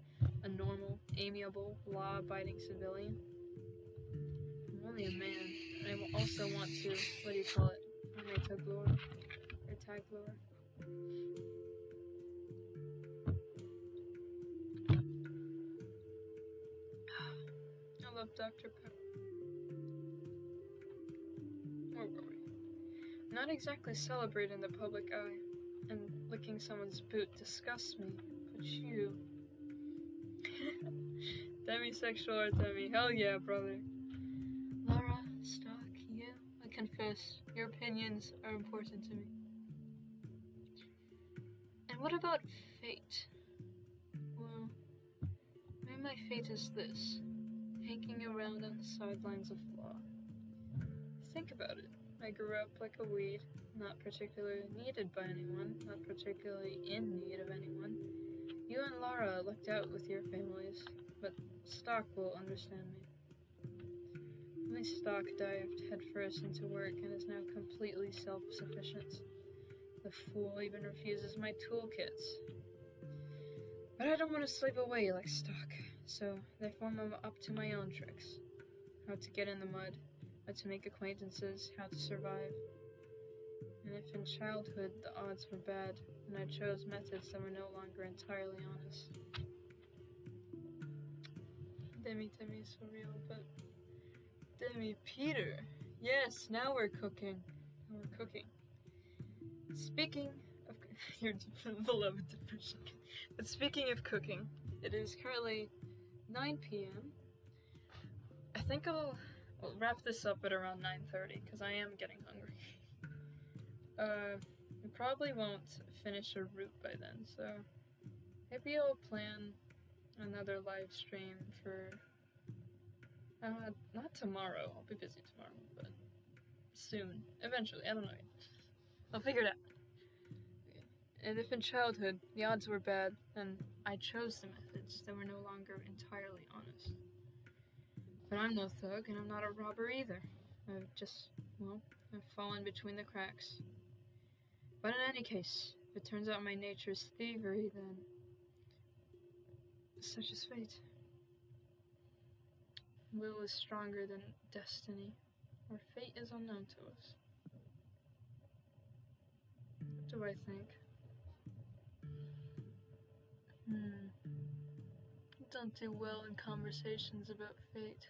[SPEAKER 1] A normal, amiable, law-abiding civilian? I'm only a man, and I also want to, what do you call it? Tag-lore? I love Dr. Pepper. Where were we? I'm not exactly celebrated in the public eye, and licking someone's boot disgusts me, but you... Demisexual or demi, hell yeah, brother.
[SPEAKER 2] Lara, Stock, you, I confess, your opinions are important to me. And what about fate? Well, maybe my fate is this, hanging around on the sidelines of law.
[SPEAKER 1] Think about it. I grew up like a weed, not particularly needed by anyone, not particularly in need of anyone. You and Lara lucked out with your families, but Stock will understand me. Only Stock dived headfirst into work and is now completely self-sufficient. The fool even refuses my toolkits. But I don't want to slave away like Stock, so therefore I'm up to my own tricks. How to get in the mud, how to make acquaintances, how to survive. And if in childhood the odds were bad, then I chose methods that were no longer entirely honest. Demi is so real, but... Demi, Peter! Yes, now we're cooking. Speaking of... your beloved depression. But speaking of cooking, it is currently 9 p.m. I think I'll wrap this up at around 9:30, because I am getting hungry. We probably won't finish a route by then, so maybe I'll plan another live stream for, not tomorrow, I'll be busy tomorrow, but soon, eventually, I don't know yet. I'll figure it out. And if in childhood the odds were bad, then I chose the methods that were no longer entirely honest. But I'm no thug, and I'm not a robber either. I've fallen between the cracks. But in any case, if it turns out my nature is thievery, then such is fate. Will is stronger than destiny, or fate is unknown to us. What do I think? I don't do well in conversations about fate.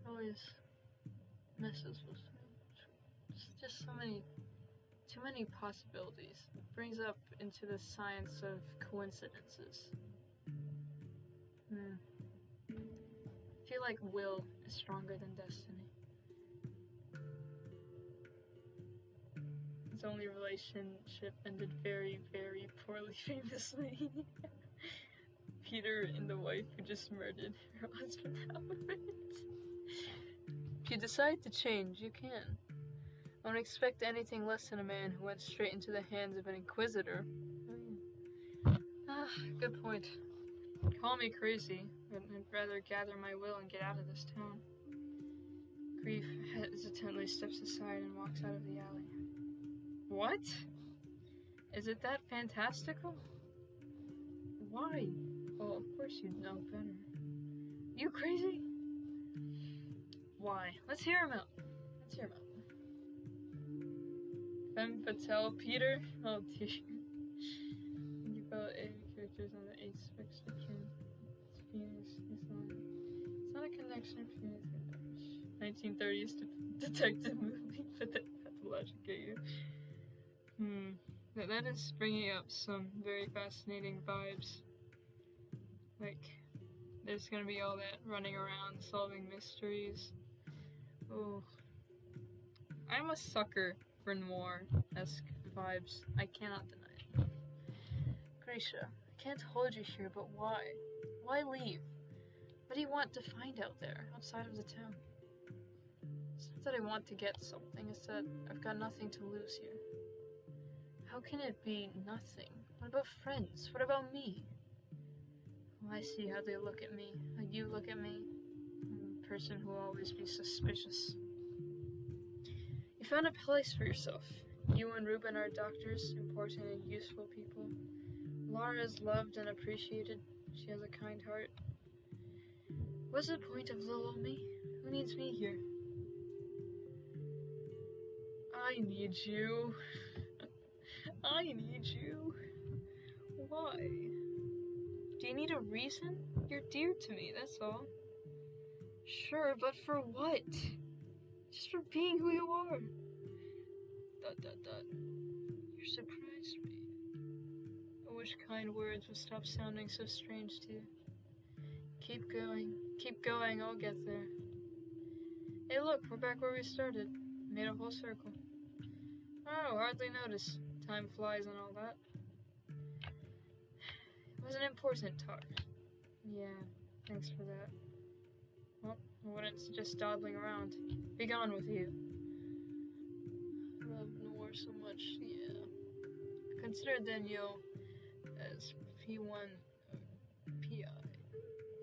[SPEAKER 1] Always
[SPEAKER 2] messes with me. It's just too many possibilities. It brings up into the science of coincidences. I feel like will is stronger than destiny. His only relationship ended very, very poorly, famously. Peter and the wife who just murdered her husband out of it. If you decide to change, you can. I don't expect anything less than a man who went straight into the hands of an inquisitor. Good point. Call me crazy, but I'd rather gather my will and get out of this town. Grief hesitantly steps aside and walks out of the alley. What? Is it that fantastical? Why? Well, of course you'd know better. You crazy? Why? Let's hear him out. Femme fatale, Peter? Oh dear. You follow 80 characters on the 8 spectrum. It's not a connection for 1930s detective movie, Pathologic, That is bringing up some very fascinating vibes. Like, there's gonna be all that running around solving mysteries. Oh, I'm a sucker for noir-esque vibes. I cannot deny it. Grisha, I can't hold you here, but why? Why leave? What do you want to find out there, outside of the town? It's not that I want to get something, it's that I've got nothing to lose here. How can it be nothing? What about friends? What about me? Oh, I see how they look at me, how you look at me. I'm a person who will always be suspicious. You found a place for yourself. You and Ruben are doctors, important and useful people. Lara is loved and appreciated. She has a kind heart. What's the point of little old me? Who needs me here? I need you. I need you. Why? Do you need a reason? You're dear to me, that's all. Sure, but for what? Just for being who you are. ... You surprised me. I wish kind words would stop sounding so strange to you. Keep going, I'll get there. Hey look, we're back where we started. Made a whole circle. Oh, hardly noticed. Time flies and all that. It was an important talk. Yeah, thanks for that. Well, I wouldn't suggest dawdling around. Be gone with you. Love noir so much, yeah. Consider Daniel as P1 PI,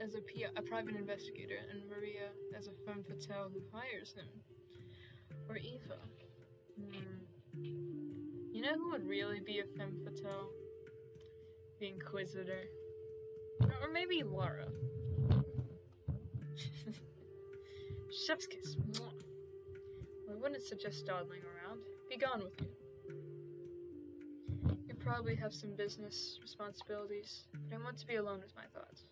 [SPEAKER 2] as a private investigator, and Maria as a femme fatale who hires him. Or Eva. You know who would really be a femme fatale? The Inquisitor. Or maybe Lara. Chef's kiss. Well, I wouldn't suggest dawdling around. Be gone with you. You probably have some business responsibilities, but I want to be alone with my thoughts.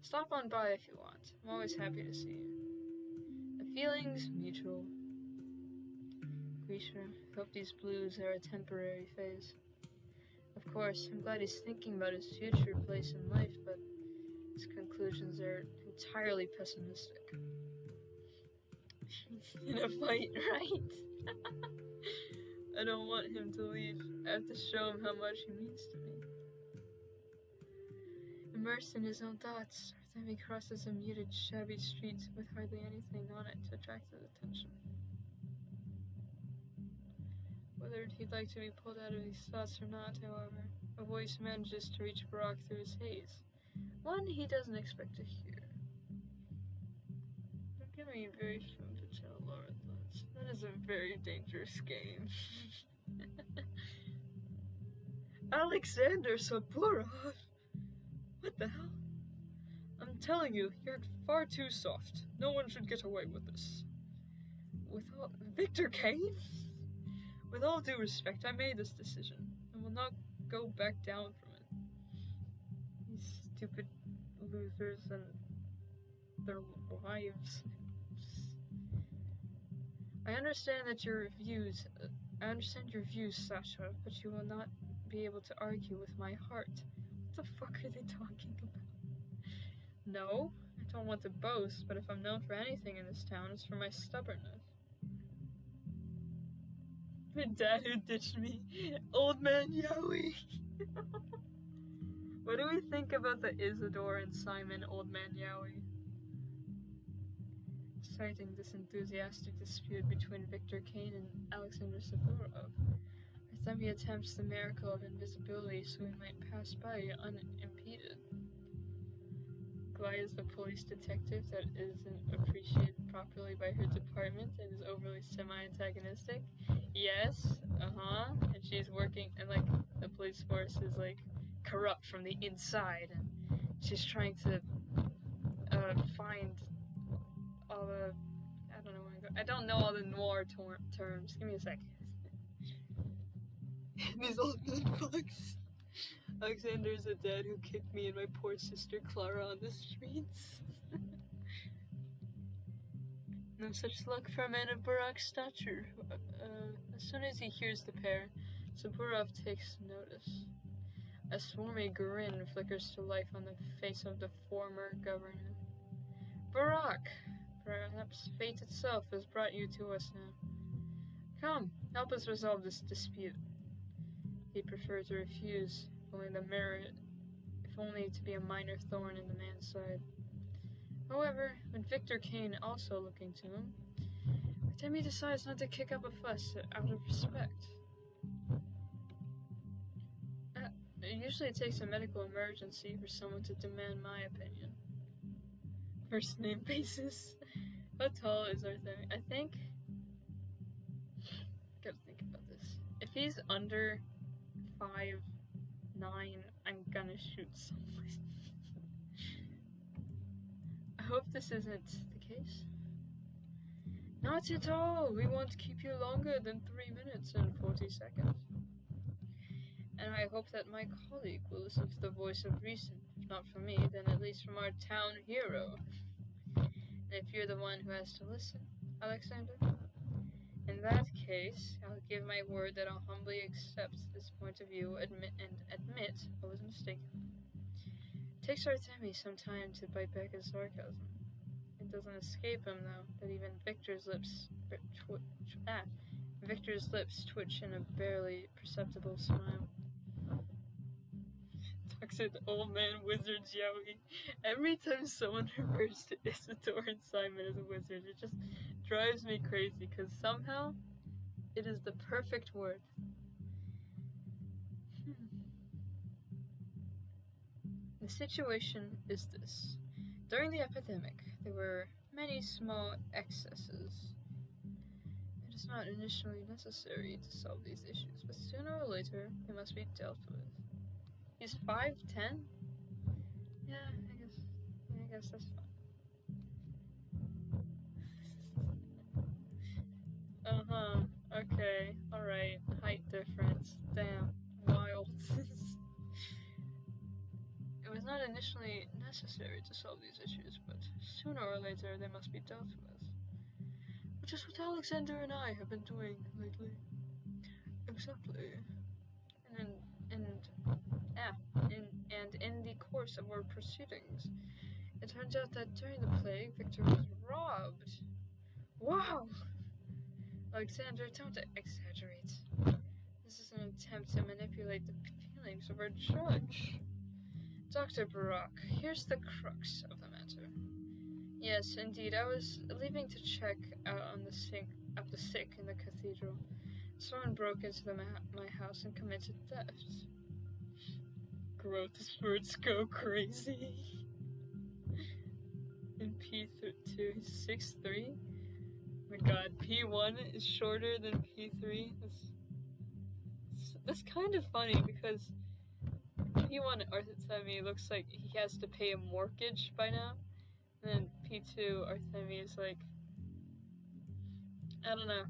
[SPEAKER 2] Stop on by if you want. I'm always happy to see you. The feeling's mutual. Grisha, hope these blues are a temporary phase. Of course, I'm glad he's thinking about his future place in life, but his conclusions are entirely pessimistic. In a fight, right? I don't want him to leave. I have to show him how much he means to me. Immersed in his own thoughts, then he crosses a muted, shabby street with hardly anything on it to attract his attention. Whether he'd like to be pulled out of these thoughts or not, however, a voice manages to reach Barack through his haze. One he doesn't expect to hear. Don't give me very femme fatale Laura thoughts. That is a very dangerous game. Alexander Saburov! What the hell? I'm telling you, you're far too soft. No one should get away with this. Victor Kane? With all due respect, I made this decision, and will not go back down from it. These stupid losers and their wives.
[SPEAKER 1] I understand your views, Sasha, but you will not be able to argue with my heart. What the fuck are they talking about? No, I don't want to boast, but if I'm known for anything in this town, it's for my stubbornness. The dad who ditched me, old man Yowie. What do we think about the Isidore and Simon old man Yowie? Citing this enthusiastic dispute between Victor Kane and Alexander Saburov, Artemia attempts the miracle of invisibility so he might pass by unimpeded. Gly is the police detective that isn't appreciated properly by her department and is overly semi-antagonistic. Yes, and she's working, and like the police force is like corrupt from the inside, and she's trying to find all the, I don't know all the noir terms. Give me a sec. These old man fucks. Alexander's a dad who kicked me and my poor sister Clara on the streets. No such luck for a man of Barak's stature. As soon as he hears the pair, Saburov takes notice. A swarmy grin flickers to life on the face of the former governor. Barak! Perhaps fate itself has brought you to us now. Come, help us resolve this dispute. He'd prefer to refuse, if only to be a minor thorn in the man's side. However, with Victor Kane also looking to him, Artemia decides not to kick up a fuss out of respect. It usually takes a medical emergency for someone to demand my opinion. First name basis. How tall is Artemia? I think. Gotta think about this. If he's under 5'9", I'm gonna shoot someone. I hope this isn't the case. Not at all. We won't keep you longer than 3 minutes and 40 seconds. And I hope that my colleague will listen to the voice of reason. If not from me, then at least from our town hero. And if you're the one who has to listen, Alexander, in that case, I'll give my word that I'll humbly accept this point of view and admit I was mistaken. It takes Artemia some time to bite back his sarcasm. It doesn't escape him, though, that even Victor's lips twitch in a barely perceptible smile. Toxic old man wizard Joey. Every time someone refers to Isidore and Simon as a wizard, it just drives me crazy, because somehow it is the perfect word. The situation is this. During the epidemic, there were many small excesses. It is not initially necessary to solve these issues, but sooner or later, they must be dealt with. He's 5'10"? Yeah, I guess that's fine. Okay, alright. Height difference. Damn. Wild. It was not initially necessary to solve these issues, but sooner or later they must be dealt with. Which is what Alexander and I have been doing lately. Exactly. And in the course of our proceedings, it turns out that during the plague, Victor was robbed. Wow! Alexander, don't exaggerate. This is an attempt to manipulate the feelings of our judge. Dr. Barak, here's the crux of the matter. Yes, indeed, I was leaving to check out on the sick in the cathedral. Someone broke into my house and committed theft. Growth spurts go crazy. In P2, he's 6'3". Oh my god, P1 is shorter than P3. That's kind of funny, because P1 Artemia looks like he has to pay a mortgage by now. And then P2 Artemia is like, I don't know.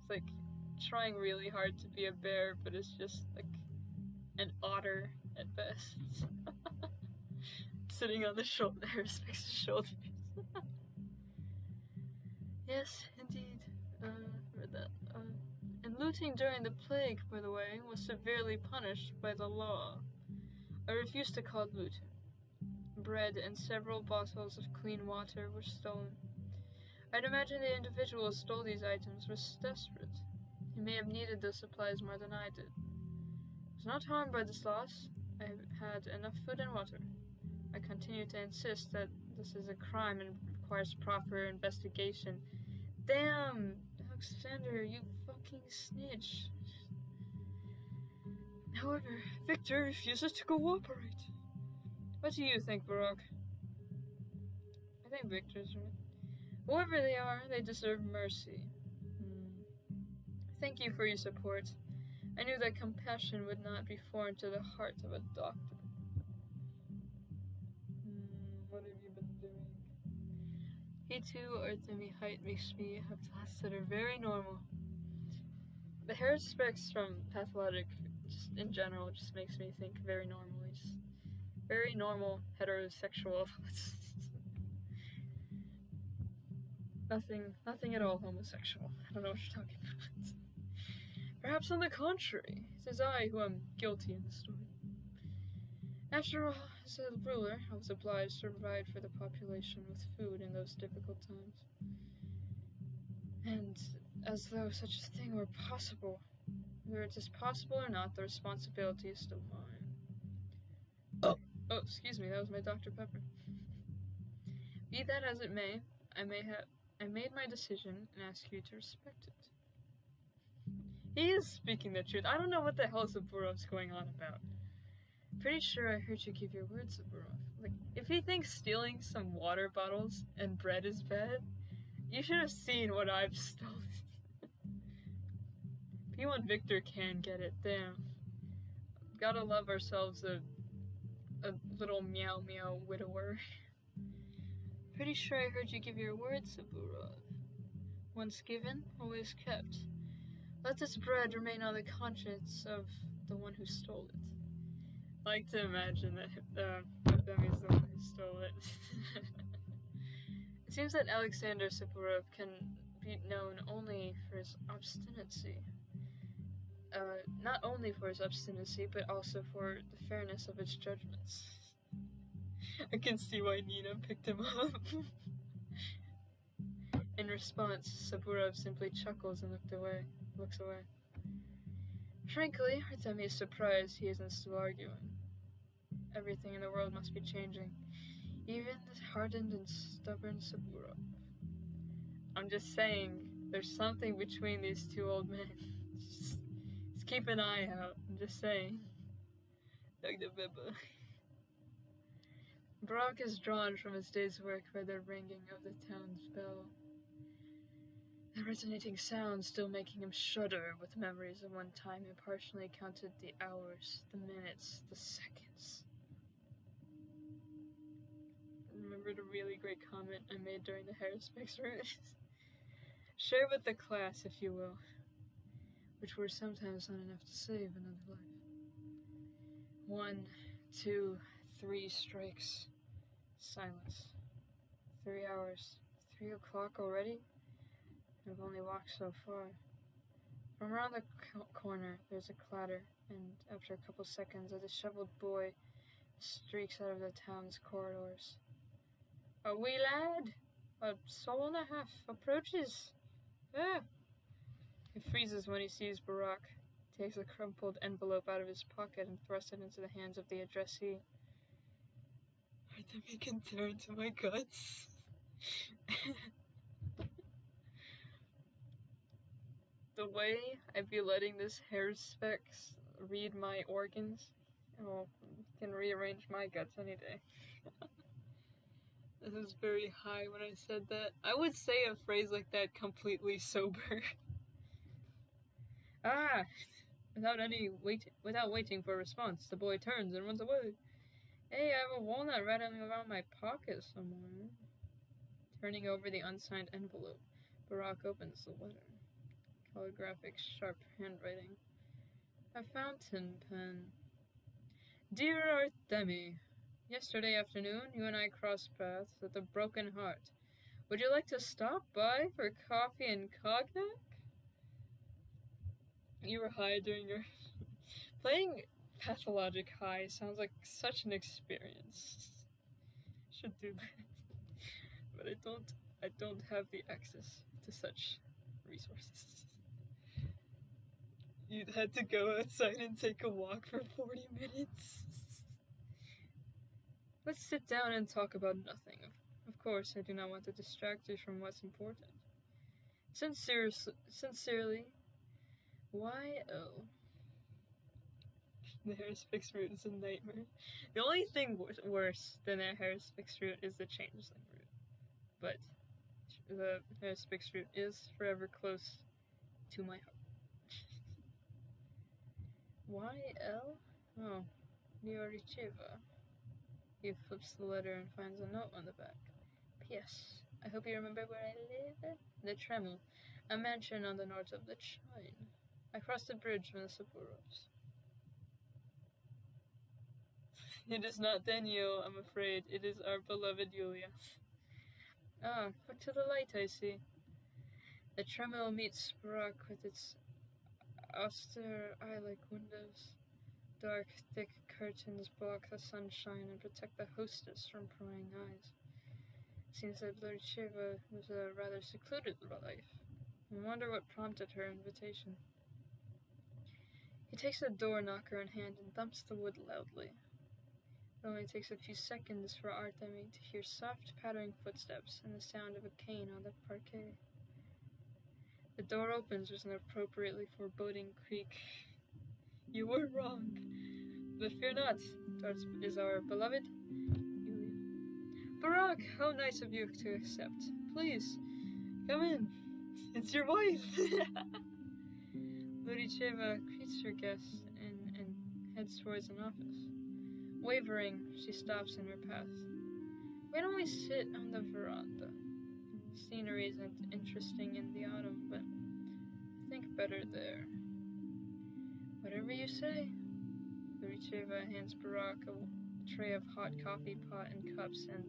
[SPEAKER 1] It's like trying really hard to be a bear, but it's just like an otter at best. Sitting on the shoulders next to shoulders. Yes, indeed.
[SPEAKER 2] Looting during the plague, by the way, was severely punished by the law. I refuse to call it looting. Bread and several bottles of clean water were stolen. I'd imagine the individual who stole these items was desperate. He may have needed the supplies more than I did. I was not harmed by this loss. I had enough food and water. I continue to insist that this is a crime and requires proper investigation. Damn, Alexander, you fucking snitch. However, Victor refuses to cooperate. What do you think, Barak? I think Victor's right. Whoever they are, they deserve mercy. Thank you for your support. I knew that compassion would not be foreign to the heart of a doctor. What have you been doing? He too, Artemi height makes me have thoughts that are very normal. The hair specs from Pathologic, just in general, just makes me think very normally. Just very normal, heterosexual. Nothing at all homosexual. I don't know what you're talking about. Perhaps on the contrary, it is I who am guilty in the story. After all, as a ruler, I was obliged to provide for the population with food in those difficult times. And as though such a thing were possible, whether it is possible or not, the responsibility is still mine. Oh, excuse me, that was my Dr. Pepper. Be that as it may, I made my decision and ask you to respect it. He is speaking the truth. I don't know what the hell Zaburov's going on about. Pretty sure I heard you give your word, Zaburov. Like, if he thinks stealing some water bottles and bread is bad, you should have seen what I've stolen. P1 Victor can get it, damn. Gotta love ourselves a little meow meow widower. Pretty sure I heard you give your word, Zaburov. Once given, always kept. Let this bread remain on the conscience of the one who stole it. I like to imagine that Demi's the one who stole it. It seems that Alexander Zaburov can be known only for his obstinacy. Not only for his obstinacy, but also for the fairness of his judgments. I can see why Nina picked him up. In response, Zaburov simply chuckles and looks away. Frankly, Artemi is surprised he isn't still arguing. Everything in the world must be changing, even this hardened and stubborn Zaburov. I'm just saying, there's something between these two old men. Just keep an eye out. I'm just saying. Dr. Bibba. Barak is drawn from his day's work by the ringing of the town's bell. The resonating sound still making him shudder with memories of one time he partially counted the hours, the minutes, the seconds. I remembered a really great comment I made during the Harrispex race. Share with the class, if you will, which were sometimes not enough to save another life. 1, 2, 3 strikes. Silence. 3 hours. 3 o'clock already? I've only walked so far. From around the corner, there's a clatter, and after a couple seconds, a disheveled boy streaks out of the town's corridors. A wee lad! A soul and a half approaches. Ah! He freezes when he sees Barak, takes a crumpled envelope out of his pocket and thrusts it into the hands of the addressee. Artemi can tear into my guts. The way I'd be letting this Harrispex read my organs, can rearrange my guts any day. This was very high when I said that. I would say a phrase like that completely sober. Without waiting for a response, the boy turns and runs away. Hey, I have a walnut rattling around my pocket somewhere. Turning over the unsigned envelope, Barak opens the letter. Calligraphic, sharp handwriting. A fountain pen. Dear Artemi, yesterday afternoon you and I crossed paths with a broken heart. Would you like to stop by for coffee and cognac? You were high during your... Playing Pathologic high sounds like such an experience. Should do that. But I don't have the access to such resources. You'd had to go outside and take a walk for 40 minutes. Let's sit down and talk about nothing. Of course, I do not want to distract you from what's important. Sincerely, Y.O. The Harris fixed route is a nightmare. The only thing worse than a Harris fixed route is the changeling route. But the Harris fixed route is forever close to my heart. Y.L.? Oh, Lioricheva. He flips the letter and finds a note on the back. P.S. I hope you remember where I live? The Tremel, a mansion on the north of the Chine. I crossed the bridge when the supper rose. It is not Daniel, I'm afraid. It is our beloved Yulia. Ah, put to the light, I see. The Tremel meets Barak with its austere eye-like windows. Dark, thick curtains block the sunshine and protect the hostess from prying eyes. Seems that Bluricheva was a rather secluded life. I wonder what prompted her invitation. He takes a door knocker in hand and thumps the wood loudly. It only takes a few seconds for Artemi to hear soft pattering footsteps and the sound of a cane on the parquet. The door opens with an appropriately foreboding creak. You were wrong, but fear not, is our beloved Yulia. Barak, how nice of you to accept. Please, come in. It's your wife. Luricheva greets her guest and heads towards an office. Wavering, she stops in her path. Why don't we sit on the veranda? Scenery isn't interesting in the autumn, but I think better there. Whatever you say. Luricheva hands Barak a tray of hot coffee pot and cups and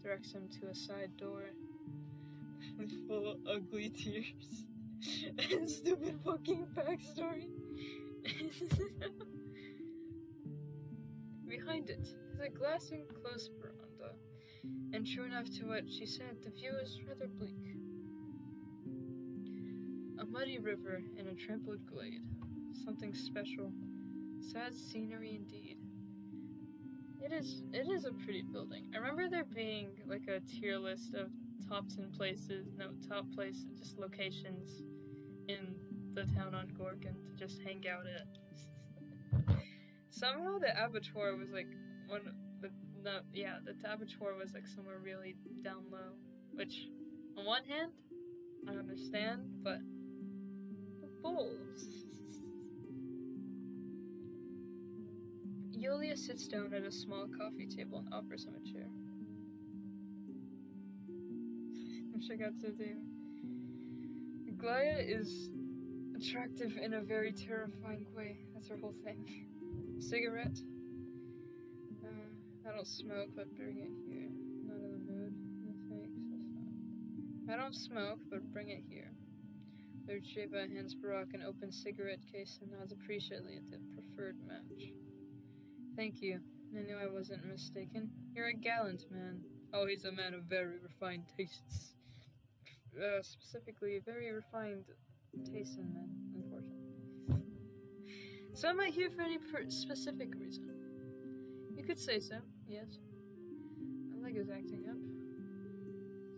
[SPEAKER 2] directs him to a side door with full of ugly tears and stupid fucking backstory. Behind it is a glass enclosed veranda, and true enough to what she said, the view is rather bleak. A muddy river in a trampled glade. Something special. Sad scenery indeed. It is a pretty building. I remember there being like a tier list of top places, just locations in the town on Gorgon to just hang out at. Somehow the abattoir was like the abattoir was like somewhere really down low, which on one hand I understand, but the bulls. Yulia sits down at a small coffee table and offers him a chair. Which I got to do. Glaya is attractive in a very terrifying way. That's her whole thing. Cigarette? I don't smoke, but bring it here. Not in the mood. No thanks. I don't smoke, but bring it here. Luricheva hands Barak an open cigarette case and nods appreciatively at the preferred match. Thank you. I knew I wasn't mistaken. You're a gallant man. Oh, he's a man of very refined tastes. Specifically, very refined taste in men, unfortunately. So am I here for any specific reason? You could say so, yes. My leg is acting up.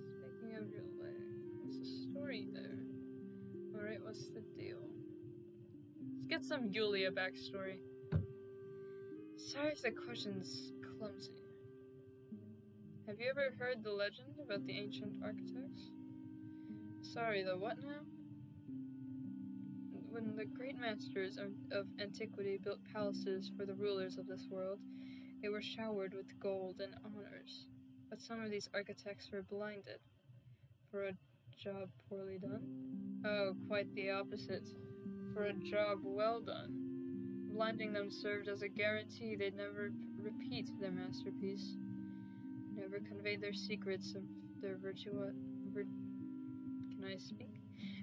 [SPEAKER 2] Speaking of your leg, what's the story there? Alright, what's the deal? Let's get some Yulia backstory. Sorry if the question's clumsy. Have you ever heard the legend about the ancient architects? Sorry, the what now? When the great masters of antiquity built palaces for the rulers of this world, they were showered with gold and honors. But some of these architects were blinded. For a job poorly done? Oh, quite the opposite. For a job well done. Blinding them served as a guarantee they'd never repeat their masterpiece. Never conveyed their secrets of their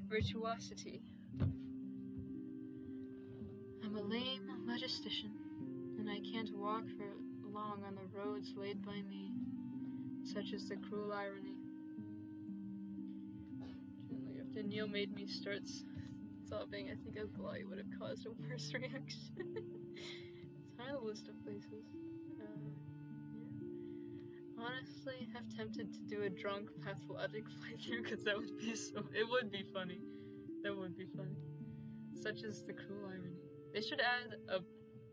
[SPEAKER 2] virtuosity.
[SPEAKER 1] a lame logistician, and I can't walk for long on the roads laid by me. Such is the cruel irony. After Neil made me start sobbing, I think a lie would have caused a worse reaction. It's on the list of places. Yeah. Honestly, I'm tempted to do a drunk pathologic playthrough because that would be it would be funny. That would be funny. Such is the cruel irony. They should add a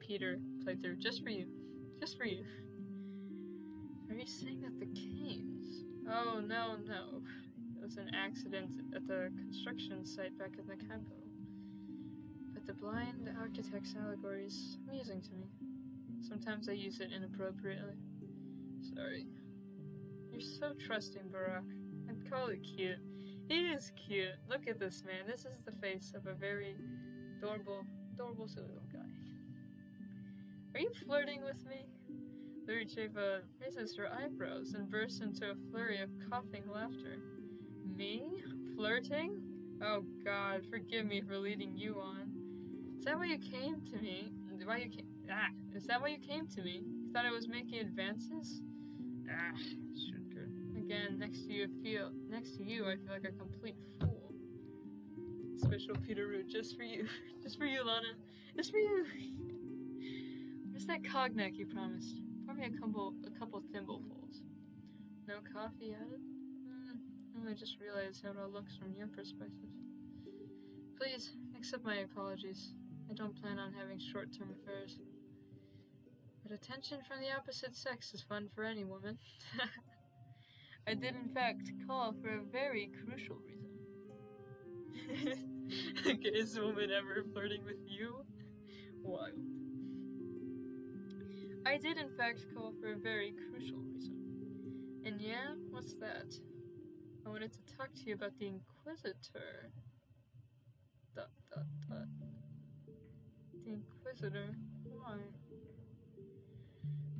[SPEAKER 1] Peter playthrough just for you. Just for you. Are you saying that the canes? Oh, no. It was an accident at the construction site back in the capital. But the blind architect's allegory is amusing to me. Sometimes I use it inappropriately. Sorry. You're so trusting, Barack. I'd call it cute. He is cute. Look at this man. This is the face of a very adorable silly little guy. Are you flirting with me? Lurijeva raises her eyebrows and bursts into a flurry of coughing laughter. Me? Flirting? Oh God, forgive me for leading you on. Is that why you came to me? Is that why you came to me? You thought I was making advances? Sugar. Again, next to you, I feel like a complete fool. Special Peter Root, just for you. Just for you, Lana. Just for you. Where's that cognac you promised? Pour me a couple thimblefuls. No coffee added? I just realized how it all looks from your perspective. Please, accept my apologies. I don't plan on having short-term affairs. But attention from the opposite sex is fun for any woman. I did in fact call for a very crucial reason. The gayest woman ever flirting with you? Wild. I did in fact call for a very crucial reason. And yeah, what's that? I wanted to talk to you about the Inquisitor. ... The Inquisitor? Why?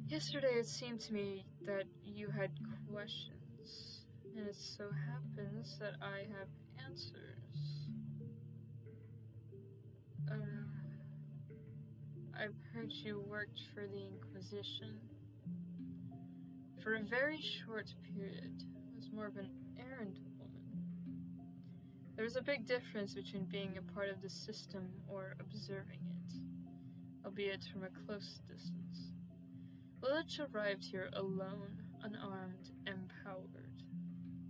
[SPEAKER 1] Yesterday it seemed to me that you had questions, and it so happens that I have answers. I've heard you worked for the Inquisition. For a very short period, I was more of an errand woman. There's a big difference between being a part of the system or observing it, albeit from a close distance. Lilith arrived here alone, unarmed, empowered,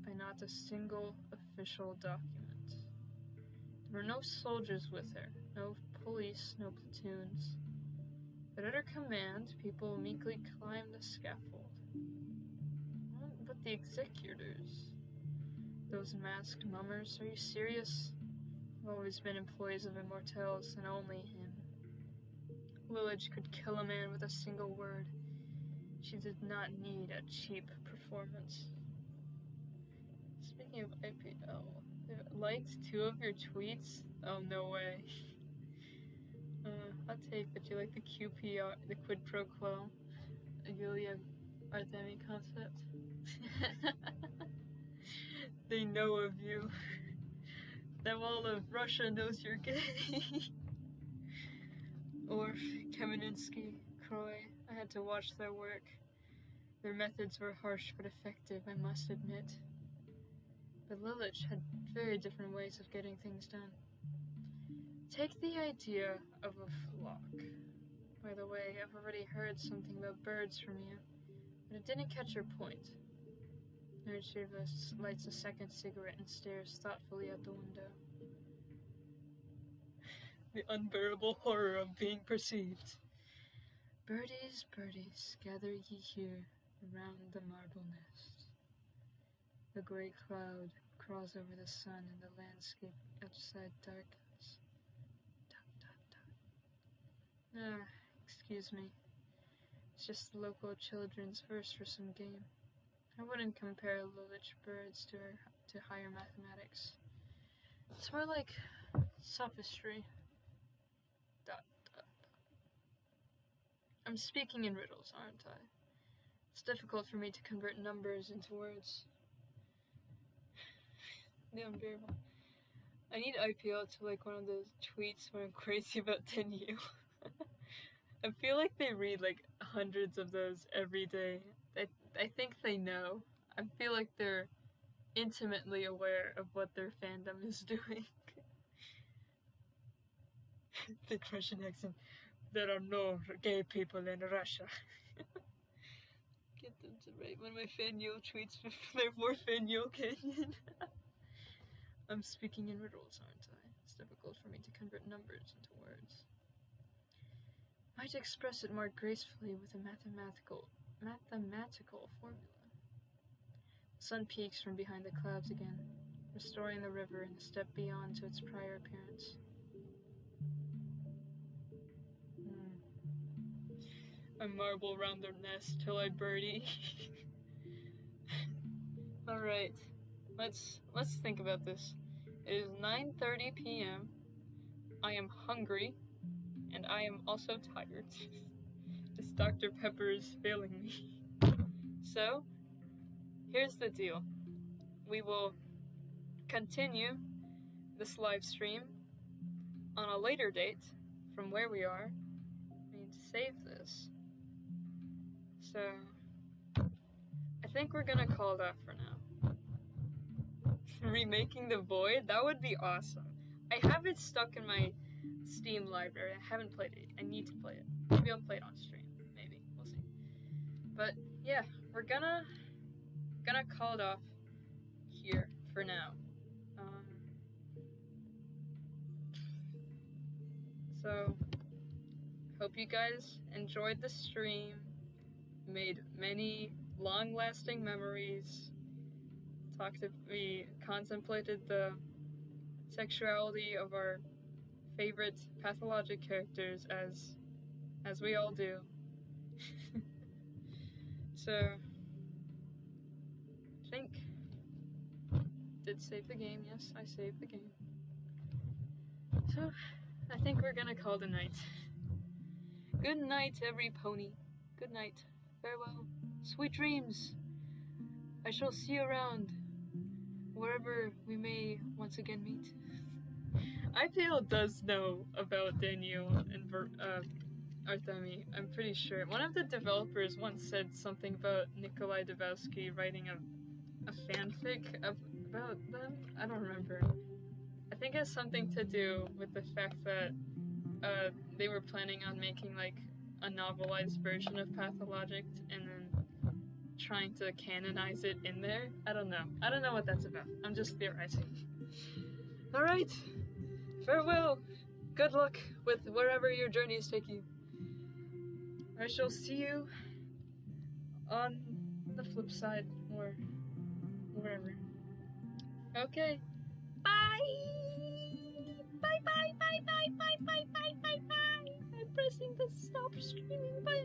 [SPEAKER 1] by not a single official document. There were no soldiers with her, no police, no platoons. But at her command, people meekly climbed the scaffold. But the executors, those masked mummers, are you serious? Have always been employees of Immortels, and only him. Lilith could kill a man with a single word. She did not need a cheap performance. Speaking of IPL, they liked 2 of your tweets? Oh, no way. Hot take that you like the QPR, the quid pro quo, Yulia Artemi concept. They know of you. That all of Russia knows you're gay. Or Kamenensky, Croy. I had to watch their work. Their methods were harsh but effective, I must admit. But Lilith had very different ways of getting things done. Take the idea of a flock. By the way, I've already heard something about birds from you, but it didn't catch your point. Nerdsheva lights a second cigarette and stares thoughtfully out the window. The unbearable horror of being perceived. Birdies, birdies, gather ye here around the marble nest. The gray cloud crawls over the sun and the landscape outside darkens. Excuse me. It's just the local children's verse for some game. I wouldn't compare Lilith birds to higher mathematics. It's more like sophistry. ... I'm speaking in riddles, aren't I? It's difficult for me to convert numbers into words. The unbearable. I need IPL to like one of those tweets where I'm crazy about 10U. I feel like they read like hundreds of those every day. I think they know. I feel like they're intimately aware of what their fandom is doing. The Russian accent. There are no gay people in Russia. Get them to write one of my Fanyo tweets for their more Fanyo canyon. I'm speaking in riddles, aren't I? It's difficult for me to convert numbers into words. Might express it more gracefully with a mathematical formula. The sun peeks from behind the clouds again, restoring the river in a step beyond to its prior appearance. I marble round their nest till I birdie. Alright, let's think about this. It is 9:30 p.m. I am hungry, and I am also tired. This Dr. Pepper is failing me. So, here's the deal. We will continue this live stream on a later date from where we are. I need to save this. So, I think we're gonna call it off for now. Remaking the Void? That would be awesome. I have it stuck in my Steam library. I haven't played it. I need to play it. Maybe I'll play it on stream. Maybe. We'll see. But yeah, we're gonna call it off here for now. So, hope you guys enjoyed the stream, made many long-lasting memories, we contemplated the sexuality of our favorite Pathologic characters, as we all do. So, I think did save the game. Yes, I saved the game. So, I think we're gonna call it a night. Good night, every pony. Good night. Farewell. Sweet dreams. I shall see you around, wherever we may once again meet. IPL does know about Daniel and Artemi, I'm pretty sure. One of the developers once said something about Nikolai Dubowski writing a fanfic about them. I don't remember. I think it has something to do with the fact that they were planning on making like a novelized version of Pathologic and then trying to canonize it in there. I don't know what that's about. I'm just theorizing. Alright, farewell. Good luck with wherever your journeys take you. I shall see you on the flip side or wherever. Okay. Bye! Bye bye bye bye bye bye bye bye bye! I'm pressing the stop streaming button.